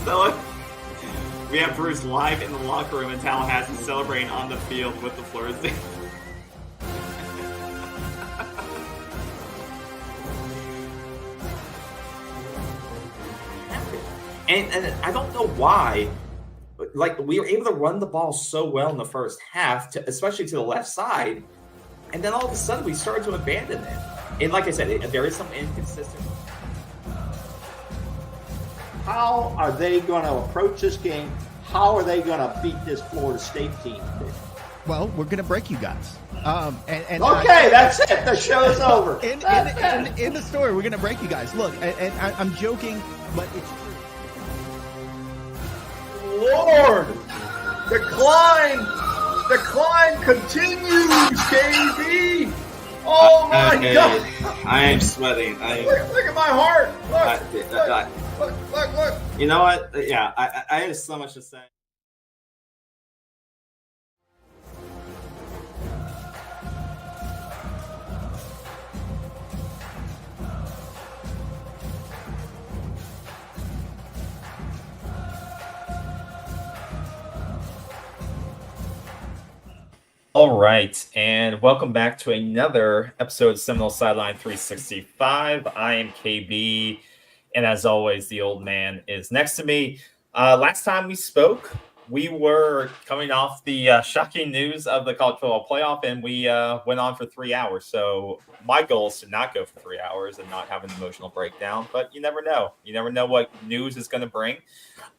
We have Bruce live in the locker room in Tallahassee celebrating on the field with the Florida State. And I don't know why. Like, we were able to run the ball so well in the first half, especially to the left side, and then all of a sudden we started to abandon it. And like I said, there is some inconsistent. How are they going to approach this game? How are they going to beat this Florida State team? Well, we're going to break you guys. Okay, that's it. The show's over. In the story, we're going to break you guys. Look, and I'm joking, but it's true. Lord, the climb continues, KB. Oh my God! I am sweating. Look at my heart. Look. You know what? Yeah, I have so much to say. All right, and welcome back to another episode of Seminole Sideline 365. I am KB, and as always, the old man is next to me. Last time we spoke, we were coming off the shocking news of the college football playoff, and we went on for 3 hours. So my goal is to not go for 3 hours and not have an emotional breakdown, but you never know. You never know what news is going to bring.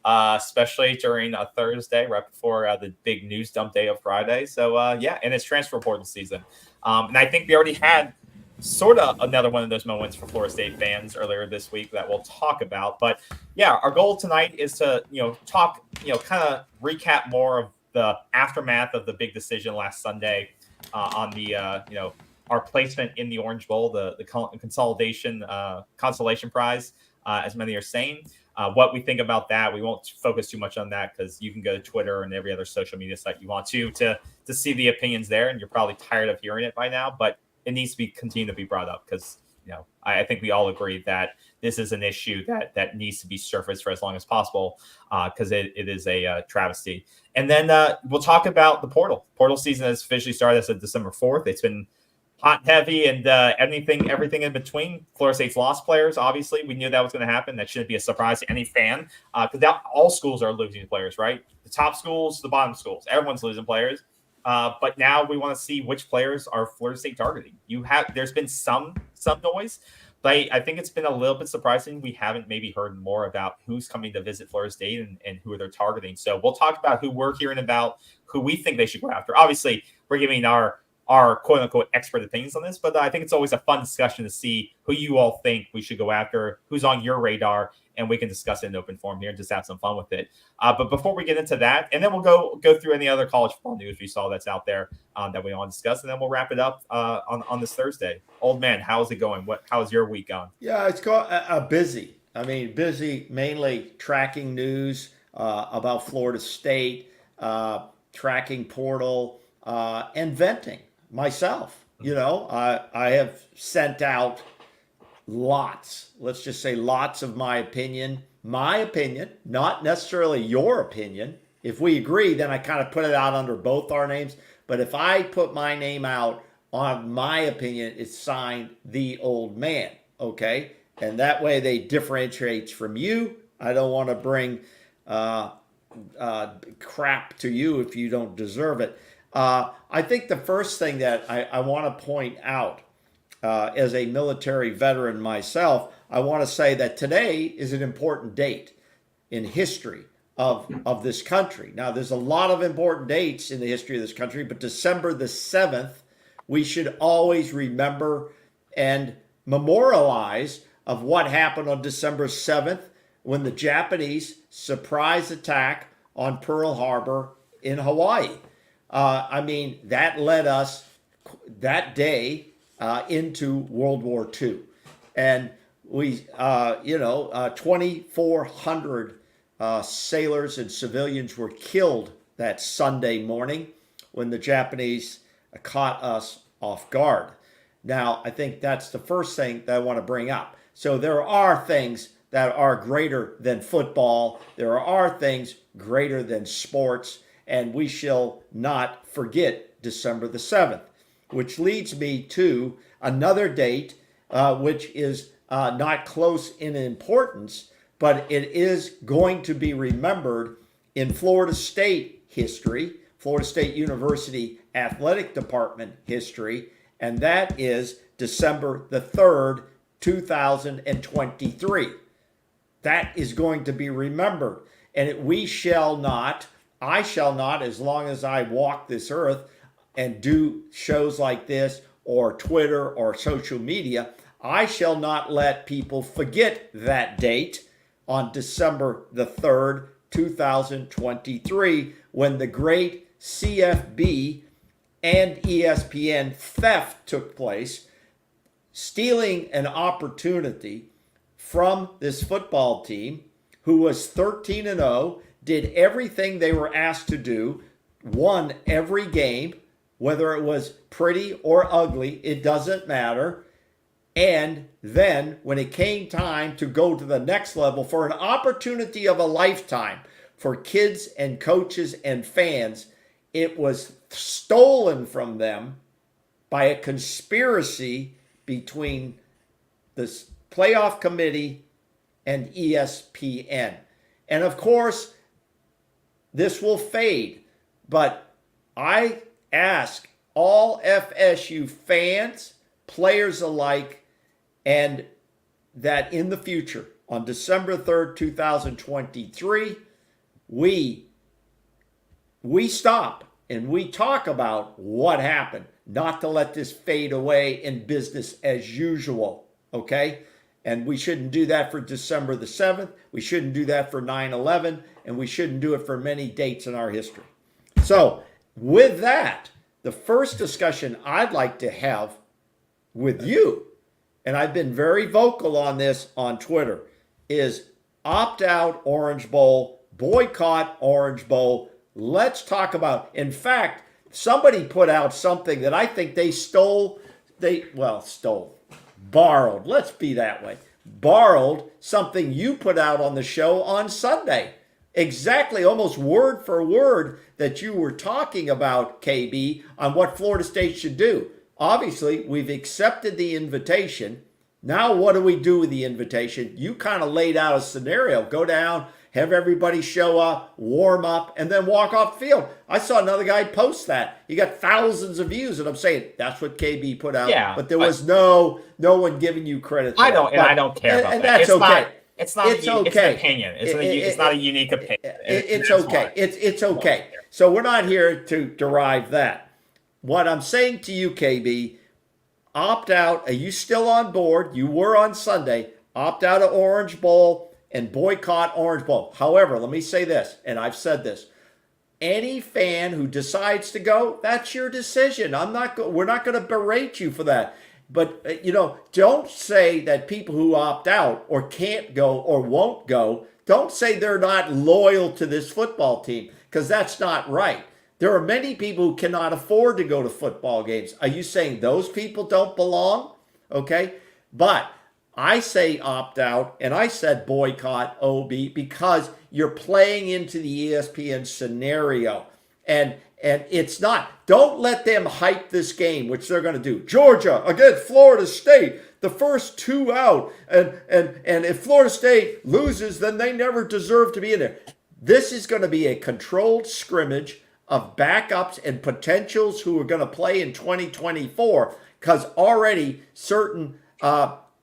Especially during a Thursday, right before the big news dump day of Friday. So, and it's transfer portal season. And I think we already had sort of another one of those moments for Florida State fans earlier this week that we'll talk about. But, yeah, our goal tonight is to, talk, kind of recap more of the aftermath of the big decision last Sunday on the, our placement in the Orange Bowl, the consolation prize, as many are saying. What we think about that. We won't focus too much on that because you can go to Twitter and every other social media site you want to see the opinions there, and you're probably tired of hearing it by now, but it needs to be continue to be brought up because I think we all agree that this is an issue that needs to be surfaced for as long as possible because it is a travesty. And then we'll talk about the portal. Portal season has officially started as of December 4th. It's been hot and heavy and everything in between. Florida State's lost players, obviously. We knew that was going to happen. That shouldn't be a surprise to any fan because all schools are losing players, right? The top schools, the bottom schools. Everyone's losing players. But now we want to see which players are Florida State targeting. There's been some noise, but I think it's been a little bit surprising. We haven't maybe heard more about who's coming to visit Florida State and who they're targeting. So we'll talk about who we're hearing about, who we think they should go after. Obviously, we're giving our quote unquote expert opinions on this, but I think it's always a fun discussion to see who you all think we should go after, who's on your radar, and we can discuss it in open forum here and just have some fun with it. But before we get into that, and then we'll go through any other college football news we saw that's out there that we want to discuss, and then we'll wrap it up on this Thursday. Old man, how's it going? How's your week going? Yeah, it's busy. I mean, busy mainly tracking news about Florida State, tracking portal, and venting. Myself, I have sent out lots of my opinion, not necessarily your opinion. If we agree, then I kind of put it out under both our names. But if I put my name out on my opinion, it's signed the old man. Okay. And that way they differentiate from you. I don't want to bring crap to you if you don't deserve it. I think the first thing that I want to point out as a military veteran myself, I want to say that today is an important date in history of this country. Now, there's a lot of important dates in the history of this country, but December the 7th, we should always remember and memorialize of what happened on December 7th when the Japanese surprise attack on Pearl Harbor in Hawaii. That led us that day into World War II. And we, 2,400 sailors and civilians were killed that Sunday morning when the Japanese caught us off guard. Now, I think that's the first thing that I want to bring up. So there are things that are greater than football. There are things greater than sports, and we shall not forget December the 7th, which leads me to another date, which is not close in importance, but it is going to be remembered in Florida State history, Florida State University Athletic Department history, and that is December the 3rd, 2023. That is going to be remembered. And I shall not, as long as I walk this earth and do shows like this or Twitter or social media, I shall not let people forget that date on December the 3rd, 2023, when the great CFB and ESPN theft took place, stealing an opportunity from this football team who was 13-0, did everything they were asked to do, won every game, whether it was pretty or ugly, it doesn't matter. And then when it came time to go to the next level for an opportunity of a lifetime for kids and coaches and fans, it was stolen from them by a conspiracy between this playoff committee and ESPN. And of course, this will fade, but I ask all FSU fans, players alike, and that in the future, on December 3rd, 2023, we stop and we talk about what happened, not to let this fade away in business as usual, okay? And we shouldn't do that for December the 7th. We shouldn't do that for 9/11, and we shouldn't do it for many dates in our history. So with that, the first discussion I'd like to have with you, and I've been very vocal on this on Twitter, is opt out Orange Bowl, boycott Orange Bowl. Let's talk about, in fact, somebody put out something that I think they borrowed, let's be that way, borrowed something you put out on the show on Sunday. Exactly, almost word for word that you were talking about, KB, on what Florida State should do. Obviously, we've accepted the invitation. Now what do we do with the invitation? You kind of laid out a scenario. Go down, have everybody show up, warm up, and then walk off the field. I saw another guy post that. He got thousands of views, and I'm saying that's what KB put out. Yeah, but there was no one giving you credit for I don't care about and that. That's okay. It's not okay. It's an opinion. It's not a unique opinion. It's okay. It's okay. So we're not here to derive that. What I'm saying to you, KB, opt out. Are you still on board? You were on Sunday. Opt out of Orange Bowl and boycott Orange Bowl. However, let me say this, and I've said this. Any fan who decides to go, that's your decision. We're not going to berate you for that. But, don't say that people who opt out or can't go or won't go, don't say they're not loyal to this football team, because that's not right. There are many people who cannot afford to go to football games. Are you saying those people don't belong? Okay. But I say opt out, and I said boycott OB because you're playing into the ESPN scenario. And it's not. Don't let them hype this game, which they're going to do. Georgia against Florida State, the first two out. And if Florida State loses, then they never deserve to be in there. This is going to be a controlled scrimmage of backups and potentials who are going to play in 2024, because already certain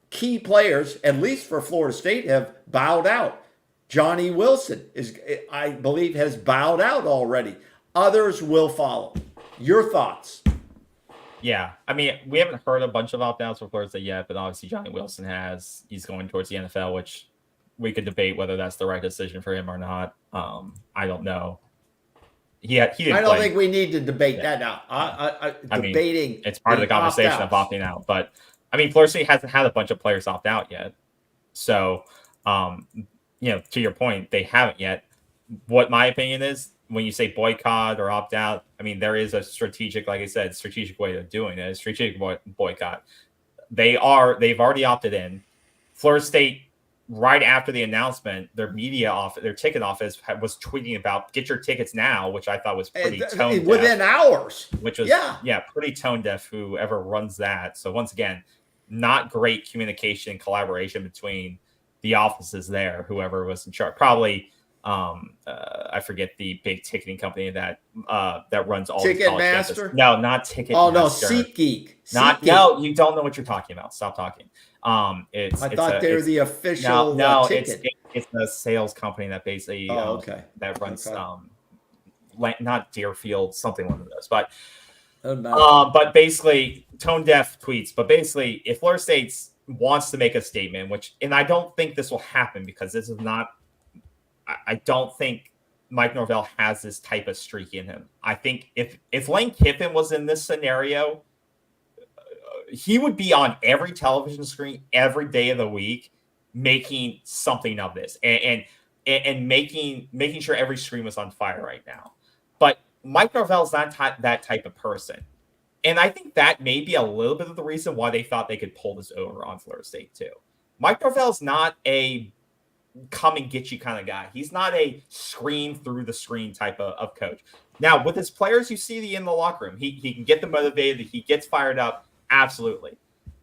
key players, at least for Florida State, have bowed out. Johnny Wilson, I believe, has bowed out already. Others will follow. Your thoughts? Yeah, I mean, we haven't heard a bunch of opt-outs for Florida State yet, but obviously Johnny Wilson has. He's going towards the NFL, which we could debate whether that's the right decision for him or not. I don't know. He didn't I don't play. think we need to debate that now. Debating, it's part of the conversation of opting out. But I mean, Florida State hasn't had a bunch of players opt out yet. So, to your point, they haven't yet. What my opinion is, when you say boycott or opt out, I mean, there is a strategic, like I said, strategic way of doing it. A strategic boycott. They've already opted in. Florida State right after the announcement, their ticket office was tweeting about get your tickets now, which I thought was pretty tone deaf. Within hours. Which was pretty tone deaf. Whoever runs that. So once again, not great communication and collaboration between the offices there. Whoever was in charge, probably I forget the big ticketing company that runs all Ticketmaster. No, not Ticketmaster. Oh no, SeatGeek. No, you don't know what you're talking about. Stop talking. I thought they were the official ticket. It's a sales company that basically that runs not Deerfield, something one of those, but basically tone deaf tweets. But basically, if Florida State wants to make a statement, and I don't think this will happen because this is not. I don't think Mike Norvell has this type of streak in him. I think if Lane Kiffin was in this scenario, he would be on every television screen every day of the week, making something of this and making sure every screen was on fire right now. But Mike Norvell's not that type of person. And I think that may be a little bit of the reason why they thought they could pull this over on Florida State too. Mike Norvell's not a come and get you kind of guy. He's not a scream through the screen type of coach. Now, with his players, you see in the locker room, he can get them motivated. He gets fired up. Absolutely.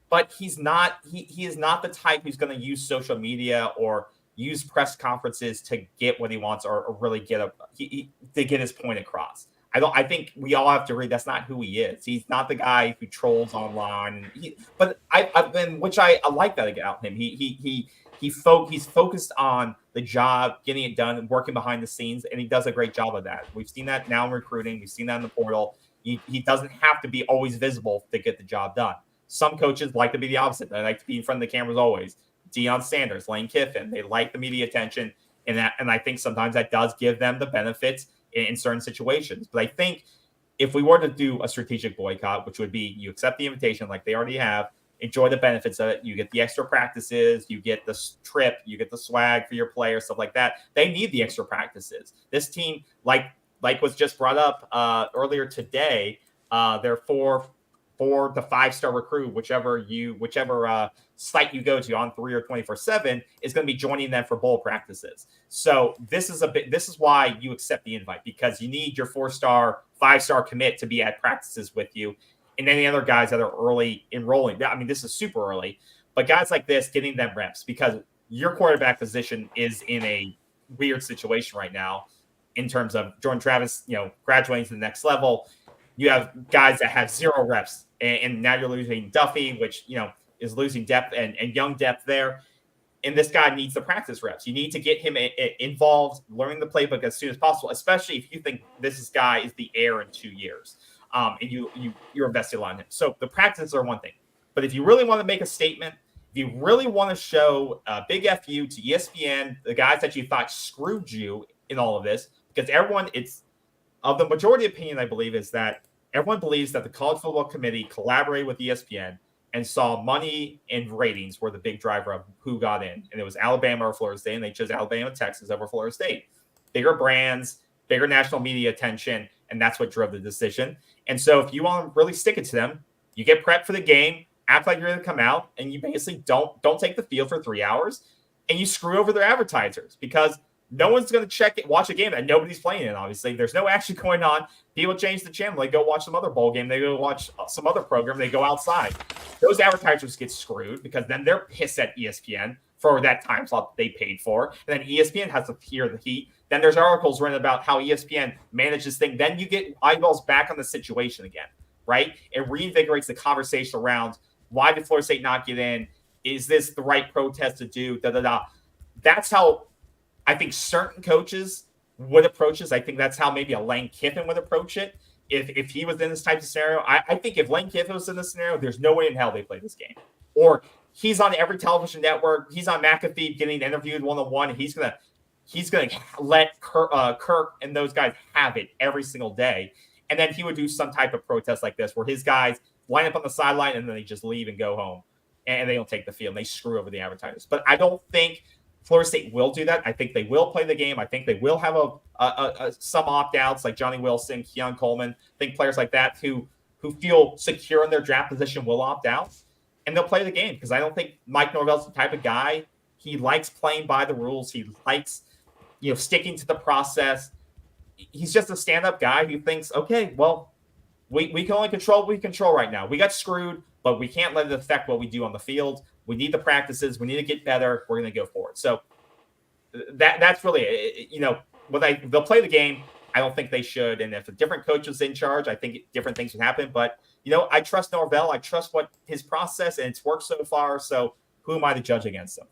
But he's not, he is not the type who's going to use social media or use press conferences to get what he wants or really get to get his point across. I think we all have to agree that's not who he is. He's not the guy who trolls online. But which I like that about him. He's focused on the job, getting it done, and working behind the scenes, and he does a great job of that. We've seen that now in recruiting. We've seen that in the portal. He doesn't have to be always visible to get the job done. Some coaches like to be the opposite. They like to be in front of the cameras always. Deion Sanders, Lane Kiffin, they like the media attention, and I think sometimes that does give them the benefits in certain situations. But I think if we were to do a strategic boycott, which would be you accept the invitation like they already have, enjoy the benefits of it. You get the extra practices, you get the trip, you get the swag for your players, stuff like that. They need the extra practices. This team, like was just brought up earlier today, they're 4 to 5-star recruit, whichever site you go to on 3 or 24/7 is going to be joining them for bowl practices. So this is why you accept the invite, because you need your 4-star, 5-star commit to be at practices with you. And any other guys that are early enrolling. I mean, this is super early, but guys like this, getting them reps, because your quarterback position is in a weird situation right now in terms of Jordan Travis, graduating to the next level. You have guys that have 0 reps, and now you're losing Duffy, which, is losing depth and young depth there. And this guy needs the practice reps. You need to get him involved, learning the playbook as soon as possible, especially if you think this guy is the heir in 2 years. And you're invested on him. So the practices are one thing. But if you really want to make a statement, if you really want to show a big FU to ESPN, the guys that you thought screwed you in all of this, because it's of the majority opinion, I believe, is that everyone believes that the College Football Committee collaborated with ESPN and saw money and ratings were the big driver of who got in. And it was Alabama or Florida State, and they chose Alabama and Texas over Florida State. Bigger brands, bigger national media attention, and that's what drove the decision. And so if you want to really stick it to them, you get prepped for the game, act like you're going to come out, and you basically don't take the field for 3 hours, and you screw over their advertisers, because no one's going to watch a game that nobody's playing in, obviously. There's no action going on. People change the channel. They go watch some other bowl game. They go watch some other program. They go outside. Those advertisers get screwed, because then they're pissed at ESPN for that time slot they paid for. And then ESPN has to hear the heat. Then there's articles written about how ESPN manages things. Then you get eyeballs back on the situation again, right? It reinvigorates the conversation around, why did Florida State not get in? Is this the right protest to do? That's how I think certain coaches would approach this. I think that's how maybe a Lane Kiffin would approach it if he was in this type of scenario. I think if Lane Kiffin was in this scenario, there's no way in hell they play this game. Or he's on every television network. He's on McAfee getting interviewed one-on-one. He's gonna let Kirk and those guys have it every single day. And then he would do some type of protest like this, where his guys line up on the sideline and then they just leave and go home, and they don't take the field. And they screw over the advertisers. But I don't think Florida State will do that. I think they will play the game. I think they will have some opt-outs like Johnny Wilson, Keon Coleman. I think players like that who feel secure in their draft position will opt out, and they'll play the game, because I don't think Mike Norvell's the type of guy He likes playing by the rules. He likes, sticking to the process. He's just a stand-up guy who thinks, okay, well, we can only control what we control right now. We got screwed, but we can't let it affect what we do on the field. We need the practices. We need to get better. We're going to go for it. So that's really, they'll play the game. I don't think they should. And if a different coach was in charge, I think different things would happen. But, I trust Norvell. I trust what his process, and it's worked so far. So who am I to judge against him?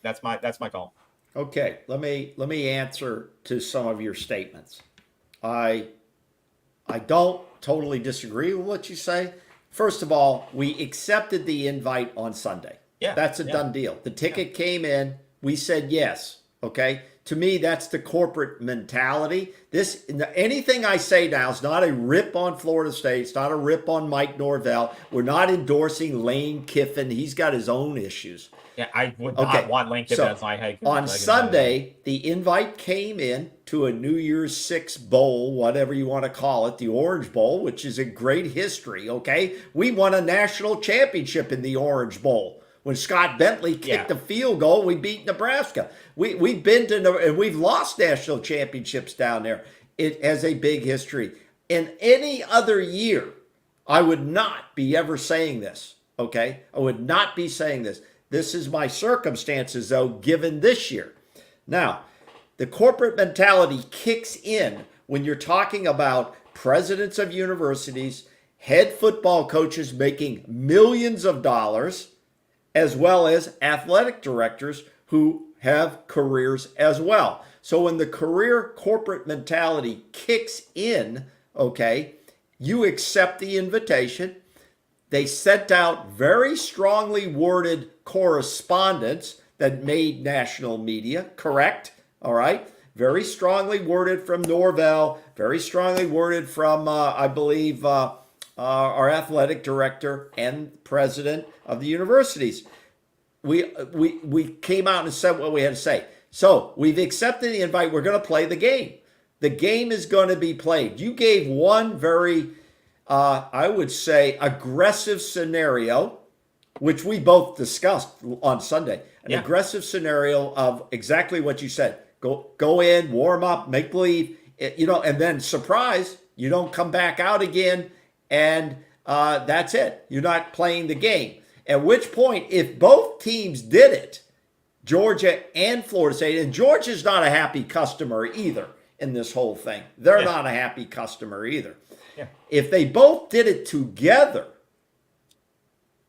That's my call. Okay, let me answer to some of your statements. I don't totally disagree with what you say. First of all, we accepted the invite on Sunday. Yeah, that's a done deal. The ticket came in. We said yes. Okay. To me, that's the corporate mentality. Anything I say now is not a rip on Florida State. It's not a rip on Mike Norvell. We're not endorsing Lane Kiffin. He's got his own issues. Yeah, I would not want Lane Kiffin as my head coach. On Sunday, the invite came in to a New Year's Six bowl, whatever you want to call it, the Orange Bowl, which is a great history, okay? We won a national championship in the Orange Bowl. When Scott Bentley kicked a field goal, we beat Nebraska. We've been to, and we've lost national championships down there. It has a big history. In any other year, I would not be ever saying this, okay? I would not be saying this. This is my circumstances, though, given this year. Now, the corporate mentality kicks in when you're talking about presidents of universities, head football coaches making millions of dollars, as well as athletic directors who have careers as well. So when the career corporate mentality kicks in, okay, you accept the invitation. They sent out very strongly worded correspondence that made national media, correct? All right. Very strongly worded from Norvell, very strongly worded from, I believe, our athletic director and president of the universities. We came out and said what we had to say. So we've accepted the invite. We're going to play the game. The game is going to be played. You gave one very, I would say, aggressive scenario, which we both discussed on Sunday. An aggressive scenario of exactly what you said. Go in, warm up, make believe, and then surprise, you don't come back out again, and that's it. You're not playing the game. At which point, if both teams did it, Georgia and Florida State, and Georgia's not a happy customer either in this whole thing. They're not a happy customer either. Yeah. If they both did it together,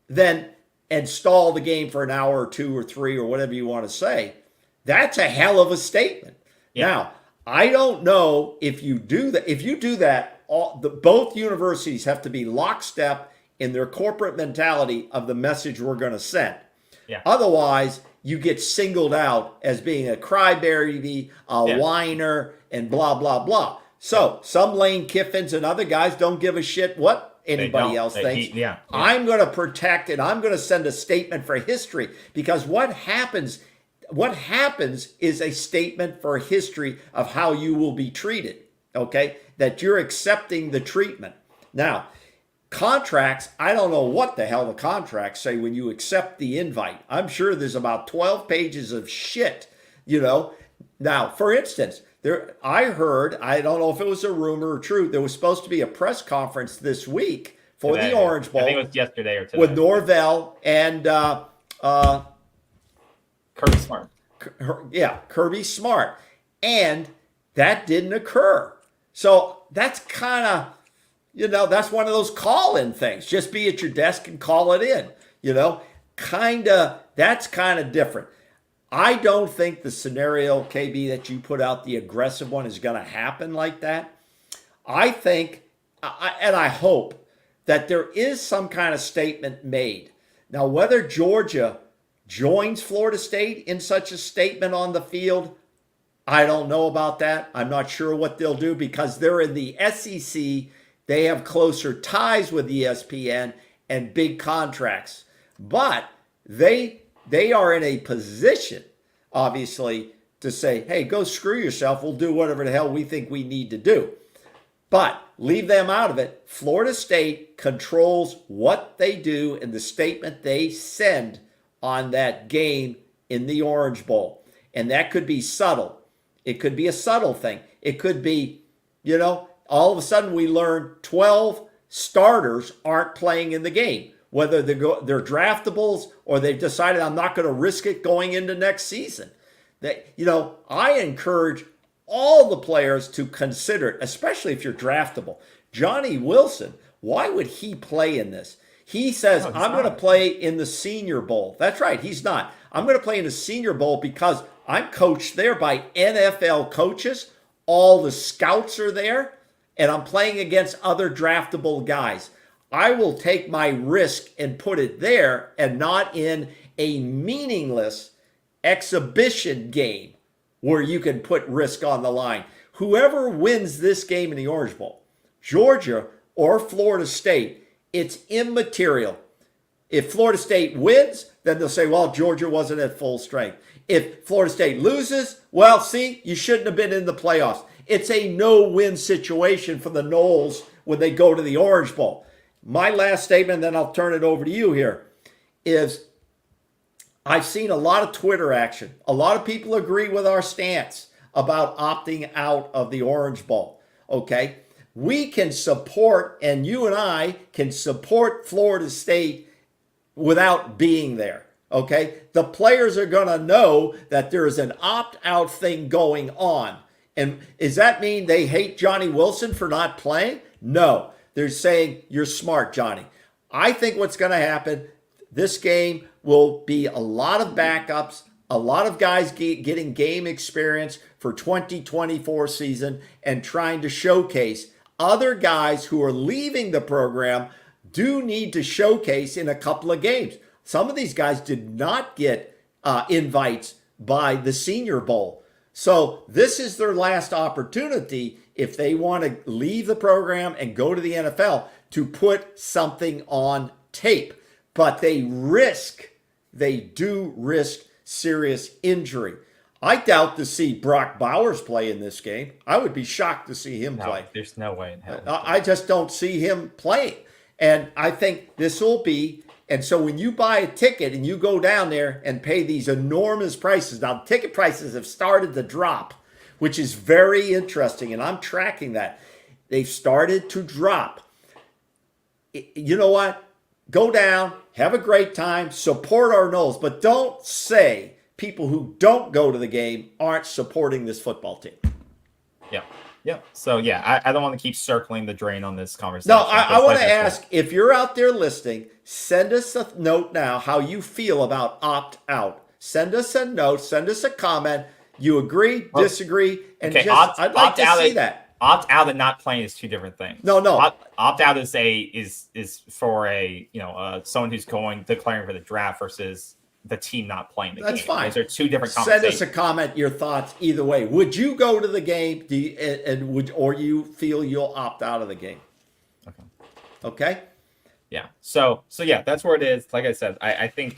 then install the game for an hour or two or three or whatever you want to say, that's a hell of a statement. Yeah. Now, I don't know if you do that. If you do that, both universities have to be lockstep in their corporate mentality of the message we're going to send. Yeah. Otherwise, you get singled out as being a crybaby, a whiner, and blah, blah, blah. So some Lane Kiffins and other guys don't give a shit what anybody else thinks. I'm going to protect, and I'm going to send a statement for history, because what happens is a statement for history of how you will be treated, okay? That you're accepting the treatment. Now, contracts, I don't know what the hell the contracts say when you accept the invite. I'm sure there's about 12 pages of shit, Now, for instance, I heard, I don't know if it was a rumor or true, there was supposed to be a press conference this week for the Orange Bowl. I think it was yesterday or today. With Norvell and Kirby Smart. Kirby Smart. And that didn't occur. So that's kind of, that's one of those call-in things. Just be at your desk and call it in. That's kind of different. I don't think the scenario, KB, that you put out, the aggressive one, is going to happen like that. I think, and I hope, that there is some kind of statement made. Now, whether Georgia joins Florida State in such a statement on the field, I don't know about that. I'm not sure what they'll do, because they're in the SEC. They have closer ties with ESPN and big contracts. But they are in a position, obviously, to say, hey, go screw yourself. We'll do whatever the hell we think we need to do. But leave them out of it. Florida State controls what they do and the statement they send on that game in the Orange Bowl. And that could be subtle. It could be a subtle thing. It could be, all of a sudden we learn 12 starters aren't playing in the game, whether they're draftables or they've decided I'm not going to risk it going into next season. I encourage all the players to consider it, especially if you're draftable. Johnny Wilson, why would he play in this? He says, I'm going to play in the Senior Bowl. That's right, he's not. I'm going to play in the Senior Bowl because I'm coached there by NFL coaches. All the scouts are there, and I'm playing against other draftable guys. I will take my risk and put it there and not in a meaningless exhibition game where you can put risk on the line. Whoever wins this game in the Orange Bowl, Georgia or Florida State, it's immaterial. If Florida State wins, then they'll say, well, Georgia wasn't at full strength. If Florida State loses, well, see, you shouldn't have been in the playoffs. It's a no-win situation for the Noles when they go to the Orange Bowl. My last statement, then I'll turn it over to you here, is I've seen a lot of Twitter action. A lot of people agree with our stance about opting out of the Orange Bowl, okay? We can support, and you and I can support Florida State without being there, okay? The players are going to know that there is an opt-out thing going on. And does that mean they hate Johnny Wilson for not playing? No. They're saying, you're smart, Johnny. I think what's going to happen, this game will be a lot of backups, a lot of guys getting game experience for 2024 season and trying to showcase. Other guys who are leaving the program do need to showcase in a couple of games. Some of these guys did not get invites by the Senior Bowl. So this is their last opportunity if they want to leave the program and go to the NFL to put something on tape. But they do risk serious injury. I doubt to see Brock Bowers play in this game. I would be shocked to see him play. There's no way in hell. I just don't see him playing. And I think this will be, and so when you buy a ticket and you go down there and pay these enormous prices, now ticket prices have started to drop, which is very interesting, and I'm tracking that. They've started to drop. You know what? Go down, have a great time, support our Noles, but don't say people who don't go to the game aren't supporting this football team. Yeah. Yeah. So, I don't want to keep circling the drain on this conversation. No, I want to ask, if you're out there listening, send us a note now how you feel about opt-out. Send us a note, send us a comment. You agree, disagree, and okay, I'd like to see that. Opt out and not playing is two different things. No. Opt out is for someone who's declaring for the draft versus the team not playing the game. That's fine. Those are two different Send conversations. us a comment, your thoughts either way. Would you go to the game, or you feel you'll opt out of the game? Okay. Yeah. So that's where it is. Like I said, I think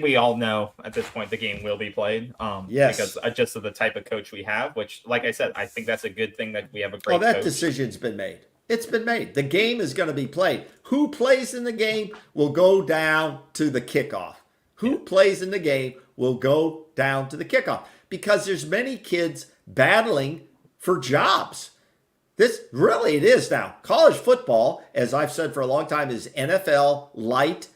we all know at this point the game will be played. Yes. Because just of the type of coach we have, which, like I said, I think that's a good thing that we have a great that coach. Decision's been made. It's been made. The game is going to be played. Who plays in the game will go down to the kickoff. Who plays in the game will go down to the kickoff because there's many kids battling for jobs. This really, it is now. College football, as I've said for a long time, is NFL light.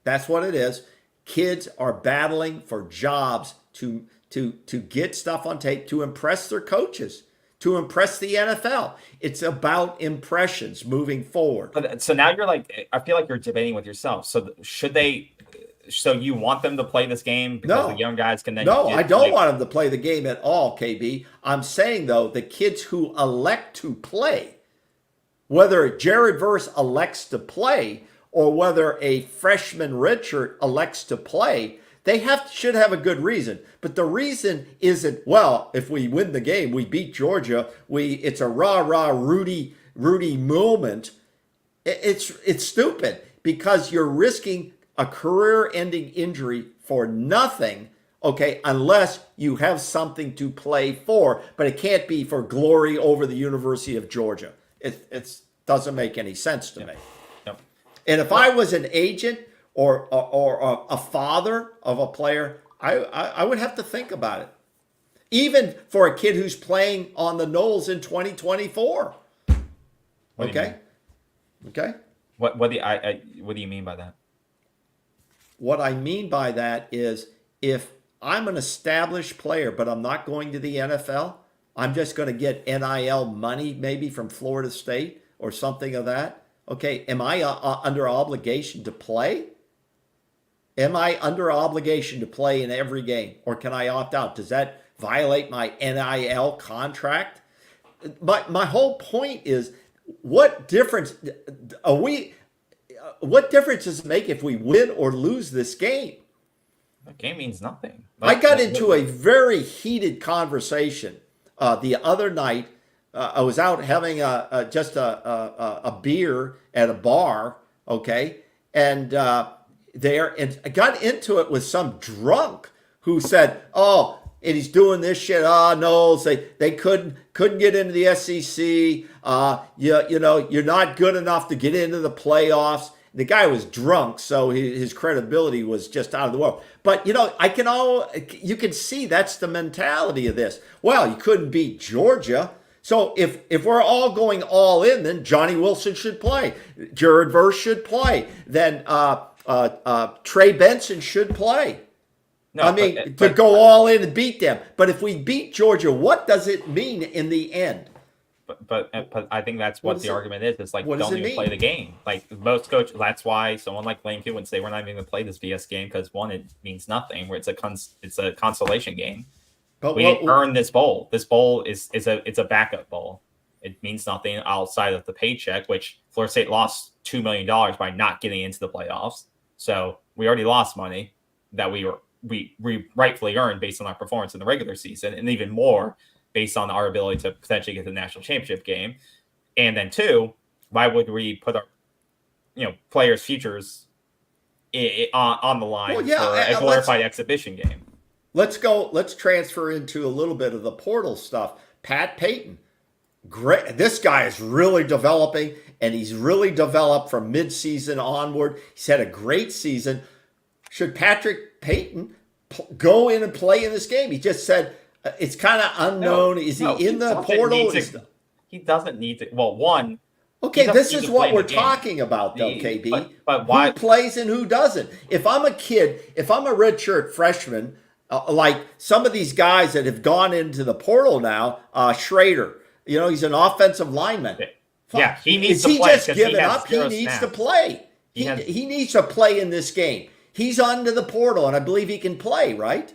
That's what it is. Kids are battling for jobs to get stuff on tape, to impress their coaches, to impress the NFL. It's about impressions moving forward. But so now I feel like you're debating with yourself. So should they? So you want them to play this game because the young guys can then? No, I don't want them to play the game at all, KB. I'm saying, though, the kids who elect to play, whether Jared Verse elects to play or whether a freshman redshirt elects to play, they should have a good reason. But the reason isn't, well, if we win the game, we beat Georgia, it's a rah-rah Rudy moment. It's stupid because you're risking a career-ending injury for nothing, okay, unless you have something to play for. But it can't be for glory over the University of Georgia. It doesn't make any sense to me. Yep. And if I was an agent or a father of a player, I would have to think about it. Even for a kid who's playing on the Knolls in 2024. What do you mean? Okay. What do you mean by that? What I mean by that is if I'm an established player, but I'm not going to the NFL, I'm just going to get NIL money maybe from Florida State or something of that. Okay, am I under obligation to play? Am I under obligation to play in every game, or can I opt out? Does that violate my NIL contract? But my whole point is, what difference what difference does it make if we win or lose this game? The game means nothing. I got into a very heated conversation the other night. I was out having just a beer at a bar, okay, and and I got into it with some drunk who said, "Oh, and he's doing this shit. No, they couldn't get into the SEC. You know, you're not good enough to get into the playoffs." The guy was drunk, so his credibility was just out of the world. But, you know, you can see that's the mentality of this. Well, you couldn't beat Georgia. So if we're all going all in, then Johnny Wilson should play. Jared Verse should play. Then Trey Benson should play. No, I mean, to go all in and beat them. But if we beat Georgia, what does it mean in the end? But I think that's what the argument is. It's like, what does don't it even mean? play the game. Like most coaches, that's why someone like Lane Kiffin would say we're not even going to play this BS game because one, it means nothing. Where it's a consolation game. But We didn't earn this bowl. This bowl is a backup bowl. It means nothing outside of the paycheck, which Florida State lost $2 million by not getting into the playoffs. So we already lost money that we rightfully earned based on our performance in the regular season, and even more based on our ability to potentially get the national championship game. And then two, why would we put our players' futures on the line for a glorified exhibition game? Let's transfer into a little bit of the portal stuff. Pat Payton, great. This guy is really developing, and he's really developed from midseason onward. He's had a great season. Should Patrick Payton go in and play in this game? He just said it's kind of unknown. Is he in the portal? He doesn't need to. Well, one. Okay, this is what we're talking about, though, KB. But why? Who plays and who doesn't? If I'm a kid, if I'm a redshirt freshman, like some of these guys that have gone into the portal now, Schrader, he's an offensive lineman. Yeah, he needs to play. Is he just giving up? He needs to play. He needs to play in this game. He's onto the portal, and I believe he can play, right?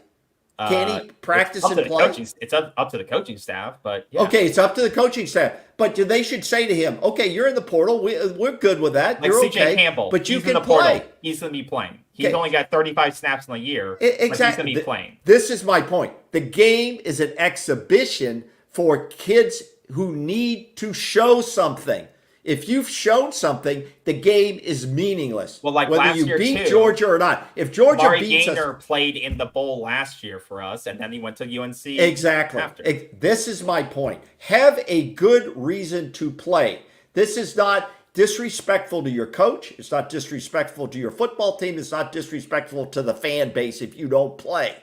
Can he practice and play? It's up to the coaching staff, but yeah. Okay, it's up to the coaching staff. But they should say to him, "Okay, you're in the portal. We're good with that. Like you're CJ okay, Campbell, but you he's in can the portal. play." He's going to be playing. He's only got 35 snaps in a year. Exactly. But he's going to be playing. This is my point. The game is an exhibition for kids who need to show something. If you've shown something, the game is meaningless. Well, like whether last you year, beat too, Georgia or not. If Georgia Mari beats Gaynor us, played in the bowl last year for us, and then he went to UNC. Exactly. After. This is my point. Have a good reason to play. This is not disrespectful to your coach. It's not disrespectful to your football team. It's not disrespectful to the fan base if you don't play.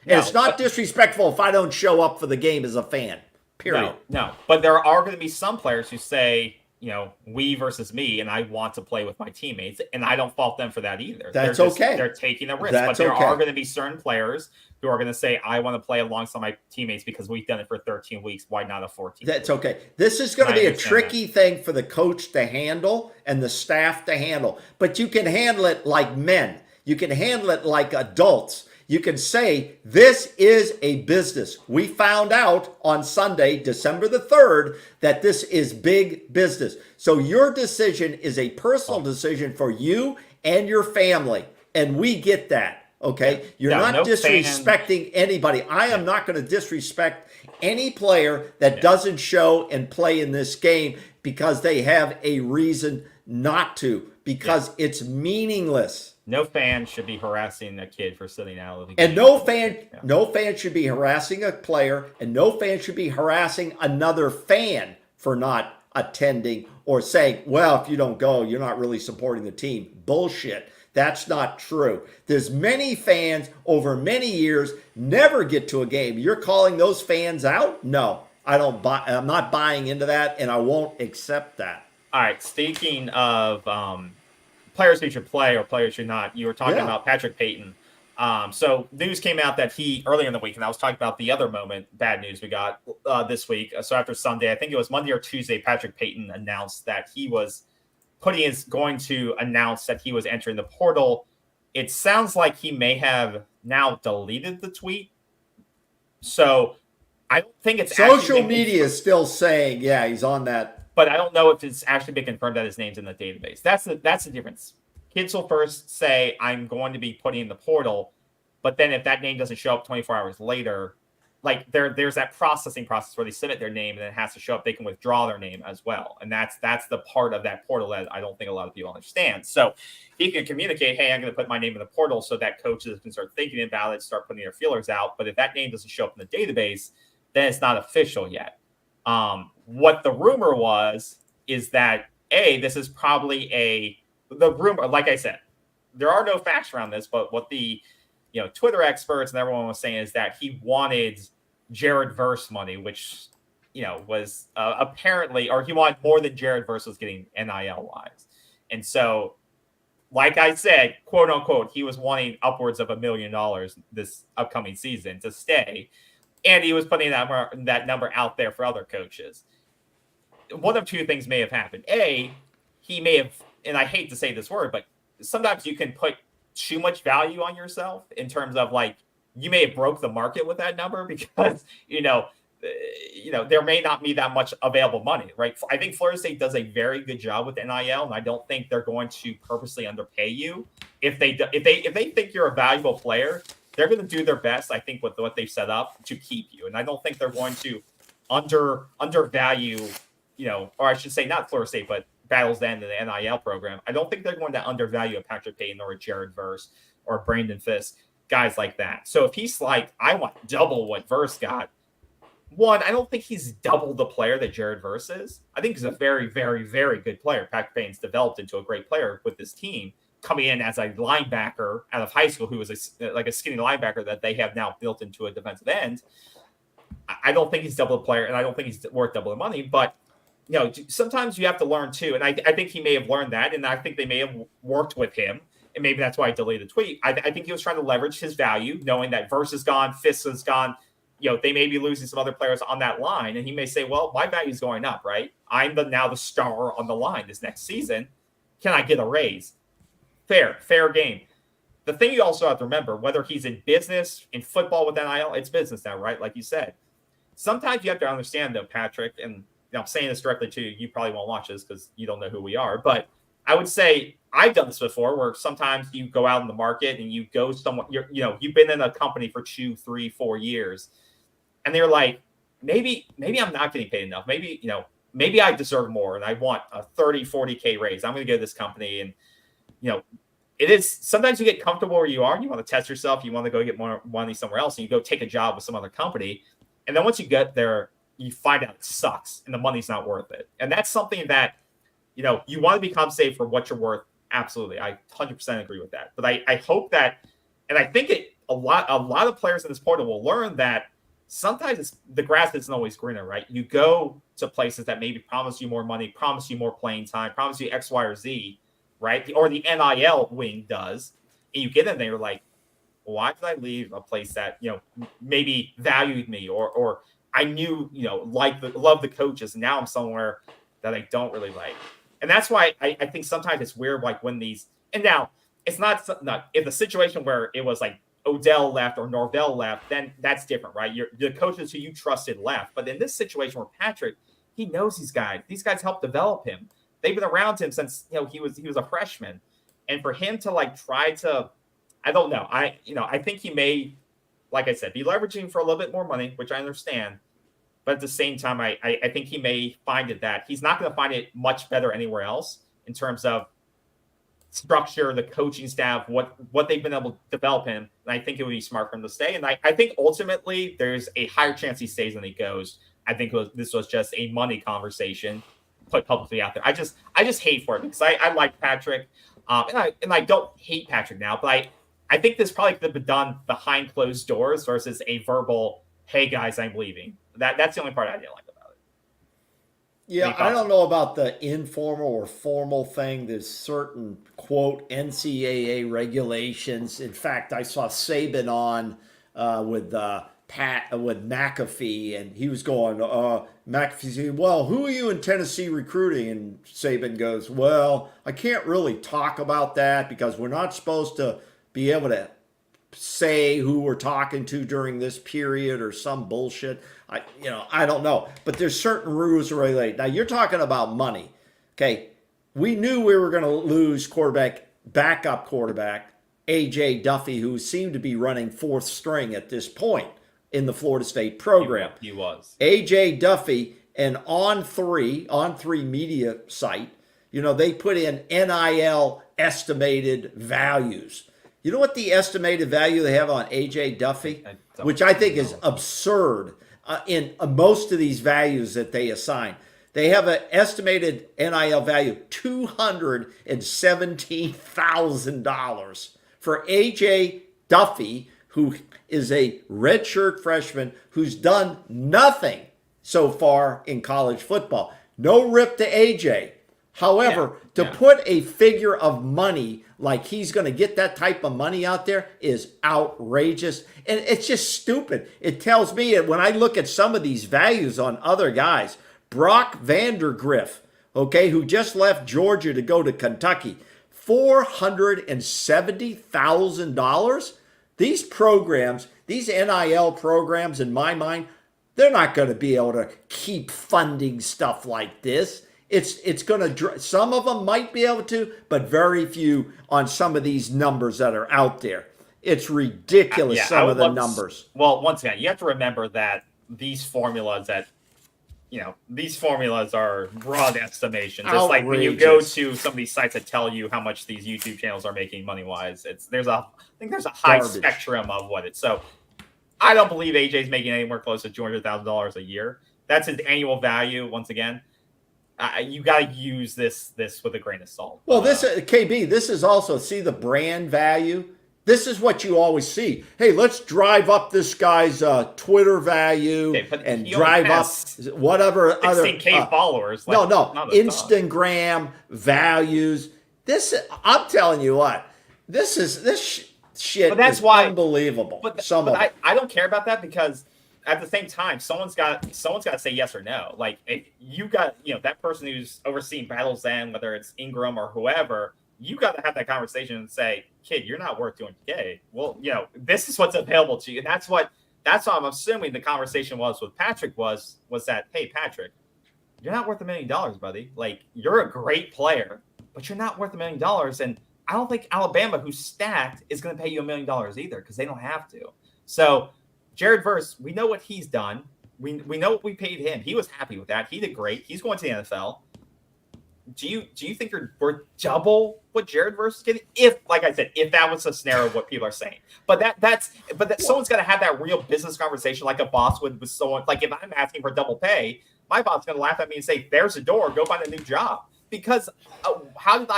And it's not disrespectful if I don't show up for the game as a fan. Period. No. But there are going to be some players who say, we versus me, and I want to play with my teammates, and I don't fault them for that either. That's okay. They're taking a risk, That's but there okay. are going to be certain players who are going to say, I want to play alongside my teammates because we've done it for 13 weeks. Why not a 14? That's okay. This is going to be a tricky thing for the coach to handle and the staff to handle, but you can handle it like men. You can handle it like adults. You can say, this is a business. We found out on Sunday, December the 3rd, that this is big business. So your decision is a personal decision for you and your family. And we get that, okay? You're not disrespecting anybody. I am not going to disrespect any player that doesn't show and play in this game because they have a reason not to, because it's meaningless. No fan should be harassing a kid for sitting out of the game. And no fan should be harassing a player, and no fan should be harassing another fan for not attending or saying, well, if you don't go, you're not really supporting the team. Bullshit. That's not true. There's many fans over many years never get to a game. You're calling those fans out? No, I don't buy. I'm not buying into that, and I won't accept that. All right. Speaking of players who should play or players who not, you were talking about Patrick Payton. So news came out that he earlier in the week, and I was talking about the other bad news we got this week. So after Sunday, I think it was Monday or Tuesday, Patrick Payton announced that he was going to announce that he was entering the portal. It sounds like he may have now deleted the tweet. So I don't think it's social media is still saying, yeah, he's on that. But I don't know if it's actually been confirmed that his name's in the database. That's the difference. Kids will first say, I'm going to be putting in the portal. But then if that name doesn't show up 24 hours later, like there's that processing process where they submit their name and then it has to show up. They can withdraw their name as well. And that's the part of that portal that I don't think a lot of people understand. So he can communicate, hey, I'm going to put my name in the portal so that coaches can start thinking about it, start putting their feelers out. But if that name doesn't show up in the database, then it's not official yet. What the rumor is that, this is probably the rumor, like I said, there are no facts around this, but what the Twitter experts and everyone was saying is that he wanted Jared Verse money, which was apparently, or he wanted more than Jared Verse was getting NIL wise. And so, like I said, quote unquote, he was wanting upwards of $1 million this upcoming season to stay. And he was putting that number out there for other coaches. One of two things may have happened. He may have, and I hate to say this word, but sometimes you can put too much value on yourself in terms of like, you may have broke the market with that number because, there may not be that much available money, right? I think Florida State does a very good job with NIL, and I don't think they're going to purposely underpay you. If they think you're a valuable player, they're going to do their best, I think, with what they've set up to keep you. And I don't think they're going to undervalue, or I should say not Florida State, but Battle's End and the NIL program. I don't think they're going to undervalue a Patrick Payton or a Jared Verse or Brandon Fisk, guys like that. So if he's like, I want double what Verse got, one, I don't think he's double the player that Jared Verse is. I think he's a very, very, very good player. Patrick Payton's developed into a great player with this team, coming in as a linebacker out of high school who was a skinny linebacker that they have now built into a defensive end. I don't think he's double the player, and I don't think he's worth double the money. But, sometimes you have to learn too. And I think he may have learned that, and I think they may have worked with him. And maybe that's why I deleted the tweet. I think he was trying to leverage his value, knowing that Verse is gone, Fisk is gone. They may be losing some other players on that line. And he may say, well, my value is going up, right? I'm now the star on the line this next season. Can I get a raise? Fair game. The thing you also have to remember, whether he's in business, in football with NIL, it's business now, right? Like you said. Sometimes you have to understand, though, Patrick, and I'm saying this directly to you. You probably won't watch this because you don't know who we are. But I would say I've done this before where sometimes you go out in the market and you go somewhere, you've been in a company for 2, 3, 4 years. And they're like, maybe I'm not getting paid enough. Maybe I deserve more and I want a 30, 40K raise. I'm going to go to this company. And, it is sometimes you get comfortable where you are. You want to test yourself. You want to go get more money somewhere else and you go take a job with some other company. And then once you get there, you find out it sucks and the money's not worth it. And that's something that, you want to be compensated for what you're worth. Absolutely. I 100% agree with that. But I hope that, and I think a lot of players in this portal will learn that sometimes the grass isn't always greener, right? You go to places that maybe promise you more money, promise you more playing time, promise you X, Y, or Z, right? Or the NIL wing does. And you get in there, you're like, why did I leave a place that, maybe valued me or I knew, love the coaches. And now I'm somewhere that I don't really like. And that's why I think sometimes it's weird, like when and now it's not if the situation where it was like Odell left or Norvell left, then that's different, right? The coaches who you trusted left. But in this situation where Patrick, he knows these guys helped develop him. They've been around him since, he was a freshman. And for him to try to, I don't know. I think he may, like I said, be leveraging for a little bit more money, which I understand. But at the same time, I think he may find it that he's not going to find it much better anywhere else in terms of structure, the coaching staff, what they've been able to develop him. And I think it would be smart for him to stay. And I think ultimately there's a higher chance he stays than he goes. I think this was just a money conversation put publicly out there. I just hate for it because I like Patrick. And I don't hate Patrick now, but I think this probably could have been done behind closed doors versus a verbal, "Hey guys, I'm leaving." That's the only part I didn't like about it. Yeah, I don't know about the informal or formal thing. There's certain, quote, NCAA regulations. In fact, I saw Saban on with McAfee, and he was going, McAfee said, "Well, who are you in Tennessee recruiting?" And Saban goes, "Well, I can't really talk about that because we're not supposed to be able to say who we're talking to during this period," or some bullshit. I don't know, but there's certain rules related. Now you're talking about money. Okay. We knew we were going to lose backup quarterback, AJ Duffy, who seemed to be running fourth string at this point in the Florida State program. He was. AJ Duffy, and On3 media site, they put in NIL estimated values. You know what the estimated value they have on AJ Duffy? Which I think is absurd in most of these values that they assign. They have an estimated NIL value of $217,000 for AJ Duffy, who is a redshirt freshman who's done nothing so far in college football. No rip to AJ. However, to put a figure of money like he's going to get that type of money out there is outrageous. And it's just stupid. It tells me, when I look at some of these values on other guys, Brock Vandergriff, who just left Georgia to go to Kentucky, $470,000. These programs, these NIL programs, in my mind, they're not going to be able to keep funding stuff like this. It's going to, some of them might be able to, but very few on some of these numbers that are out there. It's ridiculous, some of the numbers. Well, once again, you have to remember that these formulas are broad estimations. It's like when you go to some of these sites that tell you how much these YouTube channels are making money-wise, I think there's a high spectrum of what it's. So I don't believe AJ's making anywhere close to $200,000 a year. That's his annual value, once again. You got to use this with a grain of salt. Well, this is also, see the brand value. This is what you always see. Hey, let's drive up this guy's Twitter value and drive up whatever 16K followers. No, Instagram values. I'm telling you what, this shit. But that's why unbelievable. But I don't care about that, because at the same time, someone's got to say yes or no. Like, if you got, that person who's overseeing Battle's End, whether it's Ingram or whoever, you got to have that conversation and say, "Kid, you're not worth 200K. Well, this is what's available to you." And that's what I'm assuming the conversation was with Patrick was that, "Hey, Patrick, you're not worth $1 million, buddy. Like, you're a great player, but you're not worth $1 million. And I don't think Alabama, who's stacked, is going to pay you $1 million either, because they don't have to." So Jared Verse, we know what he's done. We know what we paid him. He was happy with that. He did great. He's going to the NFL. Do you think you're worth double what Jared Verse is getting? If, like I said, if that was a scenario of what people are saying. But someone's got to have that real business conversation, like a boss would with someone. Like, if I'm asking for double pay, my boss is going to laugh at me and say, "There's a door. Go find a new job." Because how did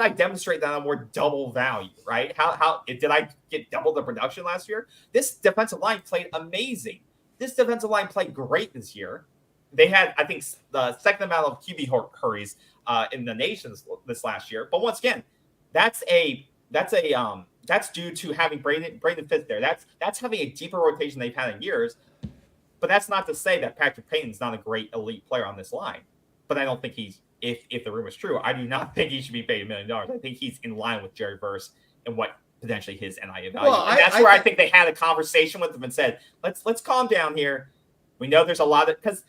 I demonstrate that I'm worth double value, right? How did I get double the production last year? This defensive line played amazing. This defensive line played great this year. They had, I think, the second amount of QB hurries in the nation this last year. But once again, that's due to having Braden Fitz there. That's having a deeper rotation they've had in years. But that's not to say that Patrick Payton's not a great elite player on this line. But I don't think he's, if the rumor is true, I do not think he should be paid $1 million. I think he's in line with Jared Verse and what potentially his NIL value. Well, and that's where I think they had a conversation with him and said, let's calm down here. We know there's a lot of, because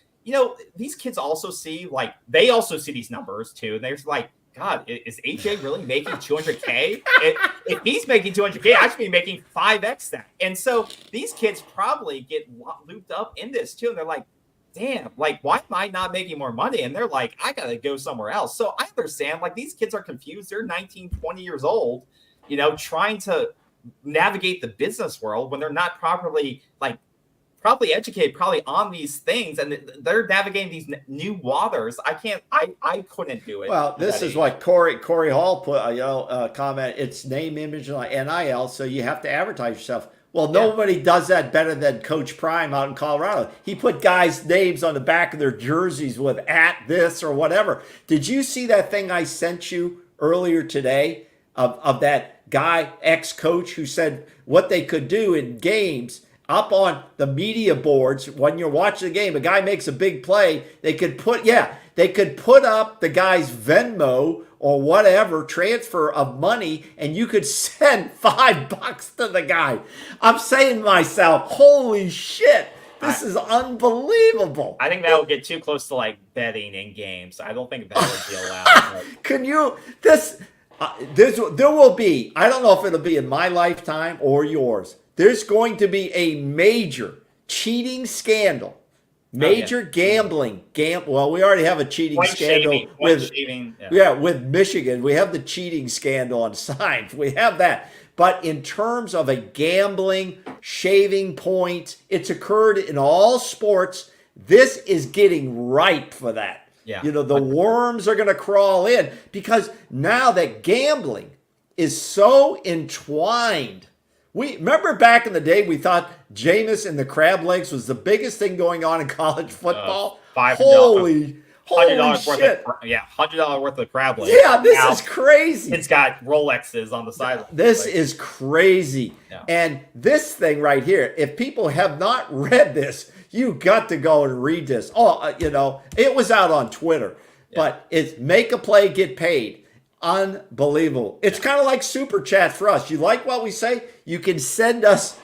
these kids also see, they also see these numbers too. And they're like, "God, is AJ really making 200K? If he's making 200K, I should be making 5x that." And so these kids probably get looped up in this too. And they're like, "Damn, why am I not making more money?" And they're like, "I got to go somewhere else." So I understand, these kids are confused. They're 19, 20 years old, trying to navigate the business world when they're not properly probably educated on these things, and they're navigating these new waters. I couldn't do it. Well, this is what Corey Hall put, comment. It's name, image, and NIL, so you have to advertise yourself. Well, nobody does that better than Coach Prime out in Colorado. He put guys' names on the back of their jerseys with at this or whatever. Did you see that thing I sent you earlier today of that guy, ex-coach, who said what they could do in games up on the media boards when you're watching the game? A guy makes a big play, they could put up the guy's Venmo or whatever transfer of money, and you could send $5 to the guy. I'm saying to myself, holy shit, this is unbelievable. I think that would get too close to like betting in games. I don't think that would be allowed. Can you there will be, I don't know if it'll be in my lifetime or yours, there's going to be a major cheating scandal. Major gambling. Well, we already have a cheating scandal with Michigan. We have the cheating scandal on signs. We have that. But in terms of a gambling, shaving point, it's occurred in all sports. This is getting ripe for that. Yeah. The worms are going to crawl in because now that gambling is so entwined. We remember back in the day, we thought Jameis and the crab legs was the biggest thing going on in college football. Holy shit! $100 worth of crab legs. Yeah, this is crazy. It's got Rolexes on the side. This is crazy. Yeah. And this thing right here, if people have not read this, you got to go and read this. It was out on Twitter, but it's make a play, get paid. Unbelievable. It's kind of like super chat for us. You like what we say? You can send us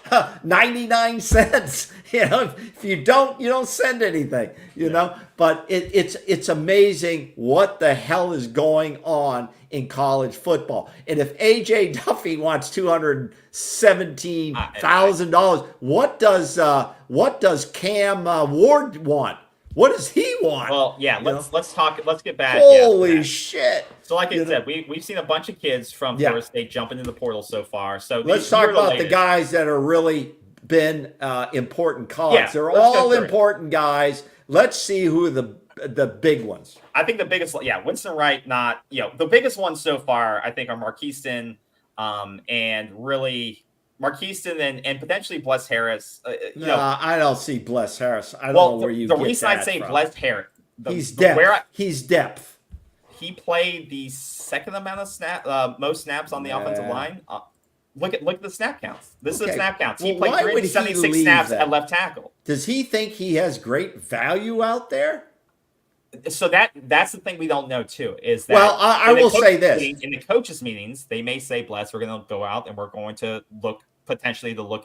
99 cents. If you don't send anything, know, but it's amazing what the hell is going on in college football. And if AJ Duffy wants $217,000, what does Cam Ward want? What does he want? Well, let's talk. Let's get back. Holy shit! So, like I said, we've seen a bunch of kids from Florida State jump into the portal so far. So let's talk about the guys that are really been important calls. Yeah, they're all important guys. Let's see who are the big ones. I think the biggest, Winston Wright. Not the biggest ones so far. I think are Marquiston, and really. Marquiston and potentially Bless Harris. I don't see Bless Harris. I don't know where you get that from. The reason I say Bless Harris, he's depth. He's depth. He played the second amount of most snaps on the offensive line. Look at the snap counts. This is the snap counts. He played 376 snaps at left tackle. Does he think he has great value out there? So that's the thing we don't know too. Is that I will say this in the coaches' meetings, they may say, "Bless, we're going to go out and we're going to look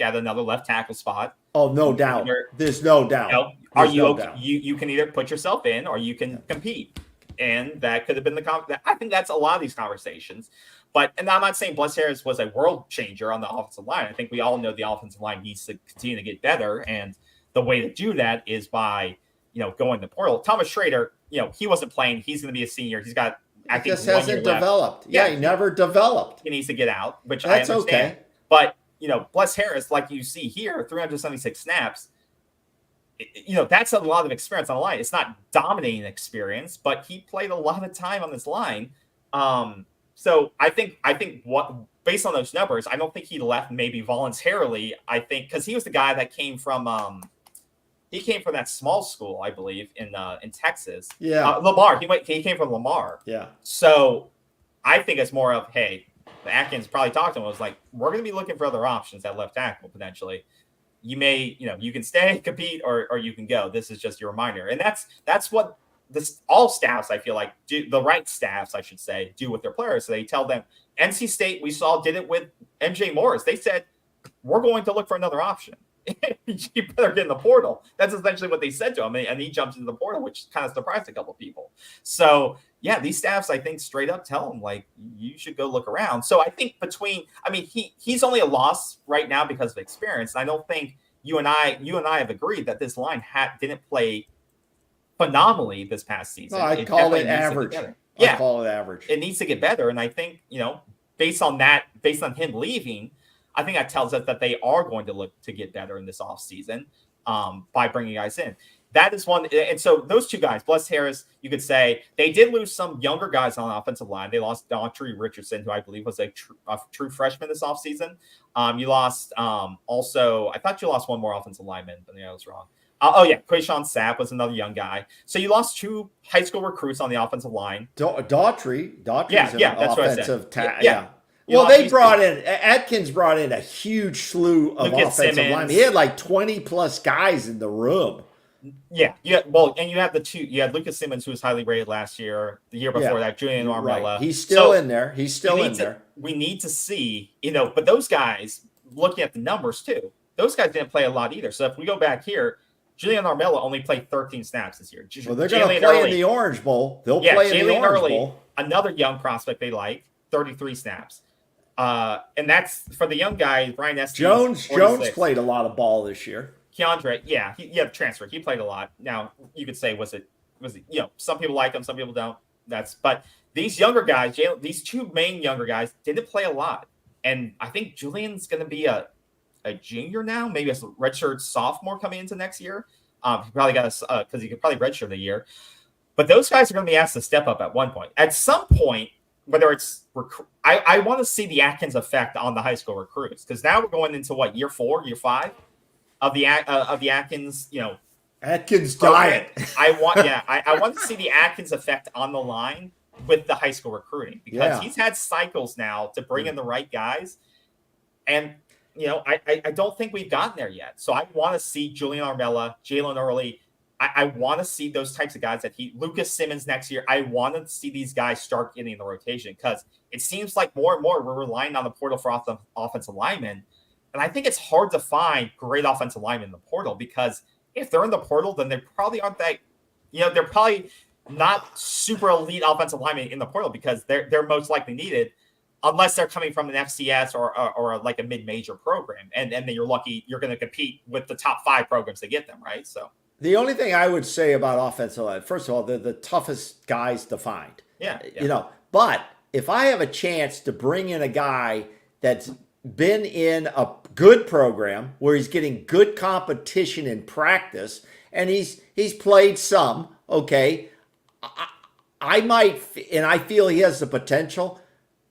at another left tackle spot." Oh, no doubt. There's no doubt. You can either put yourself in or you can compete, and that could have been I think that's a lot of these conversations. And I'm not saying Bless Harris was a world changer on the offensive line. I think we all know the offensive line needs to continue to get better, and the way to do that is by going to portal. Thomas Schrader, he wasn't playing. He's going to be a senior. He's got, I think, just hasn't developed. Yeah, he never developed. He needs to get out, which that's I understand. Okay. But, Bless Harris, like you see here, 376 snaps, that's a lot of experience on the line. It's not dominating experience, but he played a lot of time on this line. So I think what, based on those numbers, I don't think he left maybe voluntarily. I think because he was the guy that came from that small school, I believe, in Texas. Yeah, Lamar. He came from Lamar. Yeah. So I think it's more of, hey, the Atkins probably talked to him. Was like, we're going to be looking for other options at left tackle potentially. You may, you can stay, compete, or you can go. This is just your reminder, and that's what all staffs, I feel like, do. The right staffs, I should say, do with their players. So they tell them. NC State, we saw, did it with MJ Morris. They said, we're going to look for another option. You better get in the portal. That's essentially what they said to him, and he jumps into the portal, which kind of surprised a couple of people. So these staffs, I think, straight up tell him, like, you should go look around. So I think he's only a loss right now because of experience. And I don't think you and I have agreed that this line didn't play phenomenally this past season. No, I call it average. I call it average. It needs to get better, and I think based on him leaving, I think that tells us that they are going to look to get better in this offseason. by bringing guys in. That is one. And so those two guys, Bless Harris, you could say they did lose some younger guys on the offensive line. They lost Daughtry Richardson, who I believe was a true freshman this offseason. You lost also, I thought you lost one more offensive lineman, but I was wrong. Quayshawn Sapp was another young guy. So you lost two high school recruits on the offensive line. Daughtry's that's offensive tackle. Yeah. Well, they brought in Atkins brought in a huge slew of offensive linemen. He had like 20 plus guys in the room. Yeah. Well, and you have you had Lucas Simmons, who was highly rated last year. The year before that, Julian Armella. Right. He's still in there. We need to see, but those guys, looking at the numbers too, those guys didn't play a lot either. So if we go back here, Julian Armella only played 13 snaps this year. Well, they're going to play in the Orange Bowl. They'll play in the Orange Bowl. Another young prospect they like, 33 snaps. And that's for the young guy, Brian Estes. Jones played a lot of ball this year. Keandre, he transferred. He played a lot. Now you could say was it some people like him, some people don't. But these younger guys, these two main younger guys didn't play a lot. And I think Julian's going to be a junior now, maybe a redshirt sophomore coming into next year. He probably got because he could probably redshirt a year. But those guys are going to be asked to step up at one point. At some point, whether it's I want to see the Atkins effect on the high school recruits, because now we're going into year 4, year 5 of the Atkins, Atkins diet. I want to see the Atkins effect on the line with the high school recruiting, because he's had cycles now to bring in the right guys, and I don't think we've gotten there yet. So I want to see Julian Armella, Jalen Early. I want to see those types of guys Lucas Simmons next year. I want to see these guys start getting in the rotation, because it seems like more and more we're relying on the portal for offensive linemen. And I think it's hard to find great offensive linemen in the portal, because if they're in the portal, then they probably aren't that, they're probably not super elite offensive linemen in the portal, because they're most likely needed unless they're coming from an FCS or like a mid-major program. And then you're lucky you're going to compete with the top 5 programs to get them, right? So the only thing I would say about offensive line, first of all, they're the toughest guys to find. Yeah. But if I have a chance to bring in a guy that's been in a good program where he's getting good competition in practice, and he's played some, okay, I might, and I feel he has the potential.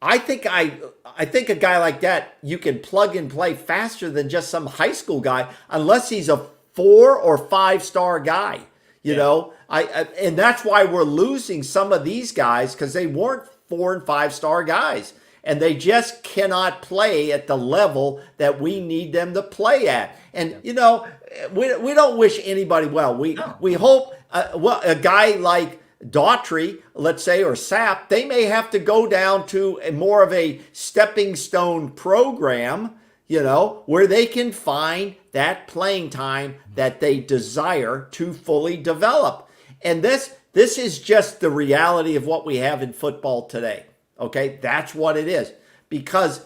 I think a guy like that, you can plug and play faster than just some high school guy, unless he's a 4 or 5 star guy. And that's why we're losing some of these guys, because they weren't 4 and 5 star guys, and they just cannot play at the level that we need them to play at. And we don't wish anybody well. We hope a guy like Daughtry, let's say, or Sapp, they may have to go down to more of a stepping stone program, where they can find that playing time that they desire to fully develop. And this is just the reality of what we have in football today. Okay, that's what it is. Because,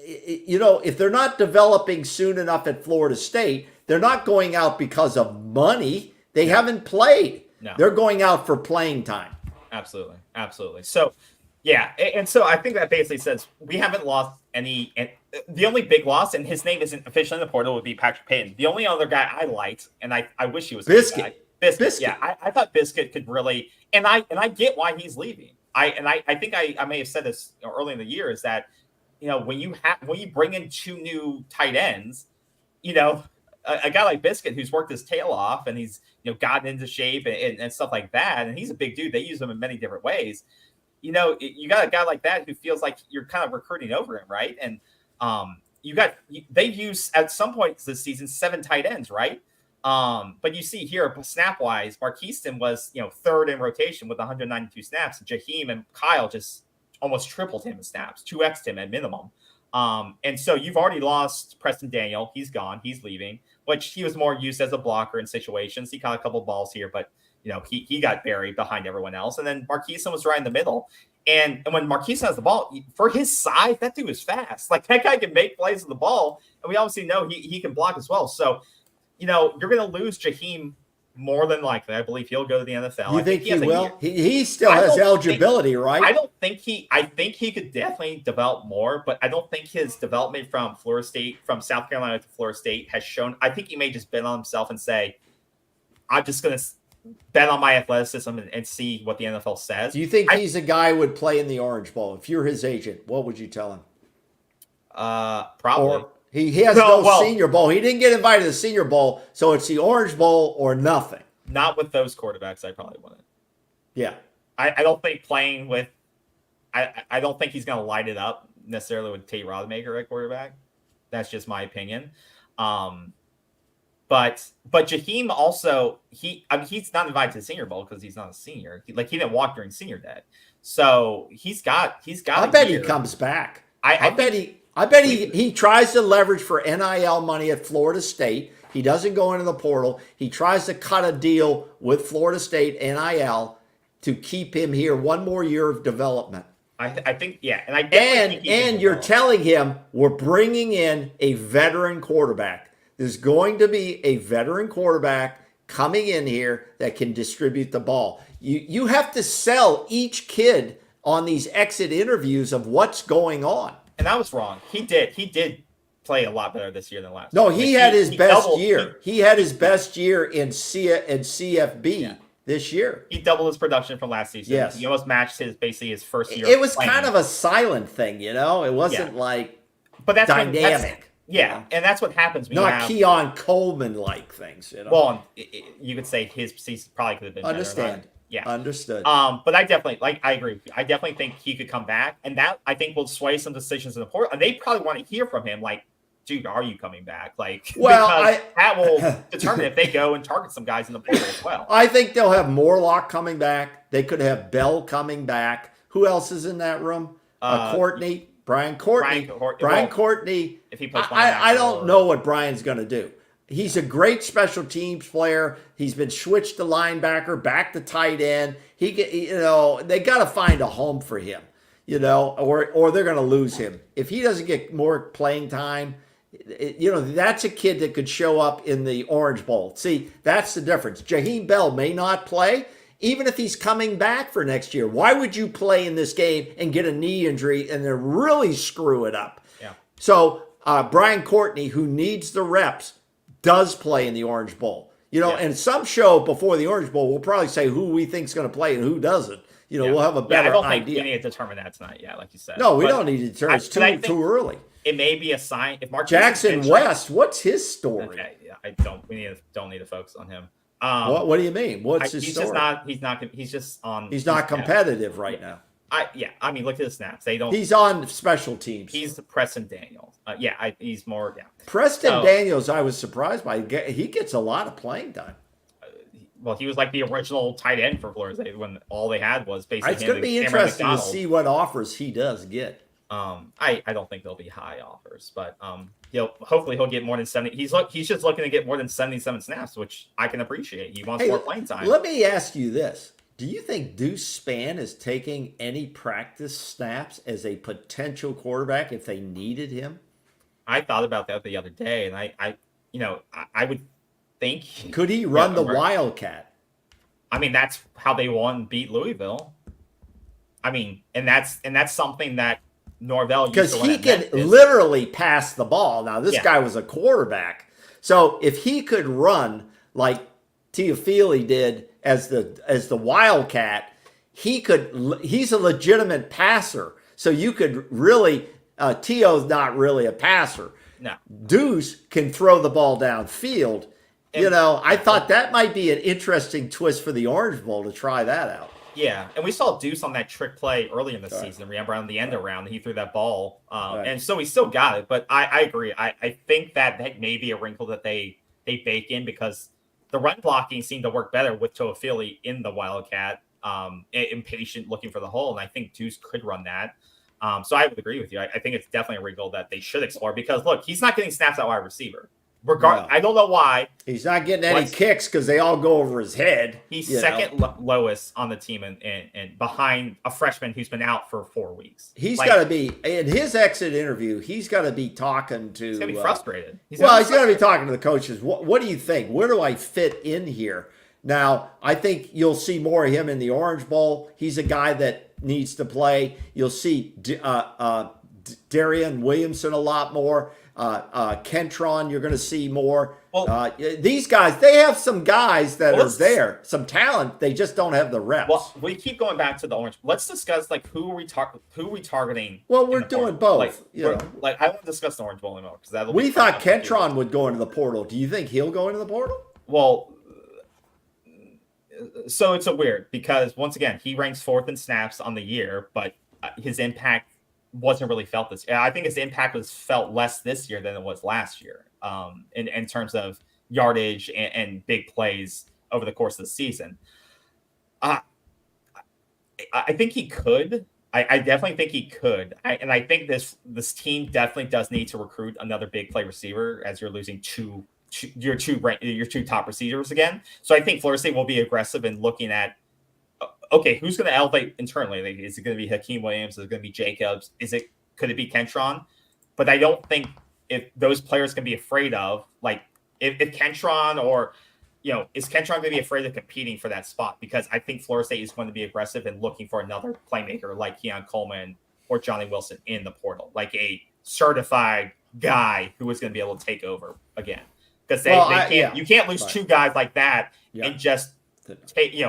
if they're not developing soon enough at Florida State, they're not going out because of money. They haven't played. No. They're going out for playing time. Absolutely. So, yeah. And so I think that basically says we haven't lost any. And the only big loss, and his name isn't officially in the portal, would be Patrick Payton. The only other guy I liked, and I wish he was Biscuit. Biscuit. Yeah, I thought Biscuit could really, and I get why he's leaving. I think I may have said this early in the year, is that when you bring in 2 new tight ends, a guy like Biscuit, who's worked his tail off and he's gotten into shape and stuff like that, and he's a big dude. They use him in many different ways. You got a guy like that who feels like you're kind of recruiting over him, right? And they've used at some point this season 7 tight ends, right? But you see here, snap wise, Marquiston was 3rd in rotation with 192 snaps. Jaheim and Kyle just almost tripled him in snaps, 2x'd him at minimum. And so you've already lost Preston Daniel. He's gone. He's leaving, which he was more used as a blocker in situations. He caught a couple balls here, but he got buried behind everyone else. And then Marquiston was right in the middle. And when Marquiston has the ball, for his size, that dude is fast. Like, that guy can make plays with the ball, and we obviously know he can block as well. So, you're going to lose Jaheim more than likely, I believe he'll go to the NFL. You I think he has a will? year. He still I has don't eligibility, right? I think he could definitely develop more, but I don't think his development from South Carolina to Florida State has shown. I think he may just bet on himself and say, I'm just going to bet on my athleticism and see what the NFL says. Do you think he's a guy who would play in the Orange Bowl? If you're his agent, what would you tell him? Probably. Or he has no Senior Bowl. He didn't get invited to the Senior Bowl, so it's the Orange Bowl or nothing. Not with those quarterbacks, I probably wouldn't. Yeah. I don't think playing with I don't think he's going to light it up necessarily with Tate Rodemaker at quarterback. That's just my opinion. But Jaheim also he's not invited to the Senior Bowl because he's not a senior. He didn't walk during Senior Day, so he's got. I bet he comes back. I bet he tries to leverage for NIL money at Florida State. He doesn't go into the portal. He tries to cut a deal with Florida State NIL to keep him here one more year of development. I think, yeah, and you're telling him we're bringing in a veteran quarterback. There's going to be a veteran quarterback coming in here that can distribute the ball. You have to sell each kid on these exit interviews of what's going on. And I was wrong. He did play a lot better this year than last. No, he had his best year. He had his best year in CFB. This year, he doubled his production from last season. Yes, he almost matched his first year. It was kind of a silent thing, It wasn't but that's dynamic. And that's what happens. When Not Keon Coleman like things, Well, you could say his season probably could have been understand. Better, yeah, understood. But I definitely I agree with you. I definitely think he could come back, and that I think will sway some decisions in the portal. And they probably want to hear from him, dude, are you coming back? Because that will determine if they go and target some guys in the portal as well. I think they'll have Morlock coming back. They could have Bell coming back. Who else is in that room? Courtney, Brian Courtney. Brian Courtney. If he plays I don't know what Brian's going to do. He's a great special teams player. He's been switched to linebacker, back to tight end. They got to find a home for him, or they're going to lose him. If he doesn't get more playing time, that's a kid that could show up in the Orange Bowl. See, that's the difference. Jaheim Bell may not play, even if he's coming back for next year. Why would you play in this game and get a knee injury and then really screw it up? Yeah. So Brian Courtney, who needs the reps, does play in the Orange Bowl. And some show before the Orange Bowl, we'll probably say who we think is going to play and who doesn't. We'll have a better idea. I don't think we need to determine that tonight, like you said. No, we don't need to determine. It's too early. It may be a sign if Mark Jackson West. What's his story? Okay, yeah, we don't need to focus on him. What do you mean? What's his story? He's just on. He's not competitive right now. I mean, look at the snaps. They don't. He's on special teams. He's Preston Daniels. He's more. Yeah. Preston Daniels, I was surprised by. He gets a lot of playing time. Well, he was like the original tight end for Florida State when all they had was basically. It's going to be interesting to see what offers he does get. I don't think there'll be high offers, but hopefully he'll get more than 70. He's just looking to get more than 77 snaps, which I can appreciate. He wants more playing time. Let me ask you this. Do you think Deuce Spann is taking any practice snaps as a potential quarterback if they needed him? I thought about that the other day, and I would think. Could he run the Wildcat? I mean, that's how they beat Louisville. I mean, and that's something that Norvell used because he can literally pass the ball. Now this guy was a quarterback, so if he could run like Teofili did as the Wildcat, he's a legitimate passer. So you could really Teo's not really a passer. No, Deuce can throw the ball downfield. I thought that might be an interesting twist for the Orange Bowl to try that out. Yeah, and we saw Deuce on that trick play early in the season. Remember on the end around, he threw that ball, and so he still got it. But I agree. I think that may be a wrinkle that they bake in because the run blocking seemed to work better with Toafili in the Wildcat, impatient looking for the hole, and I think Deuce could run that. So I would agree with you. I think it's definitely a wrinkle that they should explore because look, he's not getting snaps at wide receiver. No. I don't know why. He's not getting any What's- kicks because they all go over his head. He's you know. second lowest on the team and behind a freshman who's been out for 4 weeks. He's Like, got to be in his exit interview. He's got to be talking to. he's going to be frustrated. He's got to be talking to the coaches. What do you think? Where do I fit in here? Now, I think you'll see more of him in the Orange Bowl. He's a guy that needs to play. You'll see Darian Williamson a lot more. Kentron, you're going to see more. Well, these guys, they have some guys that well, are there, some talent. They just don't have the reps. Well, we keep going back to the Orange. Let's discuss like who are we targeting? Well, in we're the doing portal? both. Like I want to discuss the Orange Bowl anymore because that we thought Kentron would go into the portal. Do you think he'll go into the portal? Well, so it's a weird because once again he ranks 4th in snaps on the year, but his impact wasn't really felt this year. I think his impact was felt less this year than it was last year. In terms of yardage and big plays over the course of the season. I think he could. I definitely think he could. And I think this team definitely does need to recruit another big play receiver as you're losing your two top receivers again. So I think Florida State will be aggressive in looking at, okay, who's going to elevate internally? Like, is it going to be Hakeem Williams? Is it going to be Jacobs? Could it be Kentron? But I don't think if those players can be afraid of, like if Kentron or, is Kentron going to be afraid of competing for that spot? Because I think Florida State is going to be aggressive in looking for another playmaker like Keon Coleman or Johnny Wilson in the portal, like a certified guy who is going to be able to take over again. Because you can't lose two guys like that and just take,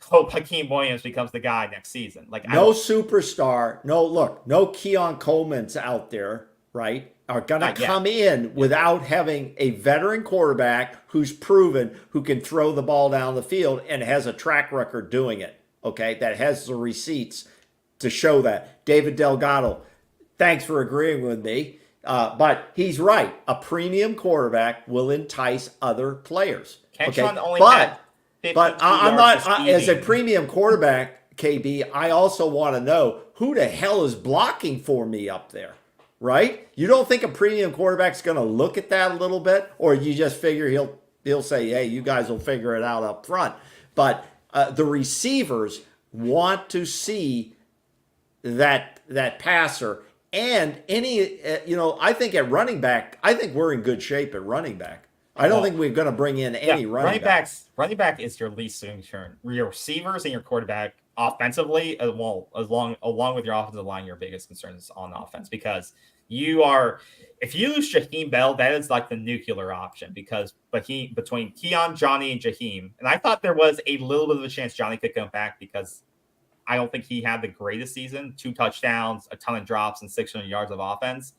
hope Hakeem Williams becomes the guy next season. Like no superstar, no Keon Coleman's out there, right? Are gonna come in without having a veteran quarterback who's proven who can throw the ball down the field and has a track record doing it. Okay, that has the receipts to show that. David Delgado, thanks for agreeing with me. But he's right. A premium quarterback will entice other players. Kentron only but had I'm not as a premium quarterback, KB. I also want to know who the hell is blocking for me up there, right? You don't think a premium quarterback's going to look at that a little bit, or you just figure he'll say, "Hey, you guys will figure it out up front." But the receivers want to see that passer. And I think at running back, I think we're in good shape at running back. I don't think we're going to bring in any running backs. Running back is your least concern. Your receivers and your quarterback offensively, along with your offensive line, your biggest concern is on offense because if you lose Jaheim Bell, that is like the nuclear option because between Keon, Johnny, and Jaheim, and I thought there was a little bit of a chance Johnny could come back because I don't think he had the greatest season. 2 touchdowns, a ton of drops, and 600 yards of offense.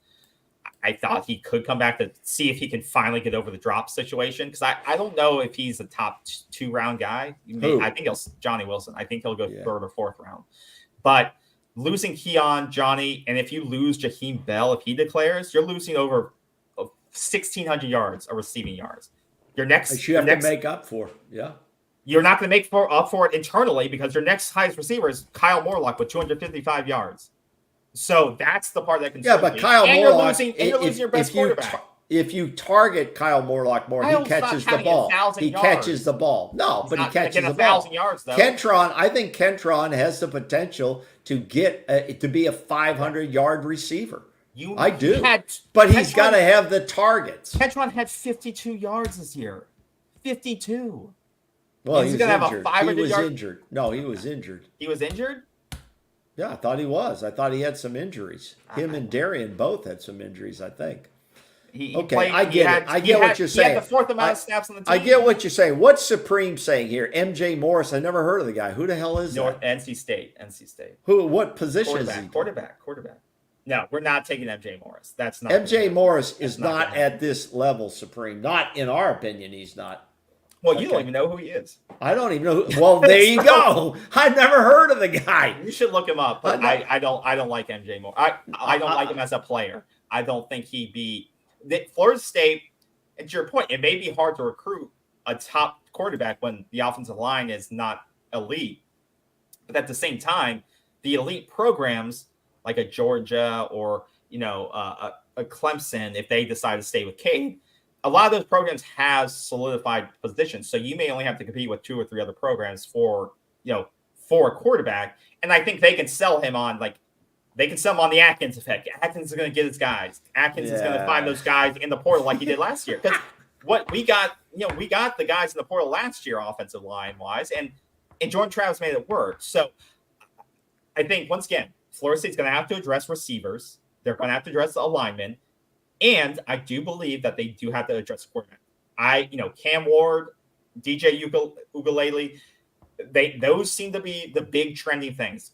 I thought he could come back to see if he can finally get over the drop situation. Because I don't know if he's a top 2 round guy. I think Johnny Wilson. I think he'll go 3rd or 4th round. But losing Keon, Johnny, and if you lose Jaheim Bell, if he declares, you're losing over 1,600 yards of receiving yards. You have to make up for. Yeah. You're not going to make up for it internally because your next highest receiver is Kyle Morlock with 255 yards. So that's the part that concerns me. Yeah, but Kyle Morlock, you're losing your best quarterback. If you target Kyle Morlock more, he catches the ball. Catches the ball. No, but he catches the ball. 1,000 yards, though. I think Kentron has the potential to get to be a 500-yard receiver. I do. But he's got to have the targets. Kentron had 52 yards this year. 52. Well, he's going to have a 500 yard. Injured. No, he was injured. He was injured? Yeah, I thought he was. I thought he had some injuries. Him and Darian both had some injuries, I think. I get it. I get what you're saying. He had the 4th amount of snaps on the team. I get what you're saying. What's Supreme saying here? MJ Morris. I never heard of the guy. Who the hell is that? NC State. What position is he? Quarterback. No, we're not taking MJ Morris. That's not. MJ Morris is not at this level, Supreme. Not in our opinion, he's not. Well, you don't even know who he is. I don't even know. Well, there you go. I've never heard of the guy. You should look him up. But I don't like MJ Moore. I don't like him as a player. I don't think he'd be Florida State. And to your point, it may be hard to recruit a top quarterback when the offensive line is not elite. But at the same time, the elite programs like a Georgia or a Clemson, if they decide to stay with Cade, a lot of those programs have solidified positions. So you may only have to compete with 2 or 3 other programs for a quarterback. And I think they can sell him on they can sell him on the Atkins effect. Atkins is going to get his guys. Atkins is going to find those guys in the portal like he did last year. Because what we got, we got the guys in the portal last year, offensive line wise, and Jordan Travis made it work. So I think once again, Florida State's going to have to address receivers. They're going to have to address the alignment, and I do believe that they do have to address quarterback. Cam Ward, DJ Ukulele, those seem to be the big trending things.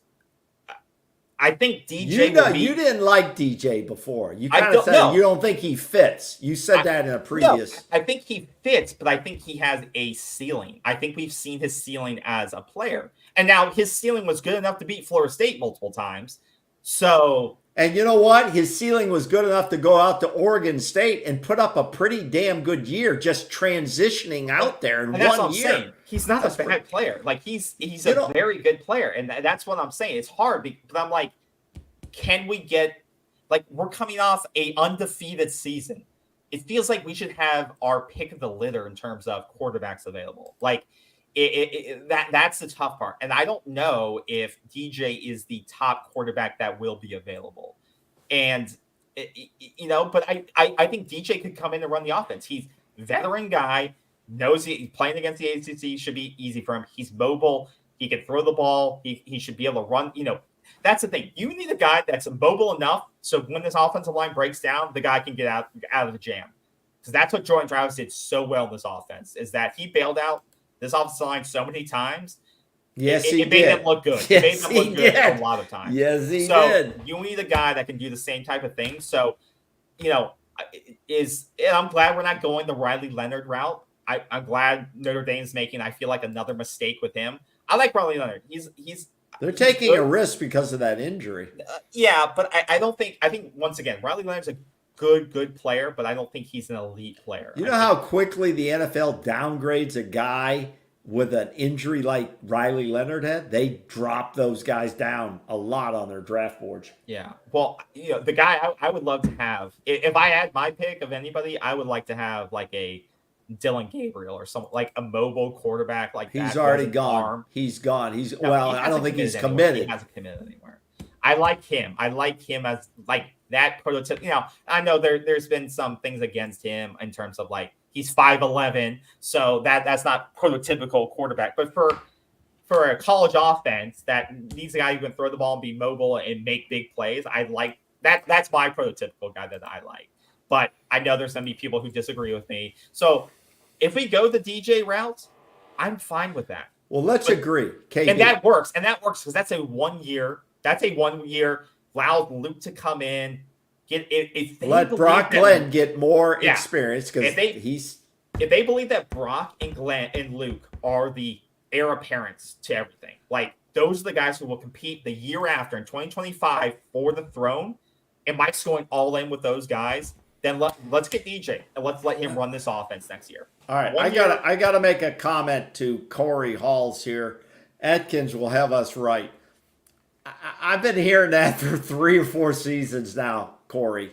I think DJ. You didn't like DJ before. You kind of said you don't think he fits. You said that in a previous. No, I think he fits, but I think he has a ceiling. I think we've seen his ceiling as a player, and now his ceiling was good enough to beat Florida State multiple times. So. And you know what? His ceiling was good enough to go out to Oregon State and put up a pretty damn good year just transitioning out there in 1 year. I'm saying. He's not a bad player. Like he's a very good player. And that's what I'm saying. It's hard, but I'm like, can we get we're coming off a undefeated season. It feels like we should have our pick of the litter in terms of quarterbacks available. That's the tough part. And I don't know if DJ is the top quarterback that will be available. And, but I think DJ could come in and run the offense. He's a veteran guy, knows he's playing against the ACC, should be easy for him. He's mobile. He can throw the ball. He should be able to run. That's the thing. You need a guy that's mobile enough so when this offensive line breaks down, the guy can get out of the jam. Because that's what Jordan Travis did so well in this offense, is that he bailed out this offensive line so many times. Yes, it made them look good. Yes, it made them look good a lot of times. Yes, he did. You need a guy that can do the same type of thing. So, and I'm glad we're not going the Riley Leonard route. I'm glad Notre Dame's making, I feel like, another mistake with him. I like Riley Leonard. They're taking a risk because of that injury. But I don't think. I think once again, Riley Leonard's a good player, but I don't think he's an elite player. You know how quickly the NFL downgrades a guy with an injury like Riley Leonard had? They drop those guys down a lot on their draft boards. Yeah. Well, the guy I would love to have, if I had my pick of anybody, I would like to have a Dylan Gabriel or some a mobile quarterback like that. He's already gone. He's gone. I don't think he's committed. He hasn't committed anywhere. I like him. I like him as that prototype. I know there's been some things against him in terms of he's 5'11", so that's not prototypical quarterback. But for a college offense that needs a guy who can throw the ball and be mobile and make big plays, I like that. That's my prototypical guy that I like. But I know there's going to be people who disagree with me. So if we go the DJ route, I'm fine with that. Well, let's agree. KB. And that works. And that works because that's a 1 year. That's a 1 year. Allow Luke to come in. Let Brock Glenn get more experience because if they believe that Brock and Glenn and Luke are the heir apparents to everything, those are the guys who will compete the year after in 2025 for the throne, and Mike's going all in with those guys, then let's get DJ and let's let him run this offense next year. All right, I gotta make a comment to Corey Halls here. Atkins will have us right. I've been hearing that for 3 or 4 seasons now, Corey.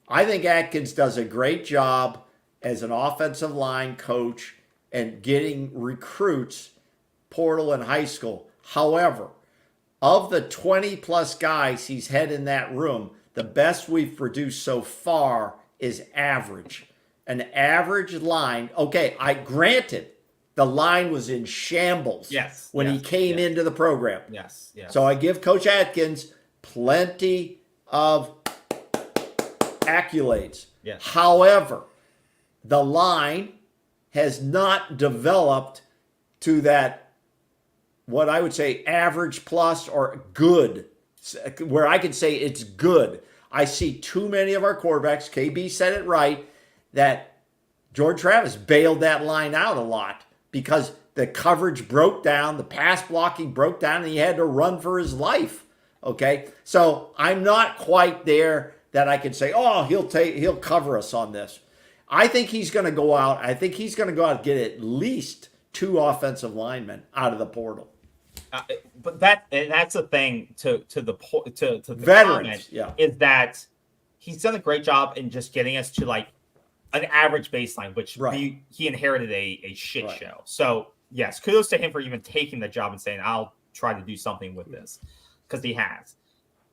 I think Atkins does a great job as an offensive line coach and getting recruits, portal and high school. However, of the 20-plus guys he's had in that room, the best we've produced so far is average. An average line. Okay, granted, the line was in shambles when he came into the program. Yes. So I give Coach Atkins plenty of accolades. Yes. However, the line has not developed to that, what I would say, average plus or good, where I could say it's good. I see too many of our quarterbacks, KB said it right, that George Travis bailed that line out a lot because the coverage broke down, the pass blocking broke down, and he had to run for his life. Okay, so I'm not quite there that I can say, oh, he'll cover us on this. I think he's going to go out. I think he's going to go out and get at least 2 offensive linemen out of the portal. But that's the thing to the veterans, is that he's done a great job in just getting us to an average baseline, which Right. he inherited a shit Right. show. So yes, kudos to him for even taking the job and saying, I'll try to do something with this, because he has.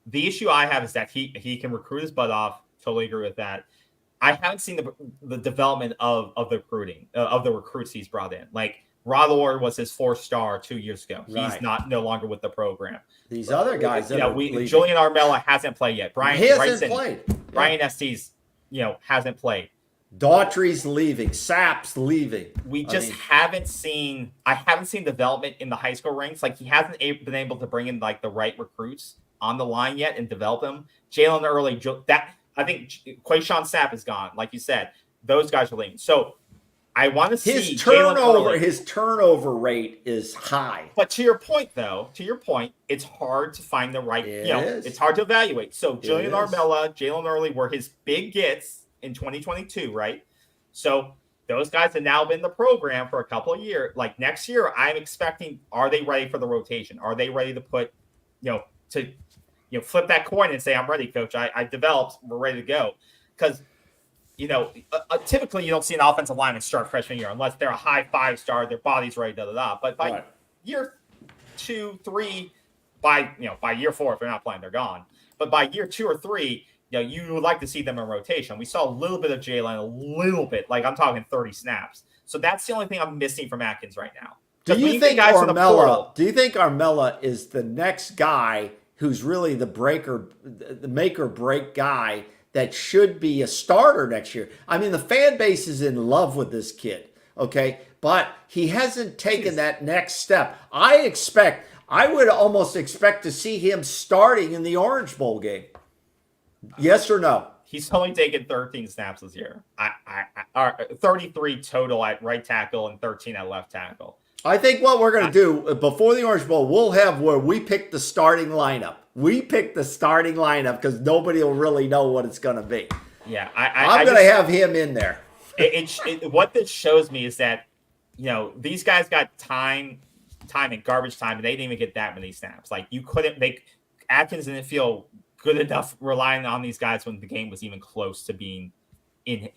The issue I have is that he can recruit his butt off. Totally agree with that. I haven't seen the development of the recruiting of the recruits he's brought in. Like Rod Lord was his 4-star 2 years ago. Right. He's no longer with the program. These other guys that are leaving. Julian Armella hasn't played yet. Brian he hasn't Bryson, played. Brian Estes, hasn't played. Daughtry's leaving. Sapp's leaving. We just haven't seen. I haven't seen development in the high school ranks. Like he hasn't been able to bring in like the right recruits on the line yet and develop them. Jalen Early, that I think Quayshawn Sapp is gone. Like you said, those guys are leaving. So I want to see his turnover. Early. His turnover rate is high. But to your point, it's hard to find the right. It's hard to evaluate. So Julian Armella, Jalen Early were his big gets in 2022, right? So those guys have now been in the program for a couple of years. Like next year, I'm expecting, are they ready for the rotation? Are they ready to put, flip that coin and say, I'm ready, coach. I developed, we're ready to go. Because, typically you don't see an offensive lineman start freshman year unless they're a high 5-star, their body's ready, But by year 2, 3, by year 4, if they're not playing, they're gone. But by year 2 or 3, you would like to see them in rotation. We saw a little bit of Jalen, a little bit, like I'm talking 30 snaps. So that's the only thing I'm missing from Atkins right now. Do you think Armella is the next guy who's really the make or break guy that should be a starter next year? I mean, the fan base is in love with this kid, okay? But he hasn't taken that next step. I would almost expect to see him starting in the Orange Bowl game. Yes or no? He's only taken 13 snaps this year. 33 total at right tackle and 13 at left tackle. I think what we're going to do before the Orange Bowl, we'll have where we pick the starting lineup. We pick the starting lineup because nobody will really know what it's going to be. Yeah, I'm going to have him in there. What this shows me is that these guys got time and garbage time, and they didn't even get that many snaps. Like Atkins didn't feel good enough relying on these guys when the game was even close to being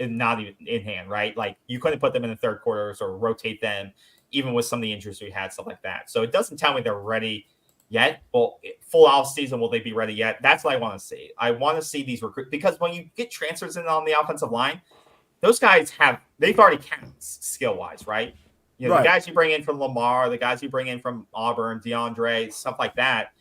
not even in hand, right? Like you couldn't put them in the third quarters or rotate them, even with some of the injuries we had, stuff like that. So it doesn't tell me they're ready yet. Well, full off season, will they be ready yet? That's what I want to see. I want to see these recruits, because when you get transfers in on the offensive line, those guys they've already counted skill wise, right? The guys you bring in from Lamar, the guys you bring in from Auburn, DeAndre, stuff like that.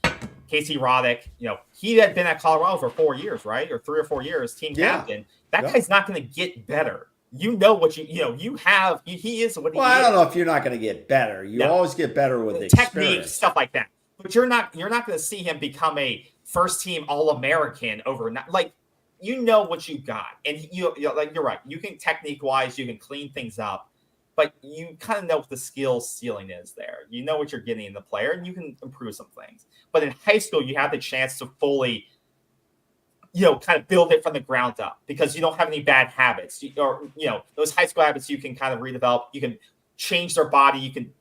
Casey Roddick, he had been at Colorado for 4 years, right? Or 3 or 4 years, team captain. That guy's not going to get better. He is what he is. I don't know if you're not going to get better. You always get better with technique, stuff like that. But you're not going to see him become a first team All-American overnight. Like, what you got. And you're right. You can technique wise, you can clean things up. But you kind of know what the skill ceiling is there. You know what you're getting in the player, and you can improve some things. But in high school, you have the chance to fully, kind of build it from the ground up, because you don't have any bad habits. Those high school habits you can kind of redevelop. You can change their body. You can,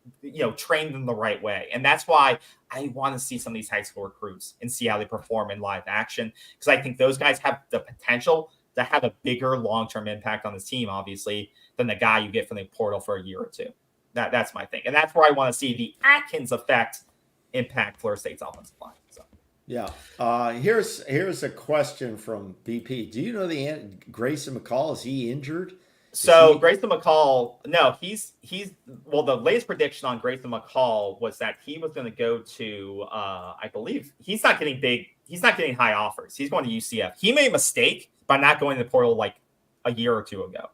train them the right way. And that's why I want to see some of these high school recruits and see how they perform in live action, because I think those guys have the potential to have a bigger long-term impact on this team, obviously, than the guy you get from the portal for a year or two. That's my thing. And that's where I want to see the Atkins effect impact Florida State's offensive line. So. Yeah. Here's a question from BP. Do you know Grayson McCall? Is he injured? Grayson McCall, no, the latest prediction on Grayson McCall was that he was going to go to, I believe, he's not getting high offers. He's going to UCF. He made a mistake by not going to the portal like a year or two ago.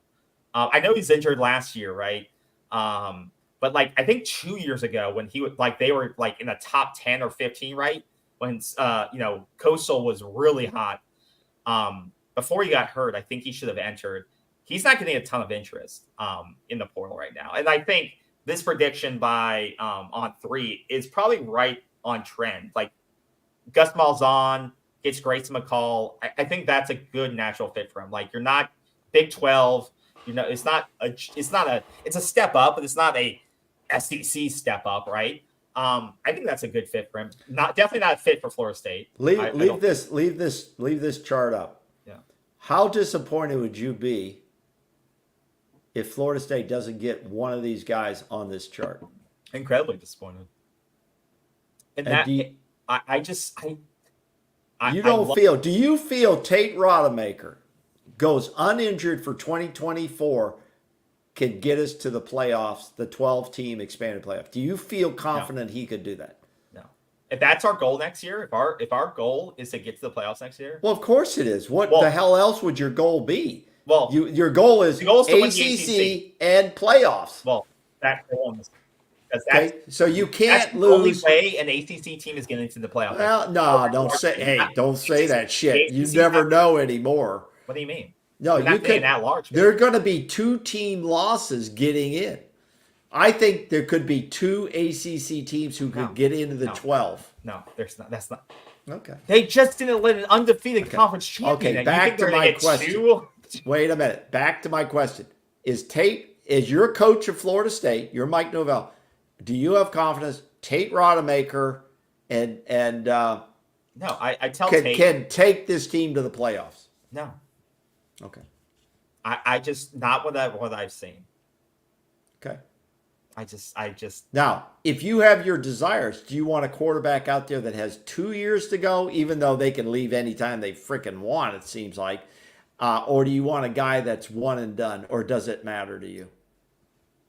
I know he's injured last year, right? But like I think 2 years ago when he was they were like in the top 10 or 15, right? When Coastal was really hot. Before he got hurt, I think he should have entered. He's not getting a ton of interest in the portal right now. And I think this prediction by On 3 is probably right on trend. Like Gus Malzahn gets Grayson McCall. I think that's a good natural fit for him. Like you're not Big 12. It's a step up, but it's not a SEC step up, right? I think that's a good fit for him. Definitely not a fit for Florida State. Leave this chart up. Yeah. How disappointed would you be if Florida State doesn't get one of these guys on this chart. Incredibly disappointed. And And that do you, I just I you I don't love- feel? Do you feel Tate Rodemaker goes uninjured for 2024 can get us to the playoffs, the 12-team expanded playoff? Do you feel confident he could do that? no. If that's our goal next year, if our goal is to get to the playoffs next year, Well, of course it is. What Well- the hell else would your goal be? well, Your goal is The goal is to win the ACC and playoffs. well, that's the one. Because that's, Okay, so you that's can't the only lose. way an ACC team is getting to the playoffs. Well, no, don't say. Hey, don't say that shit. You ACC never know anymore. What do you mean? No, We're you not being could. that large. There are going to be 2-team losses getting in. I think there could be 2 ACC teams who could No. get into the No. 12. No, there's not. That's not. Okay. They just didn't let an undefeated conference champion. Okay, in. back you think to they're gonna my get question. 2? Wait a minute. Back to my question. Is your coach of Florida State, you're Mike Novell, do you have confidence Tate Rodemaker and No, I tell can, Tate. can take this team to the playoffs? No, Okay. I just not what I've seen. Okay. I just Now, if you have your desires, do you want a quarterback out there that has 2 years to go, even though they can leave anytime they freaking want, it seems like? Or do you want a guy that's one and done, or does it matter to you?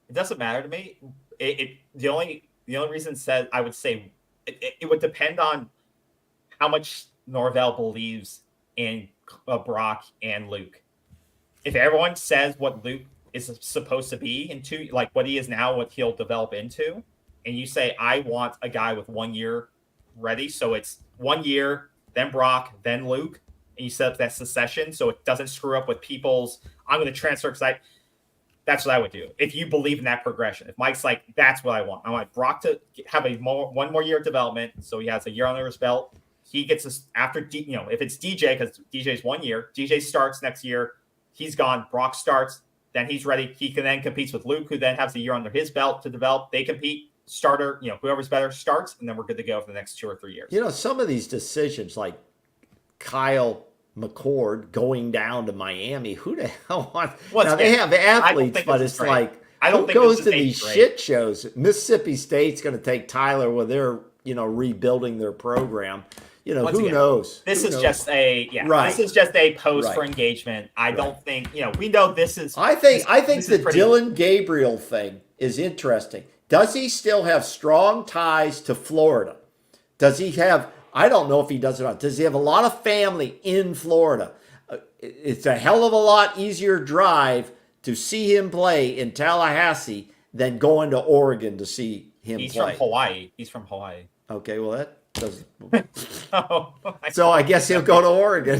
it doesn't matter to me. The only reason said I would say it would depend on how much Norvell believes in Brock and Luke. If everyone says what Luke is supposed to be into, like what he is now, what he'll develop into, and you say I want a guy with 1 year ready, so it's 1 year, then Brock, then Luke, and you set up that succession so it doesn't screw up with people's. I'm going to transfer because that's what I would do if you believe in that progression. If Mike's like, that's what I want Brock to have one more year of development, so he has a year under his belt. He gets us after if it's DJ, because DJ's 1 year, DJ starts next year, he's gone. Brock starts, then he's ready. He can then competes with Luke, who then has a year under his belt to develop. They compete. Starter, whoever's better starts, and then we're good to go for the next 2 or 3 years. Some of these decisions, like Kyle McCord going down to Miami, who the hell wants? Now they have athletes, but it's like who goes to these shit shows? Mississippi State's going to take Tyler with their rebuilding their program. Who knows? This Who is knows? just a Right. This is just a post Right. for engagement. I don't think we know this is. I think this the is pretty- Dylan Gabriel thing is interesting. Does he still have strong ties to Florida? Does he have? I don't know if he does or not. Does he have a lot of family in Florida? It's a hell of a lot easier drive to see him play in Tallahassee than going to Oregon to see him He's play. from Hawaii. He's from Hawaii. Okay, well that doesn't. Oh, So I guess he'll go to Oregon.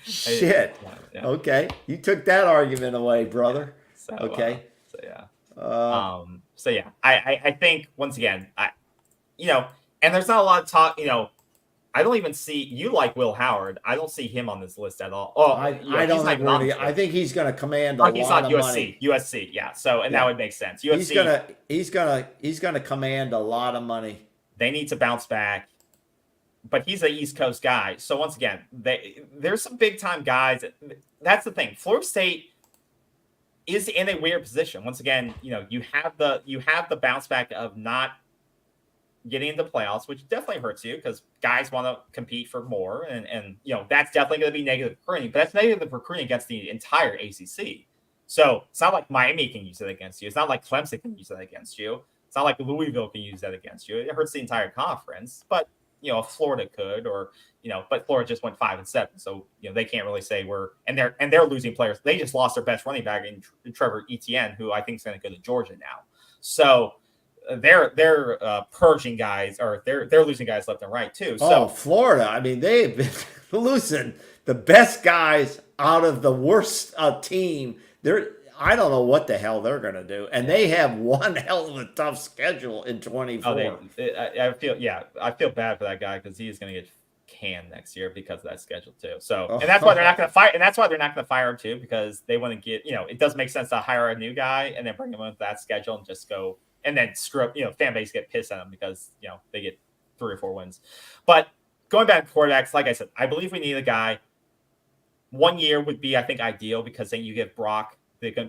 Shit. Yeah. Okay, you took that argument away, brother. So, Okay. So yeah. Uh, So yeah, I think once again, and there's not a lot of talk. I don't even see you like Will Howard. I don't see him on this list at all. Oh, I he's don't not think even on we're this gonna, I list. think he's going to command a He's lot not of USC. money. USC, yeah. So and Yeah. that would make sense. USC, He's gonna command a lot of money. they need to bounce back. But he's an East Coast guy. So once again, there's some big time guys. That's the thing. Florida State is in a weird position. Once again, you have the bounce back of not getting into playoffs, which definitely hurts you because guys want to compete for more, and that's definitely going to be negative recruiting. But that's negative recruiting against the entire ACC. So it's not like Miami can use it against you. It's not like Clemson can use that against you. It's not like Louisville can use that against you. It hurts the entire conference, but Florida could, or but Florida just went 5-7, so they can't really say they're losing players. They just lost their best running back in Trevor Etienne, who I think is going to go to Georgia now. So they're purging guys, or they're losing guys left and right too. So Florida, I mean, they've been losing the best guys out of the worst team. I don't know what the hell they're going to do, and they have one hell of a tough schedule in 24. I feel bad for that guy because he is going to get canned next year because of that schedule too. So, and that's why they're not going to fire. And that's why they're not going to fire him too, because they want to get. It does make sense to hire a new guy and then bring him into that schedule and just go and then screw up. Fan base get pissed at him because they get 3 or 4 wins. But going back to quarterbacks, like I said, I believe we need a guy. 1 year would be, I think, ideal because then you give Brock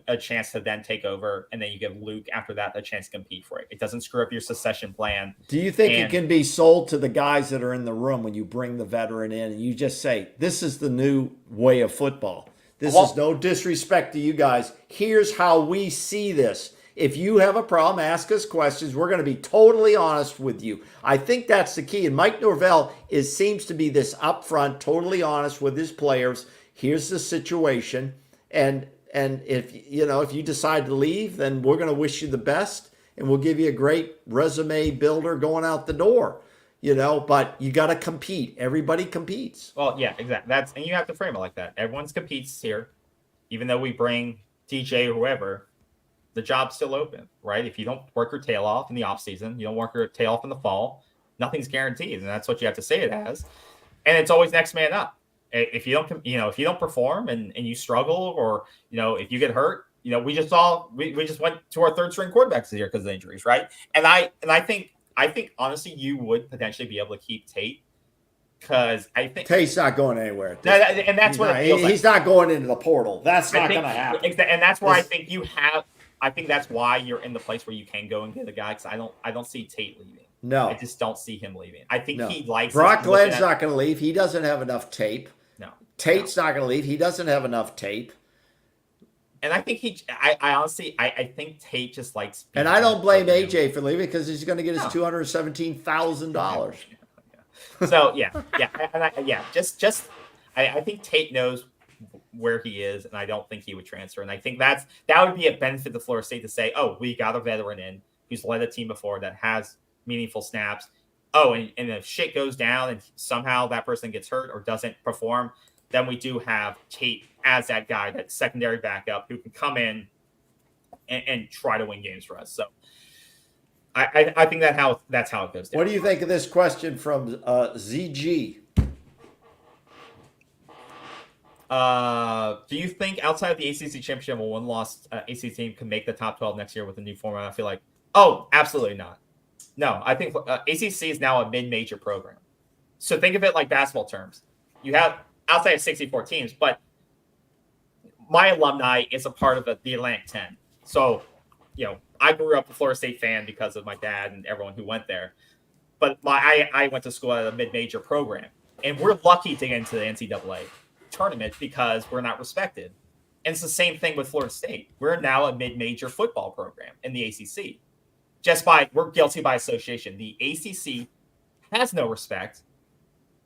a chance to then take over, and then you give Luke after that a chance to compete for it. It doesn't screw up your succession plan. Do you think it And- can be sold to the guys that are in the room when you bring the veteran in and you just say, this is the new way of football? This Well- is no disrespect to you guys. Here's how we see this. If you have a problem, ask us questions. We're going to be totally honest with you. I think that's the key. And Mike Norvell seems to be this upfront, totally honest with his players. Here's the situation. And if you decide to leave, then we're going to wish you the best. And we'll give you a great resume builder going out the door. But you got to compete. Everybody competes. Well, yeah, exactly. And you have to frame it like that. Everyone competes here, even though we bring DJ or whoever. The job's still open, right? If you don't work your tail off in the off season, you don't work your tail off in the fall, nothing's guaranteed, and that's what you have to say it as. And it's always next man up. If you don't perform and you struggle, or if you get hurt, we just went to our third string quarterbacks this year because of injuries, right? And I think honestly you would potentially be able to keep Tate, because I think Tate's not going anywhere. and that's what it feels like. He's not going into the portal. That's not going to happen. And that's where I think you have. I think that's why you're in the place where you can go and get a guy, because I don't see Tate leaving. No, I just don't see him leaving. I think he likes Brock it. Glenn's not going to leave. He doesn't have enough tape. No, Tate's not going to leave. He doesn't have enough tape. And I think I honestly think Tate just likes. And I don't blame AJ for leaving, because he's going to get his $217,000. So I think Tate knows where he is, and I don't think he would transfer. And I think that would be a benefit to Florida State to say, oh, we got a veteran in who's led a team before that has meaningful snaps. Oh, and if shit goes down and somehow that person gets hurt or doesn't perform, then we do have Tate as that guy, that secondary backup who can come in and try to win games for us. So I think that's how it goes down. What do you think of this question from ZG? Do you think outside of the ACC championship, a one-loss ACC team can make the top 12 next year with a new format? I feel like, absolutely not. No, I think ACC is now a mid-major program. So think of it like basketball terms. You have outside of 64 teams, but my alumni is a part of the Atlantic 10. So, I grew up a Florida State fan because of my dad and everyone who went there. But I went to school at a mid-major program, and we're lucky to get into the NCAA tournament because we're not respected. And it's the same thing with Florida State. We're now a mid-major football program in the ACC. We're guilty by association. The ACC has no respect.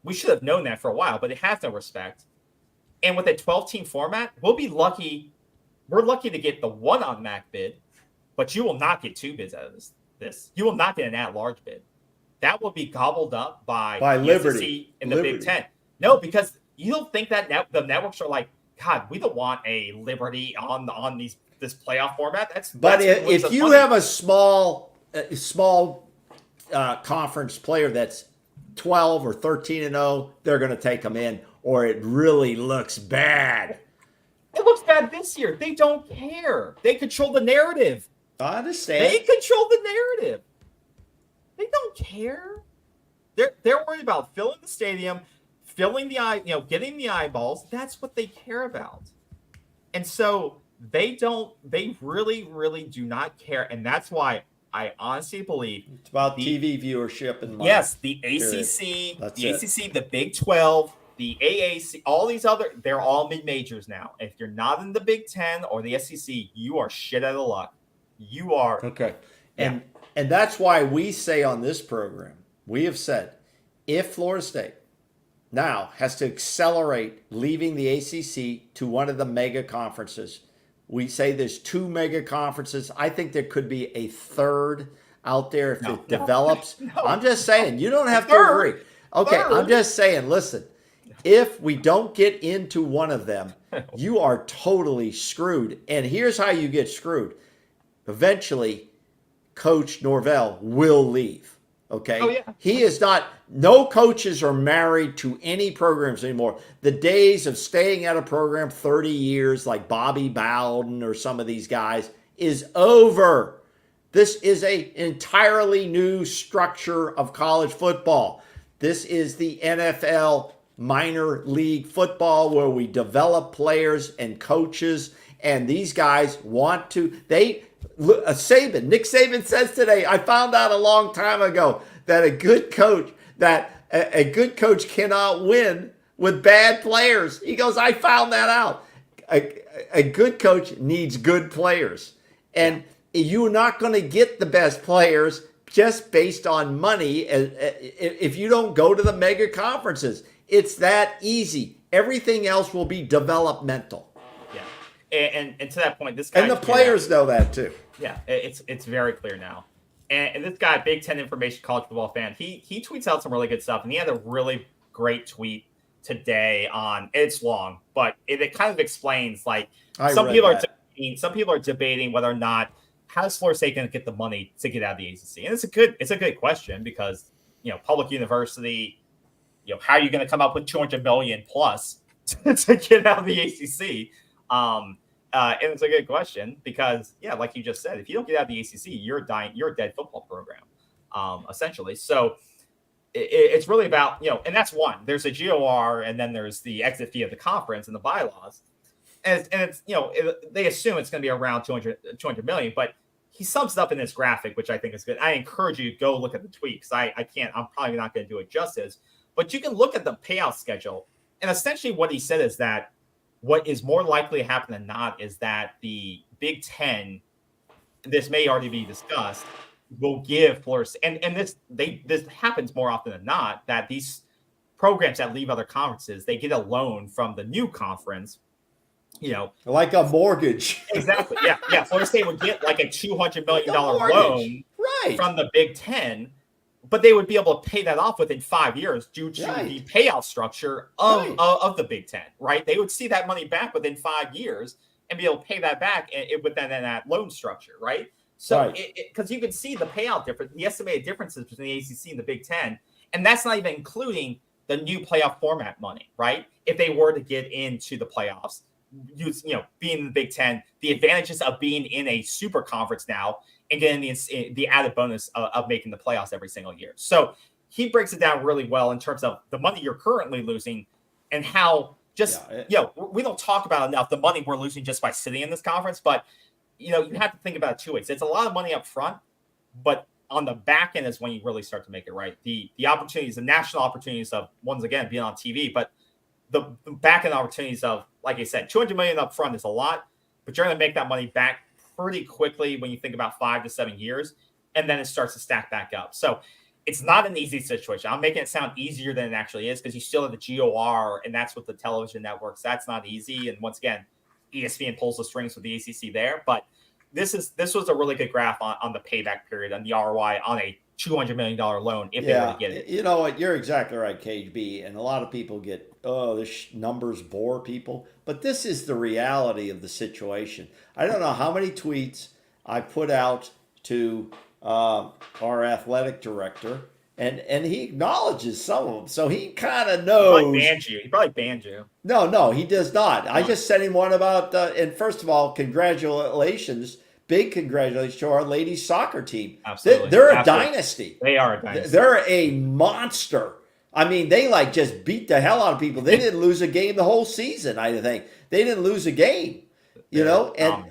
We should have known that for a while, but it has no respect. And with a 12-team format, we'll be lucky. We're lucky to get the one on MAC bid, but you will not get two bids out of this. You will not get an at-large bid. That will be gobbled up by Liberty SEC and the Big Ten. No, because you don't think that the networks are like, God, we don't want a Liberty on this playoff format. But if you have a small conference player that's 12 or 13-0, they're going to take them in, or it really looks bad. It looks bad this year. They don't care. They control the narrative. I understand. They control the narrative. They don't care. They're worried about filling the stadium, filling the getting the eyeballs. That's what they care about. And so they really, really do not care. And that's why I honestly believe it's about TV viewership and money. Yes, the ACC, the Big 12, the AAC, all these they're all mid-majors now. If you're not in the Big 10 or the SEC, you are shit out of luck. You are. Okay. And that's why we say on this program, we have said, if Florida State now has to accelerate leaving the ACC to one of the mega conferences, we say there's two mega conferences. I think there could be a third out there if it develops. No. I'm just saying, you don't have to agree. Okay, I'm just saying, listen, if we don't get into one of them, you are totally screwed. And here's how you get screwed. Eventually, Coach Norvell will leave. Okay? Oh, yeah. He is not, no coaches are married to any programs anymore. The days of staying at a program 30 years like Bobby Bowden or some of these guys is over. This is an entirely new structure of college football. This is the NFL minor league football where we develop players and coaches and these guys want to. Nick Saban says today, I found out a long time ago that a good coach cannot win with bad players. He goes, I found that out. A good coach needs good players. And you're not going to get the best players just based on money if you don't go to the mega conferences. It's that easy. Everything else will be developmental. Yeah. And to that point, this guy. And the players know that too. Yeah, it's very clear now. And this guy, Big Ten Information college football fan, he tweets out some really good stuff. And he had a really great tweet today on, it's long, but it kind of explains, like, some people are debating whether or not, how is Florida State going to get the money to get out of the ACC? And it's a good question because, public university, how are you going to come up with $200 million plus to get out of the ACC? And it's a good question because, like you just said, if you don't get out of the ACC, you're a dead football program, essentially. So it's really about, and that's one. There's a GOR, and then there's the exit fee of the conference and the bylaws. And it's, they assume it's going to be around 200 million, but he sums it up in this graphic, which I think is good. I encourage you to go look at the tweet because I'm probably not going to do it justice, but you can look at the payout schedule. And essentially what he said is that what is more likely to happen than not is that the Big Ten, this may already be discussed, will give Florida, and this happens more often than not, that these programs that leave other conferences, they get a loan from the new conference, like a mortgage. Exactly. Yeah. Florida State would get like a $200 million loan from the Big Ten, but they would be able to pay that off within 5 years due to the payout structure of the Big Ten, right? They would see that money back within 5 years and be able to pay that back within that loan structure, right? So, because you can see the payout difference, the estimated differences between the ACC and the Big Ten, and that's not even including the new playoff format money, right? If they were to get into the playoffs, being in the Big Ten, the advantages of being in a super conference now and getting the added bonus of making the playoffs every single year. So he breaks it down really well in terms of the money you're currently losing and how we don't talk about enough the money we're losing just by sitting in this conference, but you have to think about it two ways. It's a lot of money up front, but on the back end is when you really start to make it right. The opportunities, the national opportunities of, once again, being on TV, but the back end opportunities of, like I said, $200 million up front is a lot, but you're going to make that money back pretty quickly when you think about 5 to 7 years, and then it starts to stack back up. So it's not an easy situation. I'm making it sound easier than it actually is because you still have the GOR, and that's with the television networks. That's not easy. And once again, ESPN pulls the strings with the ACC there. But this was a really good graph on the payback period and the ROI on a $200 million loan if they were to get it. You know what? You're exactly right, KB. And a lot of people get, this numbers bore people. But this is the reality of the situation. I don't know how many tweets I put out to our athletic director, and he acknowledges some of them. So he kind of knows. He probably banned you. No, he does not. I just sent him one about, and first of all, congratulations. Big congratulations to our ladies soccer team. Absolutely. They're a dynasty. They are a dynasty. They're a monster. I mean, they just beat the hell out of people. They didn't lose a game the whole season, I think. They didn't lose a game, and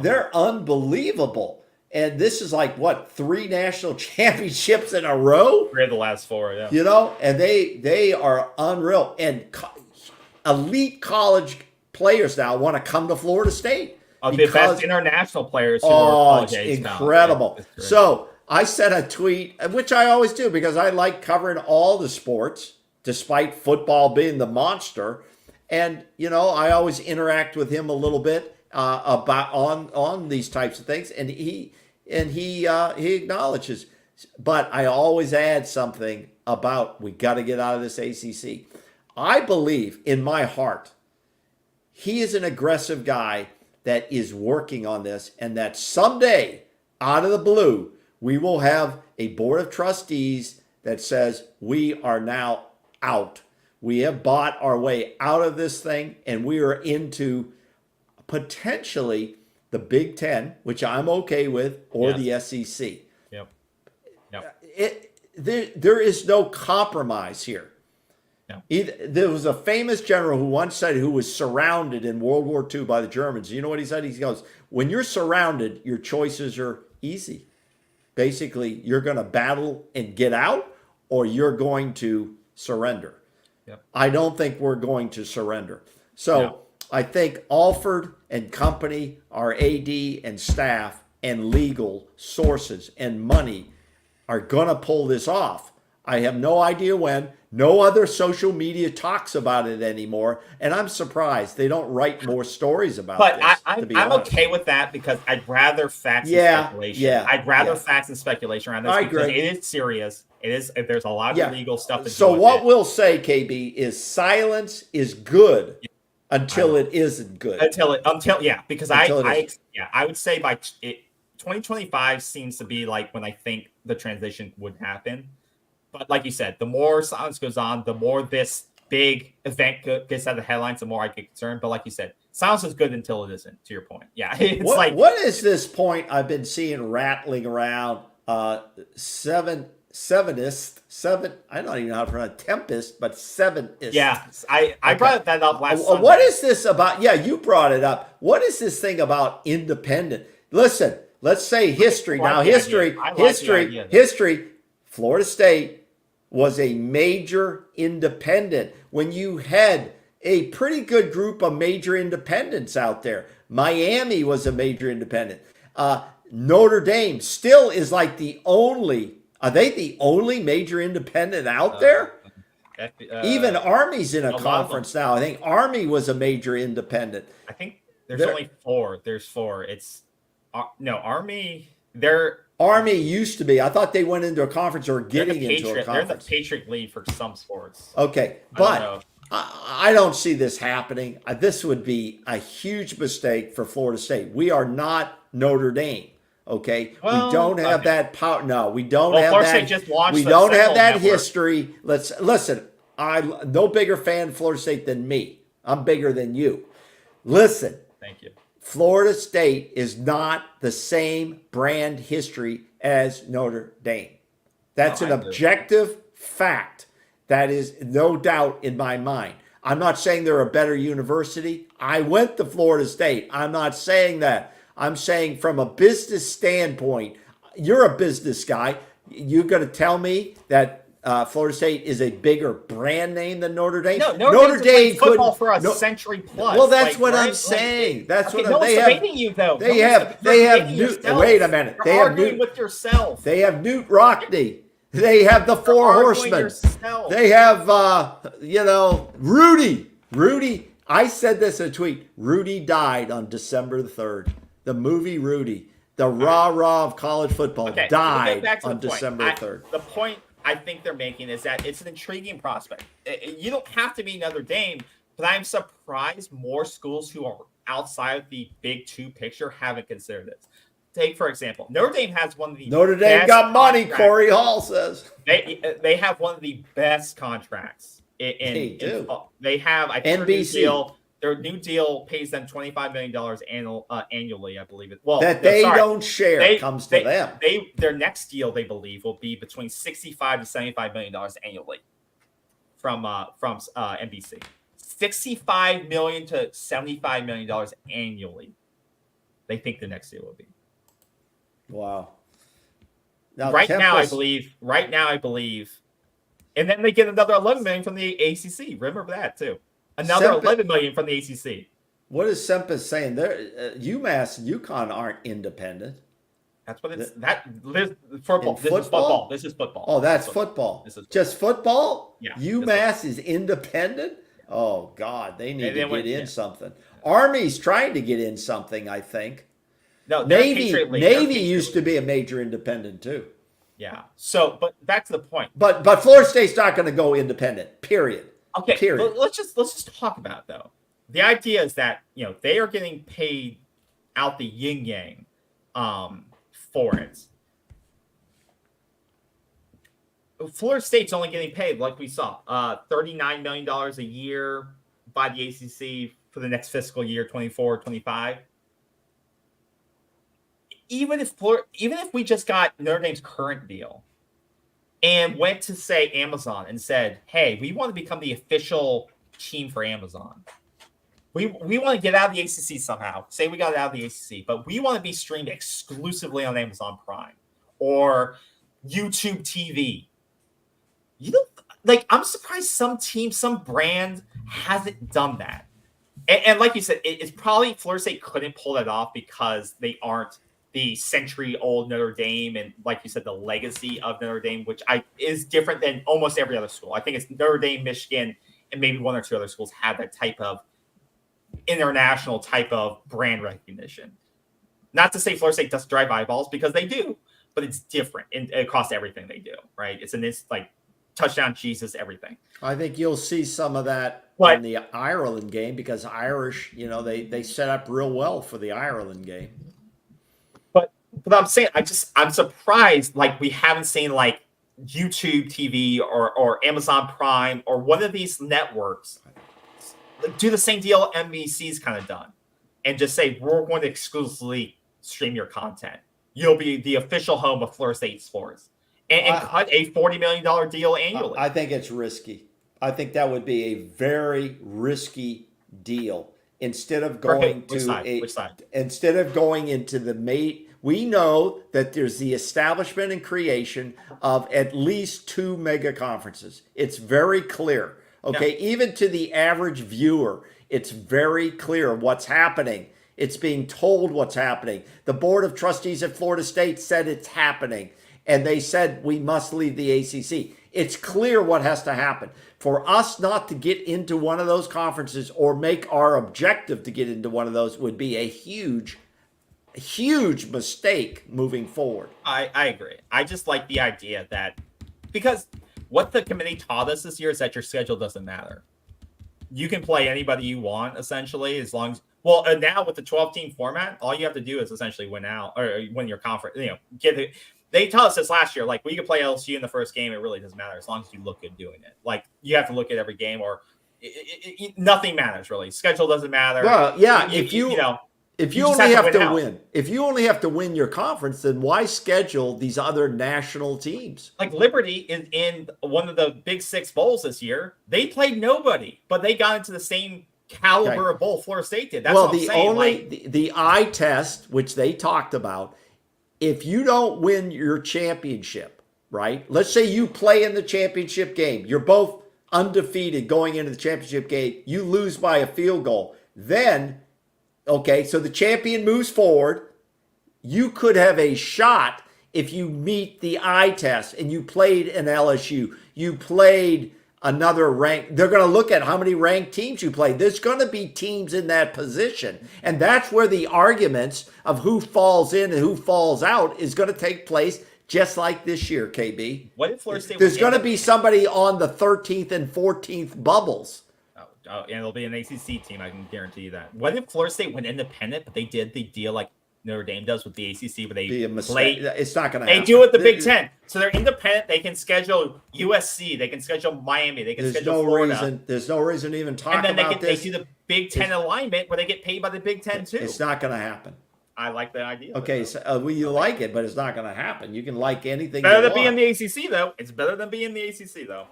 they're unbelievable. And this is 3 national championships in a row? 3 of the last 4, yeah. And they are unreal. And elite college players now want to come to Florida State. The best international players who are college age now. Incredible. So I sent a tweet, which I always do because I like covering all the sports, despite football being the monster. And, I always interact with him a little bit about on these types of things. And he acknowledges. But I always add something about we got to get out of this ACC. I believe in my heart he is an aggressive guy that is working on this, and that someday, out of the blue, we will have a board of trustees that says we are now out. We have bought our way out of this thing, and we are into potentially the Big Ten, which I'm okay with, or the SEC. Yep. There is no compromise here. There was a famous general who once said, who was surrounded in World War II by the Germans. You know what he said? He goes, when you're surrounded, your choices are easy. Basically, you're going to battle and get out, or you're going to surrender. Yep. I don't think we're going to surrender. So No. I think Alford and company, our AD and staff and legal sources and money are going to pull this off. I have no idea when. No other social media talks about it anymore, and I'm surprised they don't write more stories about But this. I'm okay with that because I'd rather facts and speculation. I'd rather facts and speculation around this I because agree. it is serious. It is. There's a lot of legal stuff. To So do with what it. we'll say, KB, is silence is good until it isn't good. Until because Until it is. I would say by 2025 seems to be like when I think the transition would happen. But like you said, the more silence goes on, the more this big event gets out of the headlines, the more I get concerned. But like you said, silence is good until it isn't, to your point. Yeah. It's what is this point I've been seeing rattling around? Sevenist, I don't even know how to pronounce Tempest, but sevenist. Yeah, I brought that up last Sunday. What is this about? Yeah, you brought it up. What is this thing about independent? Listen, let's say history. Now, history. Florida State was a major independent when you had a pretty good group of major independents out there. Miami was a major independent. Notre Dame still is like the only, are they the only major independent out there? Even Army's in a conference now. I think Army was a major independent. I think there's only four. There's four. It's Army. Army used to be. I thought they went into a conference or getting into a conference. They're the Patriot League for some sports. Okay, but I don't see this happening. This would be a huge mistake for Florida State. We are not Notre Dame. Okay, we don't have that power. No, we don't have that. We don't have that history. Listen. I'm no bigger fan of Florida State than me. I'm bigger than you. Listen. Thank you. Florida State is not the same brand history as Notre Dame. That's an objective fact. That is no doubt in my mind. I'm not saying they're a better university. I went to Florida State. I'm not saying that. I'm saying from a business standpoint, you're a business guy. You're going to tell me that Florida State is a bigger brand name than Notre Dame? No, Notre Dame football for a century plus. Well, that's what I'm saying. That's what they have. You, though. They have Newt. Wait a minute. They have Newt with yourself. They have Newt Rockney. They have the Four Horsemen. They have Rudy. Rudy. I said this in a tweet. Rudy died on December the 3rd. The movie Rudy, the rah-rah of college football, died on December 3rd. The point I think they're making is that it's an intriguing prospect. You don't have to be Notre Dame, but I'm surprised more schools who are outside of the Big Two picture haven't considered this. Take, for example, Notre Dame has one of the Notre Dame got money, Corey Hall says. They have one of the best contracts. They have, I think, NBC. Their new deal pays them $25 million annually, I believe it. Well, that they don't share comes to them. Their next deal, they believe, will be between $65 to $75 million annually from NBC. $65 million to $75 million annually. They think the next deal will be. Wow. Now, right now, I believe, and then they get another $11 million from the ACC. Remember that too. Another $11 million from the ACC. What is Sempis saying? UMass and UConn aren't independent. That's what it's. Football. This is football. Oh, that's football. This is just football. Yeah. UMass is independent. Oh God, they need to get in something. Army's trying to get in something. I think. No, Navy used to be a major independent too. Yeah. So, but back to the point. But Florida State's not going to go independent. Period. Okay, period. Let's just talk about it, though. The idea is that they are getting paid out the yin yang for it. Florida State's only getting paid, like we saw, $39 million a year by the ACC for the next fiscal year, 24-25. Even if we just got Notre Dame's current deal, and went to say Amazon and said, "Hey, we want to become the official team for Amazon. We want to get out of the ACC somehow. Say we got out of the ACC, but we want to be streamed exclusively on Amazon Prime or YouTube TV." You don't like. I'm surprised some team, some brand hasn't done that. And like you said, it's probably Florida State couldn't pull that off because they aren't the century-old Notre Dame, and like you said, the legacy of Notre Dame, which is different than almost every other school. I think it's Notre Dame, Michigan, and maybe one or two other schools have that type of international type of brand recognition. Not to say Florida State doesn't drive eyeballs, because they do, but it's different across everything they do, right? It's like touchdown, Jesus, everything. I think you'll see some of that in the Ireland game, because Irish, they set up real well for the Ireland game. But I'm saying, I'm surprised like we haven't seen like YouTube TV or Amazon Prime or one of these networks do the same deal NBC's kind of done and just say, we're going to exclusively stream your content. You'll be the official home of Florida State sports and cut a $40 million deal annually. I think it's risky. I think that would be a very risky deal. Instead of going Which side? Instead of going into the we know that there's the establishment and creation of at least 2 mega conferences. It's very clear. Okay, yeah. Even to the average viewer, it's very clear what's happening. It's being told what's happening. The Board of Trustees at Florida State said it's happening, and they said we must leave the ACC. It's clear what has to happen. For us not to get into one of those conferences or make our objective to get into one of those would be a huge mistake moving forward. I agree. I just like the idea that, because what the committee taught us this year is that your schedule doesn't matter. You can play anybody you want, essentially, as long as, now with the 12-team format, all you have to do is essentially win out or win your conference. They taught us this last year. Like, we could play LSU in the first game. It really doesn't matter as long as you look good doing it. Like, you have to look at every game, or nothing matters really. Schedule doesn't matter. Well, yeah. If you only have to win your conference, then why schedule these other national teams? Like Liberty is in one of the Big Six bowls this year. They played nobody, but they got into the same caliber of bowl Florida State did. That's what I'm saying. The eye test, which they talked about, if you don't win your championship, right? Let's say you play in the championship game. You're both undefeated going into the championship game. You lose by a field goal. Then, okay, so the champion moves forward. You could have a shot if you meet the eye test and you played an LSU. You played another rank. They're going to look at how many ranked teams you played. There's going to be teams in that position. And that's where the arguments of who falls in and who falls out is going to take place, just like this year, KB. What if Florida State? There's going to be somebody on the 13th and 14th bubbles. Oh, and it'll be an ACC team, I can guarantee you that. What if Florida State went independent, but they did the deal like Notre Dame does with the ACC, but they play? It's not going to happen. They do it the Big Ten, so they're independent. They can schedule USC, they can schedule Miami, they can schedule Florida. There's no reason to even talk about this. They do the Big Ten alignment where they get paid by the Big Ten too. It's not going to happen. I like the idea. Okay, so you like it, but it's not going to happen. You can like anything. Better than being the ACC, though. It's better than being the ACC, though.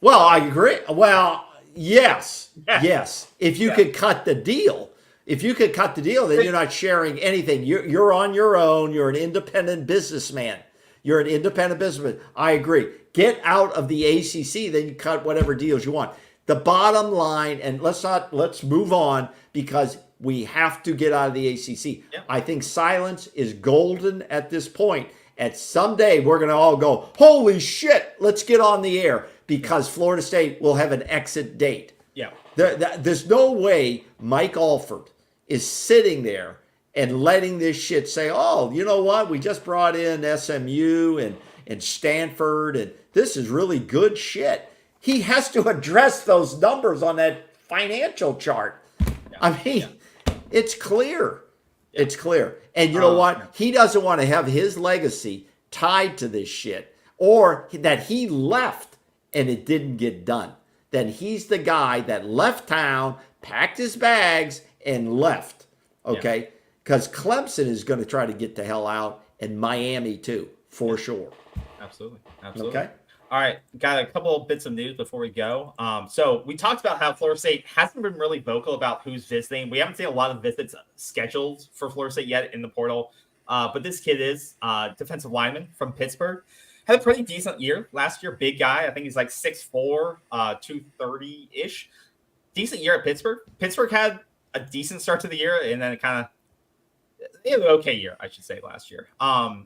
Well, I agree. Well. Yes. If you could cut the deal, then you're not sharing anything. You're on your own. You're an independent businessman. I agree. Get out of the ACC, then you cut whatever deals you want. The bottom line, and let's move on, because we have to get out of the ACC. Yep. I think silence is golden at this point. And someday we're going to all go, holy shit, let's get on the air. Because Florida State will have an exit date. Yeah. There's no way Mike Alford is sitting there and letting this shit say, oh, you know what? We just brought in SMU and Stanford, and this is really good shit. He has to address those numbers on that financial chart. Yeah. It's clear. Yeah. It's clear. And you know what? He doesn't want to have his legacy tied to this shit, or that he left and it didn't get done. Then he's the guy that left town, packed his bags, and left. Okay? Because Clemson is going to try to get the hell out, and Miami too. for sure. Absolutely. Absolutely. Okay. All right, got a couple of bits of news before we go. So we talked about how Florida State hasn't been really vocal about who's visiting. We haven't seen a lot of visits scheduled for Florida State yet in the portal. But this kid is defensive lineman from Pittsburgh. Had a pretty decent year last year. Big guy. I think he's like 6'4", 230-ish. Decent year at Pittsburgh. Pittsburgh had a decent start to the year, and then it kind of an okay year, I should say, last year.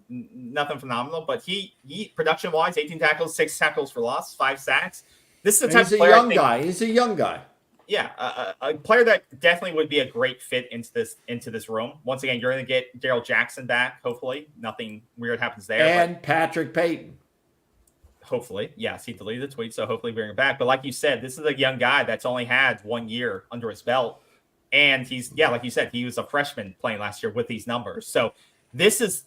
Nothing phenomenal, but he production-wise, 18 tackles, 6 tackles for loss, 5 sacks. This is the type of player. He's a young guy. Yeah, a player that definitely would be a great fit into this room. Once again, you're going to get Daryl Jackson back. Hopefully, nothing weird happens there. And Patrick Payton. Hopefully, yes, he deleted the tweet, so hopefully bring him back. But like you said, this is a young guy that's only had 1 year under his belt. And he's, like you said, he was a freshman playing last year with these numbers. So this is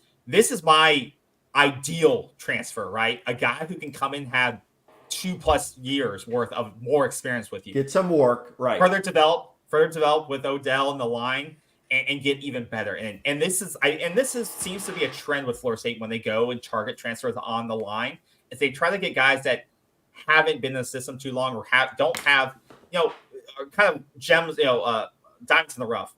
my ideal transfer, right? A guy who can come in, have 2+ years worth of more experience with you. Get some work, right? Further develop with Odell in the line and get even better. And this seems to be a trend with Florida State when they go and target transfers on the line. Is they try to get guys that haven't been in the system too long or don't have, kind of gems, diamonds in the rough,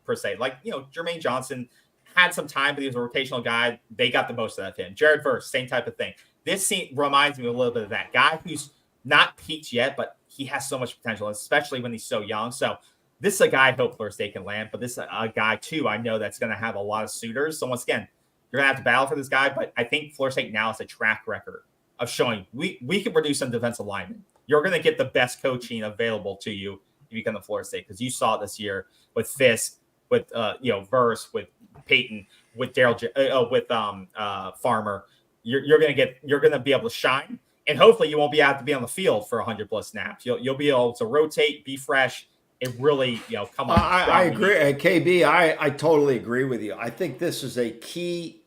per se. Like, Jermaine Johnson had some time, but he was a rotational guy. They got the most out of him. Jared Verse, same type of thing. This reminds me a little bit of that guy who's not peaked yet, but he has so much potential, especially when he's so young. So this is a guy I hope Florida State can land, but this is a guy, too, I know that's going to have a lot of suitors. So once again, you're going to have to battle for this guy, but I think Florida State now has a track record of showing we can produce some defensive linemen. You're going to get the best coaching available to you if you come to Florida State, because you saw it this year with Fisk, with Verse, with Peyton, with Daryl, with Farmer. You're going to be able to shine, and hopefully you won't be able to be on the field for 100+ snaps. You'll be able to rotate, be fresh, and really come on. I agree, KB. I totally agree with you. I think this is a key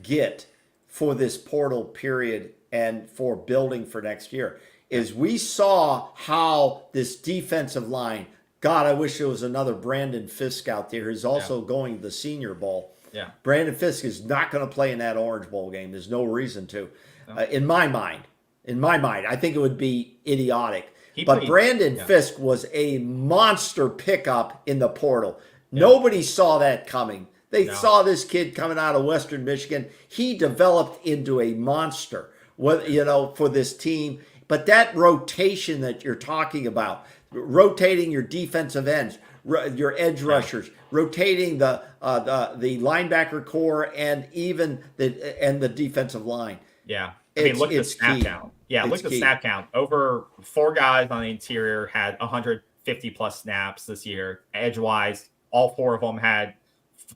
get for this portal period and for building for next year. Is we saw how this defensive line, God, I wish there was another Brandon Fisk out there who's also going to the Senior Bowl. Yeah. Brandon Fisk is not going to play in that Orange Bowl game. There's no reason to. No. In my mind, I think it would be idiotic. Brandon Fisk was a monster pickup in the portal. Yeah. Nobody saw that coming. They saw this kid coming out of Western Michigan. He developed into a monster, for this team. But that rotation that you're talking about, rotating your defensive ends, your edge rushers, rotating the linebacker core, and even the defensive line. Yeah, look at the snap count. Yeah, look at the snap count. Over 4 guys on the interior had 150+ snaps this year. Edgewise, all 4 of them had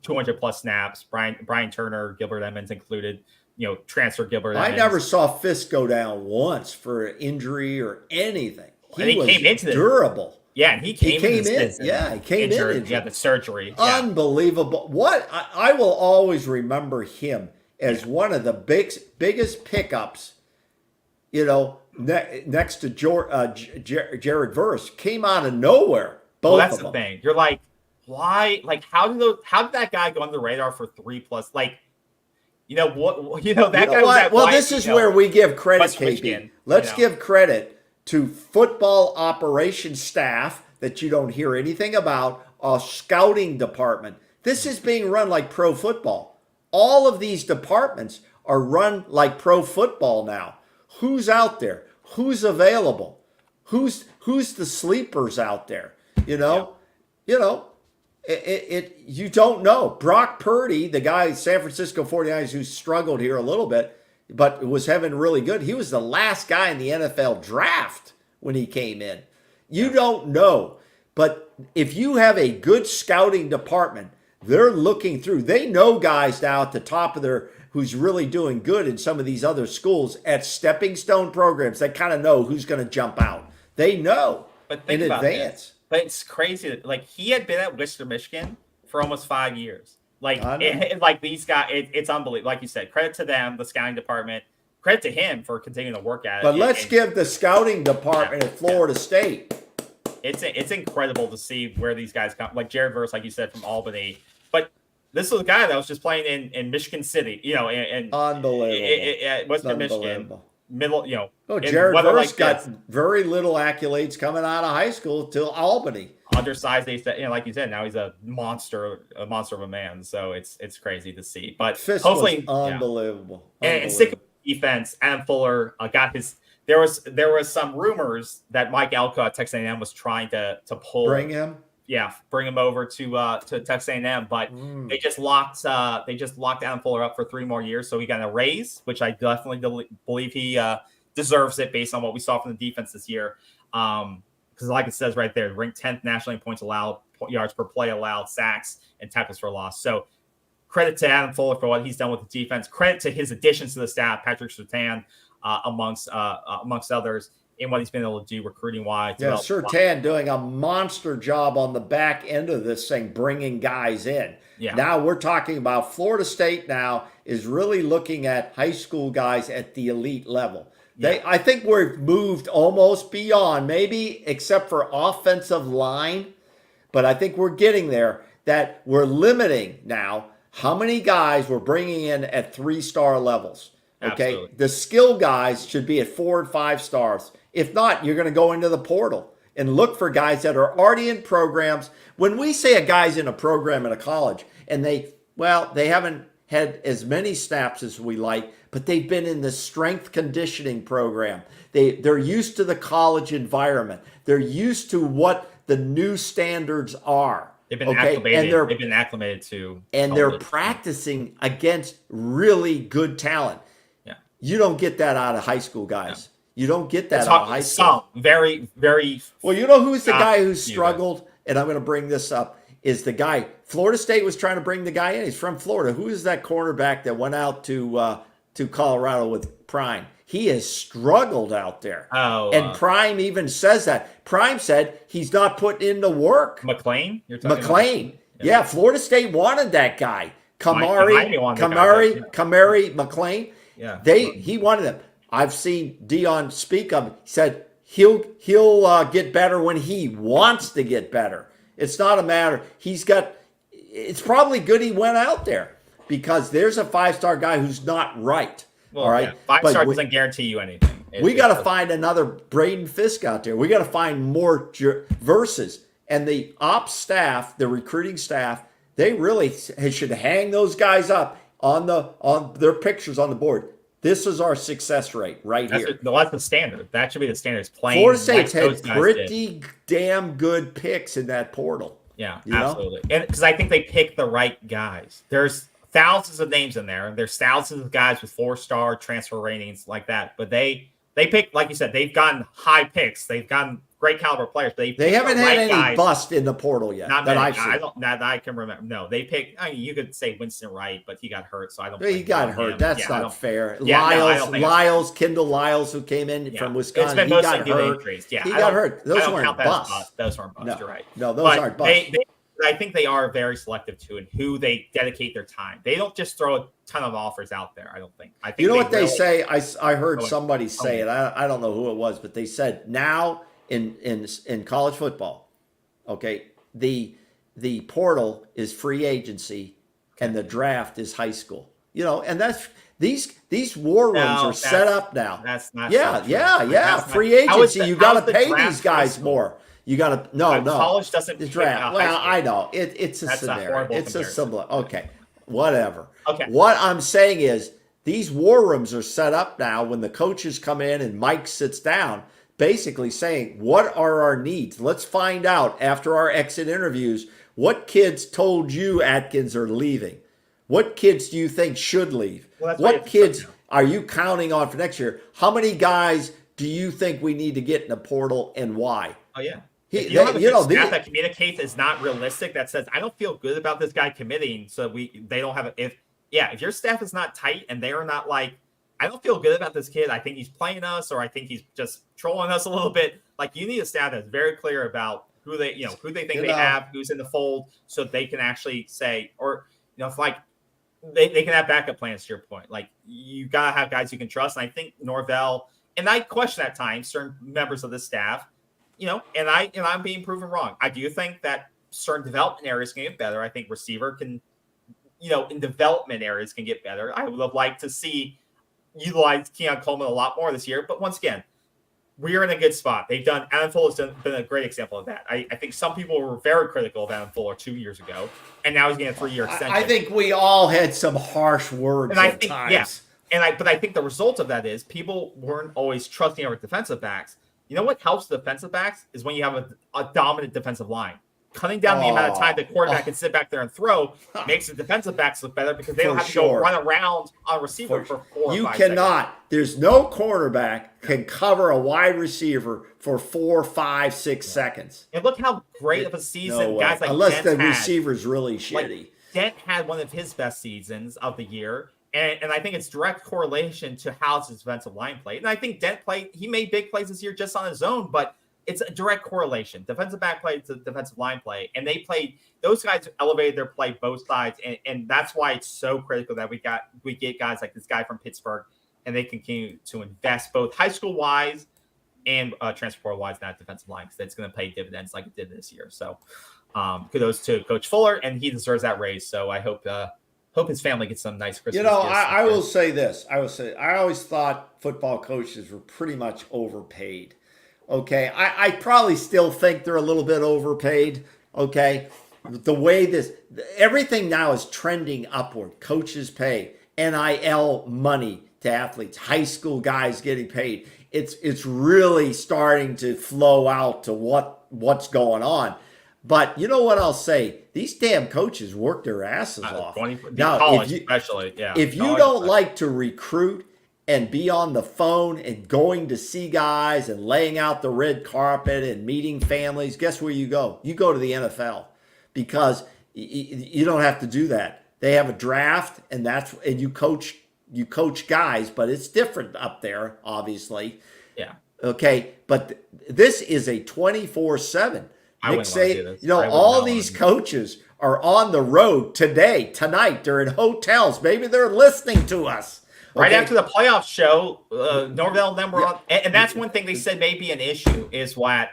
200+ snaps. Brian Turner, Gilbert Emmons included. Transfer Gilbert Emmons. I never saw Fisk go down once for injury or anything. He came into durable. Yeah, and he came in. Yeah, he came in. Yeah, the surgery. Unbelievable. What I will always remember him as one of the biggest pickups. Next to Jared Verse, came out of nowhere. That's the thing. You're like, why? Like, how did that guy go on the radar for 3+? Like, that guy was at Well, this is where we give credit, KB. Let's give credit to football operations staff that you don't hear anything about, a scouting department. This is being run like pro football. All of these departments are run like pro football now. Who's out there? Who's available? Who's the sleepers out there? You don't know. Brock Purdy, the guy, San Francisco 49ers, who struggled here a little bit, but was having really good. He was the last guy in the NFL draft when he came in. You don't know. But if you have a good scouting department, they're looking through. They know guys now at the top of who's really doing good in some of these other schools at stepping stone programs. They kind of know who's going to jump out. They know in advance. But it's crazy. Like, he had been at Western Michigan for almost 5 years. Like, these guys, it's unbelievable. Like you said, credit to them, the scouting department. Credit to him for continuing to work at it. But let's give the scouting department at Florida State. It's incredible to see where these guys come. Like Jared Verse, like you said, from Albany. But This was a guy that was just playing in Michigan City, and Unbelievable. Western Michigan, middle, Oh, in Jared weather Verse like got this. very little accolades coming out of high school till Albany. Undersized. They said, like you said, now he's a monster of a man. So it's crazy to see. But Fisk hopefully, was unbelievable. And stick with defense. Adam Fuller got his. There was some rumors that Mike Elko at Texas A&M was trying to pull Bring him. Yeah, bring him over to Texas A&M, but they just locked Adam Fuller up for 3 more years, so he got a raise, which I definitely believe he deserves it based on what we saw from the defense this year. Because like it says right there, ranked 10th nationally in points allowed, yards per play allowed, sacks, and tackles for loss. So credit to Adam Fuller for what he's done with the defense. Credit to his additions to the staff, Patrick Surtain, amongst others, in what he's been able to do recruiting wise. Yeah, Surtain doing a monster job on the back end of this thing, bringing guys in. Yeah. Now we're talking about Florida State now is really looking at high school guys at the elite level. I think we've moved almost beyond, maybe except for offensive line, but I think we're getting there, that we're limiting now how many guys we're bringing in at 3-star levels. Okay, Absolutely. The skill guys should be at 4 and 5 stars. If not, you're going to go into the portal and look for guys that are already in programs. When we say a guy's in a program at a college and they haven't had as many snaps as we like, but they've been in the strength conditioning program. They're used to the college environment. They're used to what the new standards are. They've been acclimated. They've been acclimated to, and they're practicing against really good talent. Yeah, you don't get that out of high school guys. You don't get that out of high school. Very, very. Well, you know who's the guy who struggled, and I'm going to bring this up, is the guy. Florida State was trying to bring the guy in. He's from Florida. Who is that cornerback that went out to Colorado with Prime? He has struggled out there. And Prime even says that. Prime said he's not putting in the work. McLean? Yeah, Florida State wanted that guy. Kamari McLean. Yeah. He wanted him. I've seen Dion speak of him. He said he'll get better when he wants to get better. It's not a matter. It's probably good he went out there because there's a 5-star guy who's not right. Well, all right. Yeah. 5 stars doesn't guarantee you anything. We got to find another Braden Fisk out there. We got to find more verses. And the ops staff, the recruiting staff, they really should hang those guys up on their pictures on the board. This is our success rate here. That's the standard. That should be the standard. Playing Florida State's had pretty damn good picks in that portal. Yeah, absolutely. And because I think they pick the right guys. There's thousands of names in there. There's thousands of guys with 4-star transfer ratings like that. But they pick, like you said, they've gotten high picks. They've gotten great caliber players. They haven't had any bust in the portal yet. Not that I've seen. That I can remember. No, they picked. I mean, you could say Winston Wright, but he got hurt, so I don't. He got hurt. Him. That's not fair. Lyles, Kendall Lyles, who came in from Wisconsin, he got hurt. Injuries. Yeah, he got hurt. Those weren't busts. Those weren't busts. You're right. No, those aren't busts. I think they are very selective too in who they dedicate their time. They don't just throw a ton of offers out there. I don't think. I think you know what they say. I heard somebody say it. I don't know who it was, but they said now in college football, okay, the portal is free agency and the draft is high school. And that's these war rooms are set up now. That's not. Yeah. Free agency. You got to pay these guys more. You got to no. College doesn't the draft. Well, I know it's a scenario. It's a similar. Okay, whatever. Okay. What I'm saying is these war rooms are set up now when the coaches come in and Mike sits down, basically saying, "What are our needs? Let's find out after our exit interviews what kids told you Atkins are leaving. What kids do you think should leave? What kids are you counting on for next year? How many guys do you think we need to get in the portal and why?" Oh yeah. If you have a staff that communicates is not realistic, that says, I don't feel good about this guy committing, so they don't have if your staff is not tight and they are not like, I don't feel good about this kid, I think he's playing us, or I think he's just trolling us a little bit. Like, you need a staff that's very clear about who they think they have, who's in the fold, so they can actually say, or if like they can have backup plans to your point. Like, you gotta have guys you can trust. And I think Norvell, and I question at times certain members of the staff, and I'm being proven wrong. I do think that certain development areas can get better. I think receiver can in development areas can get better. I would have liked to see utilize Keon Coleman a lot more this year. But once again, we're in a good spot. Adam Fuller has been a great example of that. I think some people were very critical of Adam Fuller 2 years ago, and now he's getting a 3-year extension. I think we all had some harsh words at times. Yeah. But I think the result of that is people weren't always trusting our defensive backs. You know what helps the defensive backs is when you have a dominant defensive line. Cutting down the amount of time the quarterback can sit back there and throw makes the defensive backs look better because they don't have to go run around on a receiver for 4 or 5 seconds. You cannot. There's no quarterback can cover a wide receiver for 4, 5, 6 seconds. And look how great of a season guys like unless Dent the receiver's really shitty. Like, Dent had one of his best seasons of the year. And I think it's direct correlation to how his defensive line played. And I think Dent he made big plays this year just on his own, but it's a direct correlation. Defensive back play to defensive line play. And those guys elevated their play both sides. And that's why it's so critical that we get guys like this guy from Pittsburgh, and they continue to invest both high school wise and transfer wise in that defensive line, because that's going to pay dividends like it did this year. So kudos to Coach Fuller, and he deserves that raise. So I hope his family gets some nice Christmas gifts. I will say this. I always thought football coaches were pretty much overpaid. Okay, I probably still think they're a little bit overpaid. Okay, the way everything now is trending upward. Coaches pay, NIL money to athletes, high school guys getting paid. It's really starting to flow out to what's going on. But you know what I'll say? These damn coaches work their asses off. Now, college especially, yeah. If you don't like to recruit and be on the phone and going to see guys and laying out the red carpet and meeting families, guess where you go? You go to the NFL, because you don't have to do that. They have a draft, and you coach guys, but it's different up there, obviously. Yeah. Okay, but this is a 24/7. Nick say, all these coaches are on the road tonight. They're in hotels. Maybe they're listening to us. Right after the playoff show, Norvell and them were on, and that's one thing they said may be an issue is when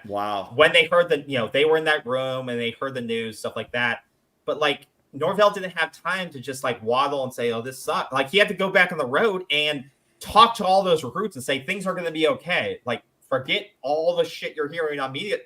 they heard they were in that room and they heard the news, stuff like that. But like Norvell didn't have time to just like waddle and say, "Oh, this sucks." Like he had to go back on the road and talk to all those recruits and say things are going to be okay. Like forget all the shit you're hearing on media.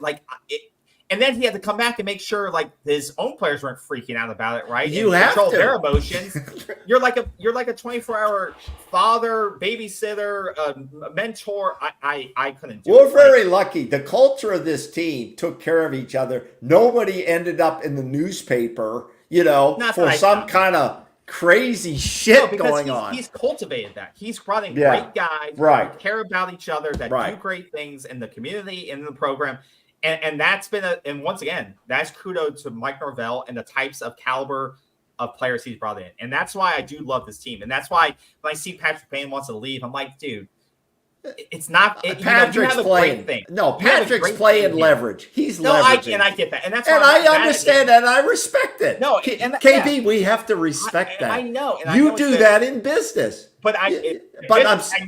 And then he had to come back and make sure like his own players weren't freaking out about it, right? You have control to their emotions. You're like a 24-hour father, babysitter, mentor. I couldn't do it. We're very lucky. The culture of this team took care of each other. Nobody ended up in the newspaper, for some kind of crazy shit going on. He's cultivated that. He's running great guys who care about each other, that do great things in the community and in the program. And that's been and once again, that's kudos to Mike Norvell and the types of caliber of players he's brought in. And that's why I do love this team. And that's why when I see Patrick Payne wants to leave, I'm like, dude, it's not Patrick's playing. No, Patrick's playing leverage. He's leveraging. And I get that. And that's why I understand that, and I respect it. No, KB, we have to respect that. I know. And you do that in business. But I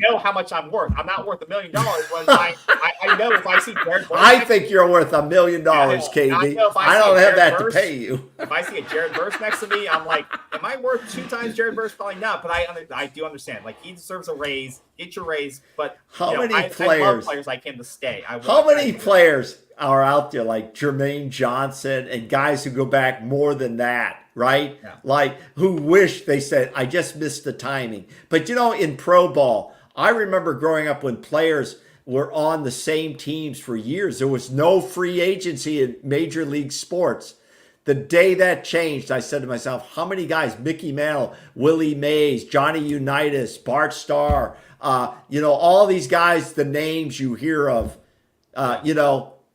know how much I'm worth. I'm not worth $1 million. I know if I see Jared Verse. I think you're worth $1 million, KB. I don't have that to pay you. If I see a Jared Verse next to me, I'm like, am I worth 2 times Jared Verse? Probably not. But I do understand. Like he deserves a raise. Get your raise. But I love players like him to stay. How many players are out there like Jermaine Johnson and guys who go back more than that? Right? Yeah. Like who wish they said, I just missed the timing. But in pro ball, I remember growing up when players were on the same teams for years. There was no free agency in major league sports. The day that changed, I said to myself, how many guys, Mickey Mantle, Willie Mays, Johnny Unitas, Bart Starr, all these guys, the names you hear of,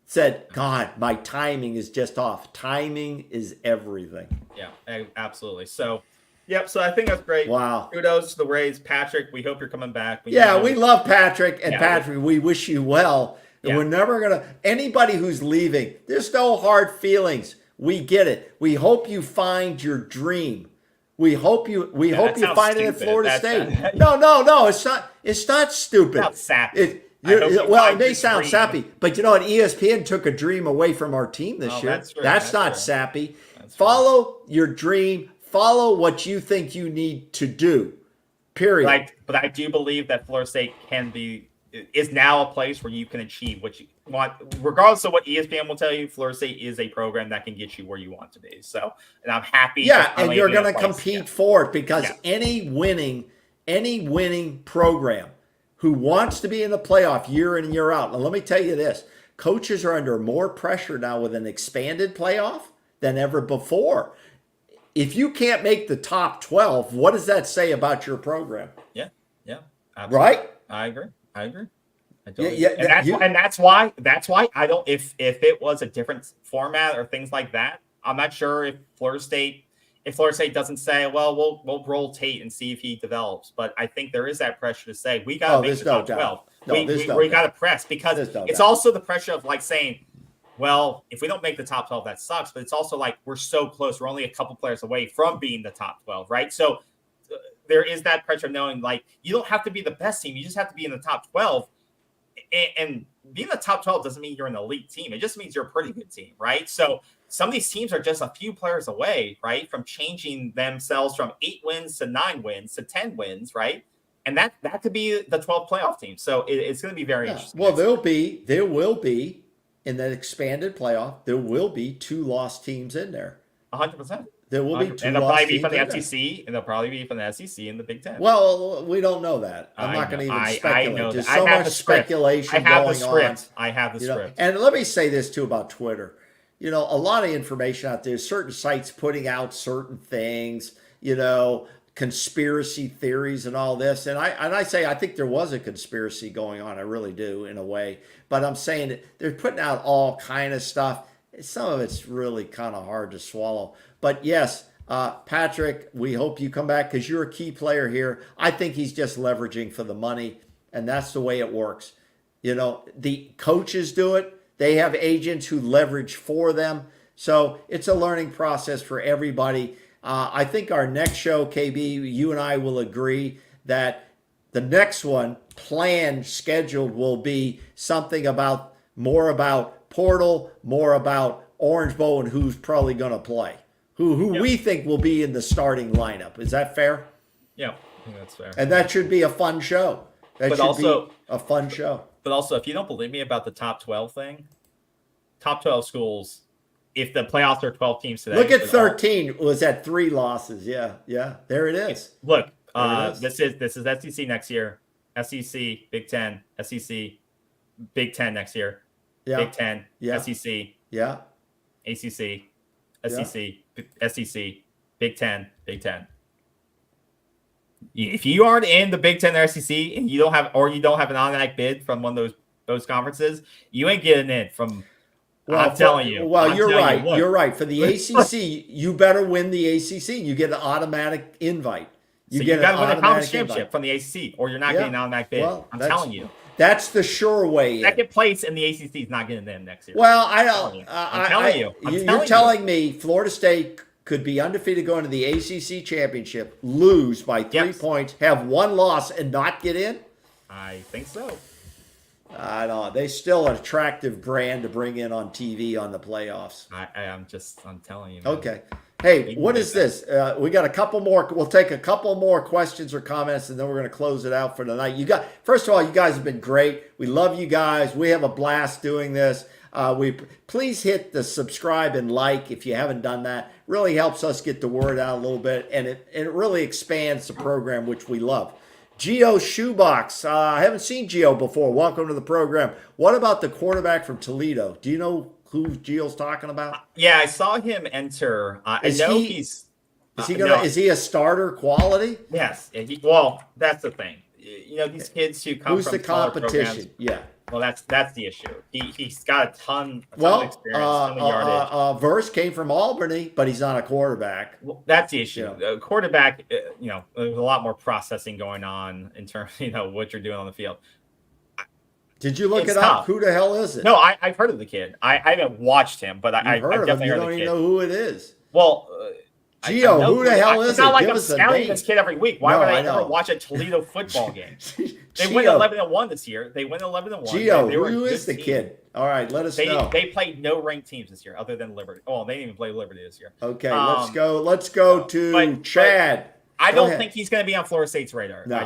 said, God, my timing is just off. Timing is everything. Yeah, absolutely. So, so I think that's great. Wow. Kudos to the Rays. Patrick, we hope you're coming back. We love Patrick. And Patrick, we wish you well. And we're never going to, anybody who's leaving, there's no hard feelings. We get it. We hope you find your dream. We hope you find it at Florida State. No, it's not stupid. It's sappy. It may sound sappy, but ESPN took a dream away from our team this year. That's true. That's not sappy. Follow your dream. Follow what you think you need to do. Period. But I do believe that Florida State is now a place where you can achieve what you want, regardless of what ESPN will tell you. Florida State is a program that can get you where you want to be. So, and I'm happy. Yeah, and you're going to compete yeah. for it because any winning program who wants to be in the playoff year in and year out. And let me tell you this: coaches are under more pressure now with an expanded playoff than ever before. If you can't make the top 12, what does that say about your program? Yeah, absolutely. Right? I agree. I totally Yeah, and that's why I don't. If it was a different format or things like that, I'm not sure if Florida State doesn't say, well, we'll roll Tate and see if he develops. But I think there is that pressure to say we got to make the top 12. We got to press because it's also the pressure of like saying, well, if we don't make the top 12, that sucks. But it's also like we're so close. We're only a couple players away from being the top 12, right? So there is that pressure of knowing like you don't have to be the best team. You just have to be in the top 12. And being the top 12 doesn't mean you're an elite team. It just means you're a pretty good team, right? So some of these teams are just a few players away, right, from changing themselves from 8 wins to 9 wins to 10 wins, right? And that could be the 12 playoff team. So it's going to be very interesting. Well, there will be in that expanded playoff, there will be 2 lost teams in there. 100%. There will be 2 and they'll lost probably be teams from the in FCC, and they'll probably be from the SEC and the Big Ten. Well, we don't know that. I'm not going to even speculate. There's so much speculation going on. I have the script. And let me say this too about Twitter. A lot of information out there. Certain sites putting out certain things. Conspiracy theories and all this. And I say I think there was a conspiracy going on. I really do in a way. But I'm saying that they're putting out all kind of stuff. Some of it's really kind of hard to swallow. But yes, Patrick, we hope you come back because you're a key player here. I think he's just leveraging for the money, and that's the way it works. The coaches do it. They have agents who leverage for them. So it's a learning process for everybody. I think our next show, KB, you and I will agree that the next one, planned, scheduled, will be something more about portal, more about Orange Bowl, and who's probably going to play. Who we think will be in the starting lineup. Is that fair? Yeah, I think that's fair. And that should be a fun show. That should be a fun show. But also, if you don't believe me about the top 12 thing, top 12 schools, if the playoffs are 12 teams today. Look at 13 was at 3 losses. Yeah. There it is. Look, this is SEC next year. SEC, Big Ten, SEC, Big Ten next year. Yeah. Big Ten, Yeah. SEC, Yeah. ACC, SEC, Big Ten, Big Ten. If you aren't in the Big Ten or SEC and you don't have an automatic bid from one of those conferences, you ain't getting in from. Well, I'm telling you. Well, you're right. You're right. For the ACC, you better win the ACC. You get an automatic invite. You got to win a conference championship from the ACC, or you're not getting an automatic bid. Well, I'm telling you. That's the sure way. Second place in the ACC is not getting in next year. Well, I don't. I'm telling you. You're telling me Florida State could be undefeated going to the ACC championship, lose by 3 points, have 1 loss, and not get in? I think so. I don't. They still an attractive brand to bring in on TV on the playoffs. I'm telling you. Man. Okay. Hey, what is this? We got a couple more. We'll take a couple more questions or comments, and then we're going to close it out for tonight. First of all, you guys have been great. We love you guys. We have a blast doing this. Please hit the subscribe and like if you haven't done that. Really helps us get the word out a little bit, and it really expands the program, which we love. Gio Shoebox. I haven't seen Gio before. Welcome to the program. What about the quarterback from Toledo? Do you know who Gio's talking about? Yeah, I saw him enter. Is he a starter quality? Yes. Well, that's the thing. These kids who come from the competition? Yeah. Well, that's the issue. He's got a ton of experience. Verse came from Albany, but he's not a quarterback. Well, that's the issue. Quarterback, there's a lot more processing going on in terms, what you're doing on the field. Did you look it up? Who the hell is it? No, I've heard of the kid. I haven't watched him, but I heard of definitely him. heard of the kid. You don't even know who it is. Well, Gio, who the hell is It's not it? like Give I'm us a scouting name. this kid every week. Why No, would I I ever know. watch a Toledo football game? They went Gio. 11-1 this year. They went 11-1. Gio, They were a who good is the team. kid? All right, let us know. They played no ranked teams this year other than Liberty. Oh, they didn't even play Liberty this year. Okay, Um, let's go to but- Chad. I Go don't ahead. think he's going to be on Florida State's radar. No,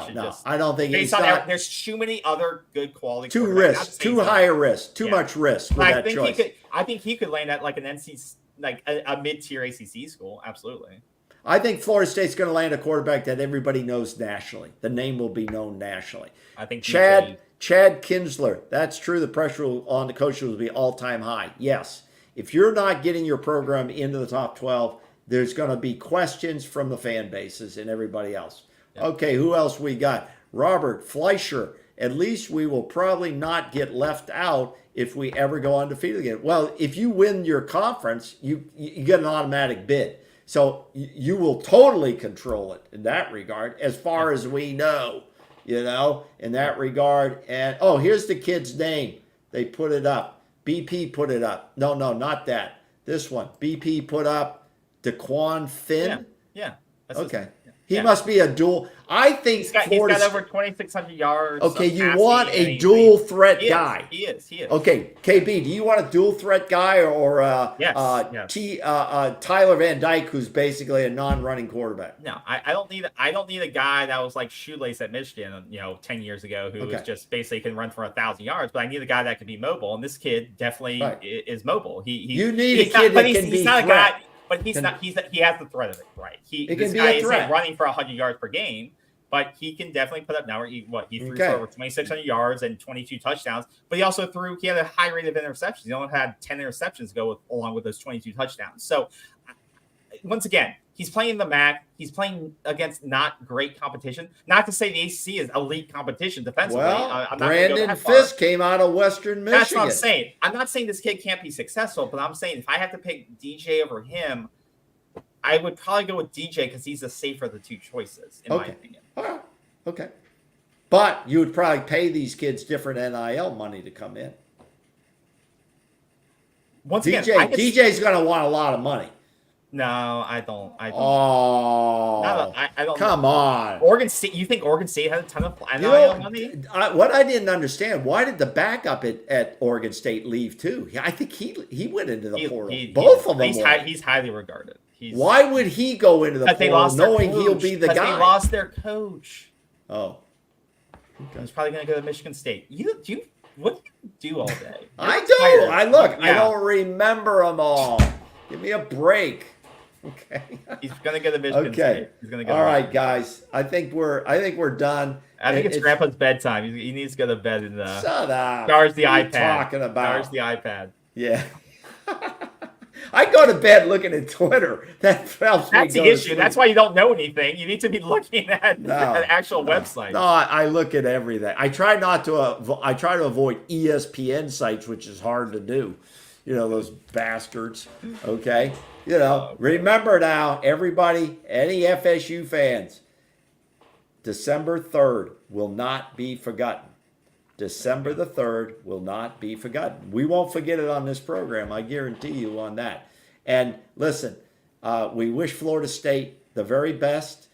I don't think he's based on not. there's too many other good quality. Too quarterbacks. Not risk, to say too he's not. high a risk, too Yeah. much risk with But that choice. I think he could land at like an NC, like a mid-tier ACC school. Absolutely. I think Florida State's going to land a quarterback that everybody knows nationally. The name will be known nationally. I think Chad Kinsler. That's true. The pressure on the coach will be all-time high. Yes. If you're not getting your program into the top 12, there's going to be questions from the fan bases and everybody else. Yeah. Okay, who else we got? Robert Fleischer. At least we will probably not get left out if we ever go undefeated again. Well, if you win your conference, you get an automatic bid. So you will totally control it in that regard, as far as we know, in that regard. And, oh, here's the kid's name. They put it up. BP put it up. No, not that. This one. BP put up DeQuan Finn. Yeah. Okay. He must be a dual. I think He's got over 2,600 yards. Okay, of you passing, want and a he dual plays- threat he is, guy. He is. Okay, KB, do you want a dual threat guy or Yes. Tyler Van Dyke, who's basically a non-running quarterback? No, I don't need a guy that was like Shoelace at Michigan, 10 years ago, who was just basically can run for 1,000 yards. But I need a guy that can be mobile, and this kid definitely is mobile. You need a kid that can be he's not a threat. guy. But he has the threat of it, right? It This can be guy a threat. isn't running for 100 yards per game, but he can definitely put up now. He threw Okay. for over 2,600 yards and 22 touchdowns. But he also he had a high rate of interceptions. He only had 10 interceptions along with those 22 touchdowns. So once again, he's playing the MAC. He's playing against not great competition. Not to say the ACC is elite competition defensively. Well, I'm not gonna go Brandon that far. Fisk came out of Western Michigan. That's what I'm saying. I'm not saying this kid can't be successful, but I'm saying if I have to pick DJ over him, I would probably go with DJ because he's the safer of the two choices, in my opinion. All right. Okay. But you would probably pay these kids different NIL money to come in. Once again, DJ's going to want a lot of money. No, I don't. Oh, I don't. Come on. Oregon State. You think Oregon State had a ton of NIL money? What I didn't understand, why did the backup at Oregon State leave too? I think he went into the portal. Both of them. He's highly regarded. Why would he go into the portal knowing he'll be the guy? They lost their coach. Oh. Okay. He's probably going to go to Michigan State. What do you do all day? I do. I don't remember them all. Give me a break. Okay. He's going to go to Michigan State. He's going to go. All right, guys. I think we're done. I think it's Grandpa's bedtime. He needs to go to bed and shut up. Charge the what are you iPad. Talking about charge the iPad. Yeah. I go to bed looking at Twitter. That's the issue. That's why you don't know anything. You need to be looking at an actual website. No, I look at everything. I try to avoid ESPN sites, which is hard to do. Those bastards. Okay. Remember now, everybody, any FSU fans, December 3rd will not be forgotten. December the 3rd will not be forgotten. We won't forget it on this program. I guarantee you on that. And listen, we wish Florida State the very best.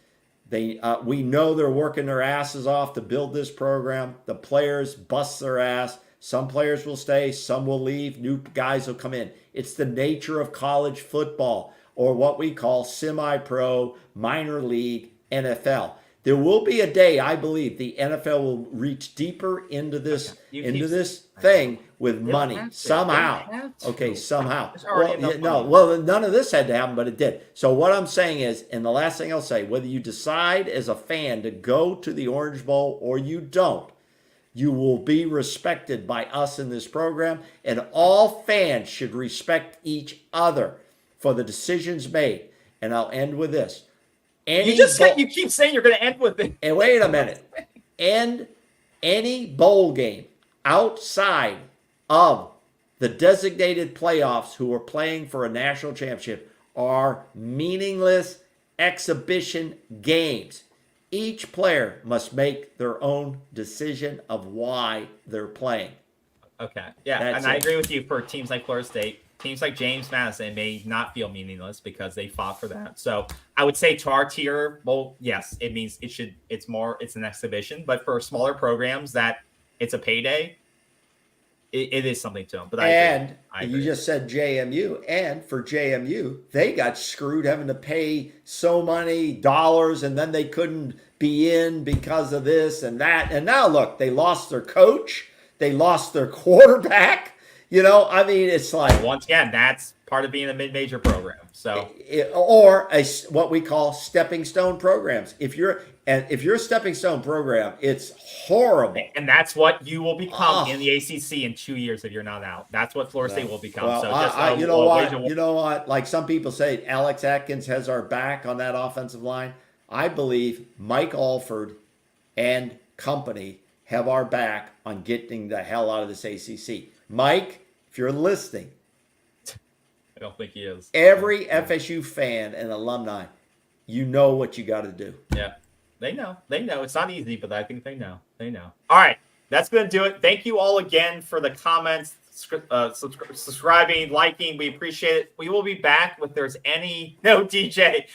We know they're working their asses off to build this program. The players bust their ass. Some players will stay, some will leave, new guys will come in. It's the nature of college football, or what we call semi-pro, minor league, NFL. There will be a day, I believe, the NFL will reach deeper into this thing with money somehow. Okay, somehow. Well, none of this had to happen, but it did. So what I'm saying is, and the last thing I'll say, whether you decide as a fan to go to the Orange Bowl or you don't, you will be respected by us in this program, and all fans should respect each other for the decisions made. And I'll end with this. You keep saying you're going to end with it. And wait a minute. Any bowl game outside of the designated playoffs who are playing for a national championship are meaningless exhibition games. Each player must make their own decision of why they're playing. Okay. Yeah, and I agree with you for teams like Florida State. teams like James Madison may not feel meaningless because they fought for that. So I would say to our tier, well, yes, it means it's an exhibition, but for smaller programs that it's a payday, it is something to them. But I agree. You just said JMU, and for JMU, they got screwed having to pay so many dollars, and then they couldn't be in because of this and that. And now look, they lost their coach, they lost their quarterback. I mean, it's like, once again, that's part of being a mid-major program. So, or what we call stepping stone programs. If you're a stepping stone program, it's horrible. And that's what you will become in the ACC in 2 years if you're not out. That's what Florida State will become. Well, so you know what? Like some people say, Alex Atkins has our back on that offensive line. I believe Mike Alford and company have our back on getting the hell out of this ACC. Mike, if you're listening, I don't think he is. Every FSU fan and alumni, you know what you got to do. Yeah, they know. They know. It's not easy, but I think they know. They know. All right, that's going to do it. Thank you all again for the comments, subscribing, liking. We appreciate it. We will be back if there's any. No DJ.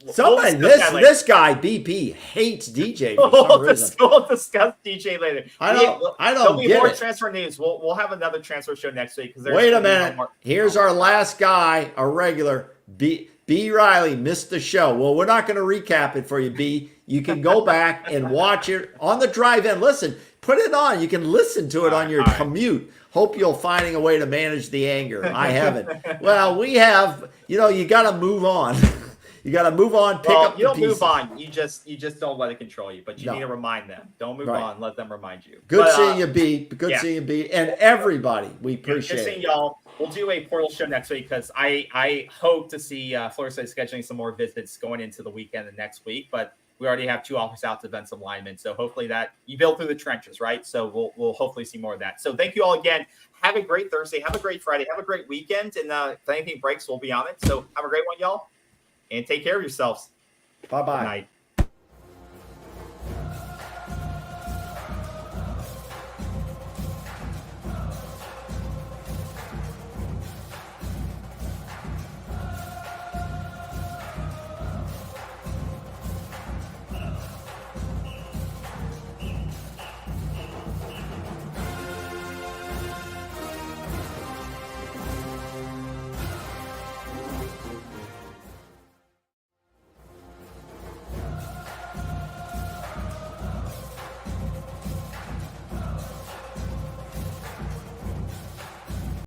Somebody, this guy BP hates DJ for some reason. We'll discuss DJ later. I don't There'll be get more it. transfer news. We'll have another transfer show next week. Wait a minute. Here's our last guy, a regular. B Riley missed the show. Well, we're not going to recap it for you, B. You can go back and watch it on the drive-in. Listen, put it on. You can listen to it on your commute. Hope you're finding a way to manage the anger. I haven't. Well, we have. You got to move on. You got to move on. Pick up. You don't move on. You just don't let it control you. But you need to remind them. Don't move on. Let them remind you. Good seeing you, B. Good seeing you, B. And everybody, we appreciate it. Good seeing y'all. We'll do a portal show next week because I hope to see Florida State scheduling some more visits going into the weekend and next week. But we already have 2 offers out to defensive linemen, so hopefully that you build through the trenches, right? So we'll hopefully see more of that. So thank you all again. Have a great Thursday. Have a great Friday. Have a great weekend. And if anything breaks, we'll be on it. So have a great one, y'all. And take care of yourselves. Bye-bye. Good night.